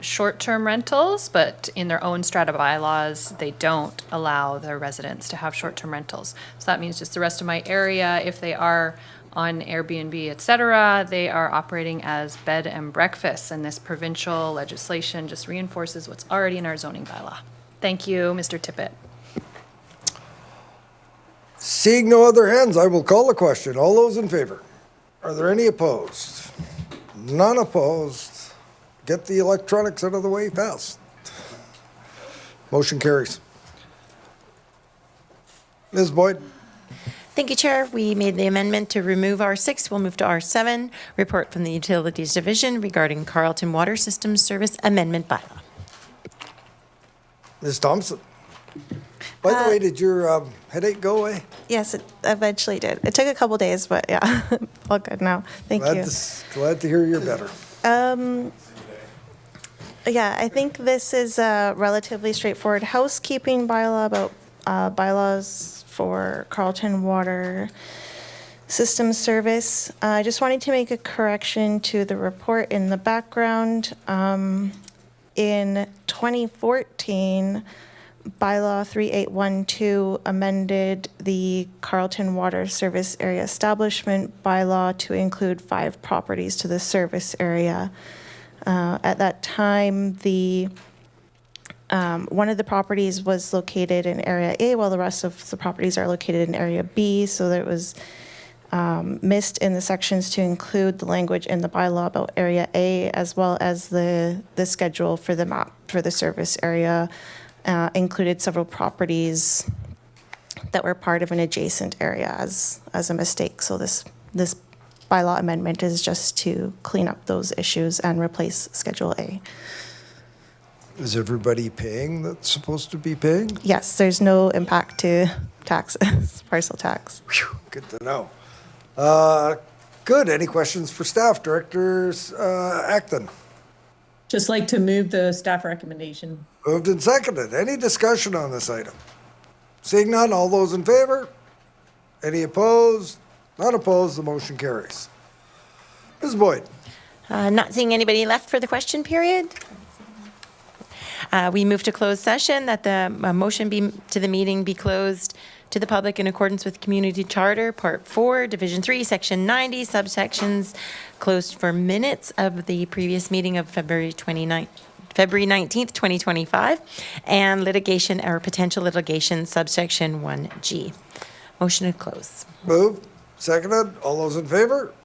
short-term rentals, but in their own strata bylaws, they don't allow their residents to have short-term rentals. So that means just the rest of my area, if they are on Airbnb, et cetera, they are operating as bed and breakfasts, and this provincial legislation just reinforces what's already in our zoning bylaw. Thank you, Mr. Tippett. Seeing no other hands, I will call the question. All those in favor? Are there any opposed? None opposed. Get the electronics out of the way fast. Motion carries. Ms. Boyd? Thank you, Chair. We made the amendment to remove R6. We'll move to R7, report from the Utilities Division regarding Carleton Water Systems Service Amendment Bylaw. Ms. Thompson? By the way, did your headache go away? Yes, it eventually did. It took a couple days, but yeah, all good now. Thank you. Glad to hear you're better. Yeah, I think this is a relatively straightforward housekeeping bylaw about bylaws for Carleton Water Systems Service. I just wanted to make a correction to the report in the background. In 2014, Bylaw 3812 amended the Carleton Water Service Area Establishment Bylaw to include 5 properties to the service area. At that time, one of the properties was located in Area A, while the rest of the properties are located in Area B, so that it was missed in the sections to include the language in the bylaw about Area A, as well as the schedule for the map for the service area. Included several properties that were part of an adjacent area as a mistake. So this bylaw amendment is just to clean up those issues and replace Schedule A. Is everybody paying that's supposed to be paying? Yes, there's no impact to taxes, parcel tax. Whew, good to know. Good. Any questions for staff? Directors Acton? Just like to move the staff recommendation. Moved and seconded. Any discussion on this item? Seeing none, all those in favor? Any opposed? Not opposed, the motion carries. Ms. Boyd? Not seeing anybody left for the question period. We move to closed session, that the motion to the meeting be closed to the public in accordance with Community Charter, Part 4, Division 3, Section 90, subsections, closed for minutes of the previous meeting of February 19th, 2025, and litigation or potential litigation, subsection 1G. Motion to close. Moved, seconded. All those in favor?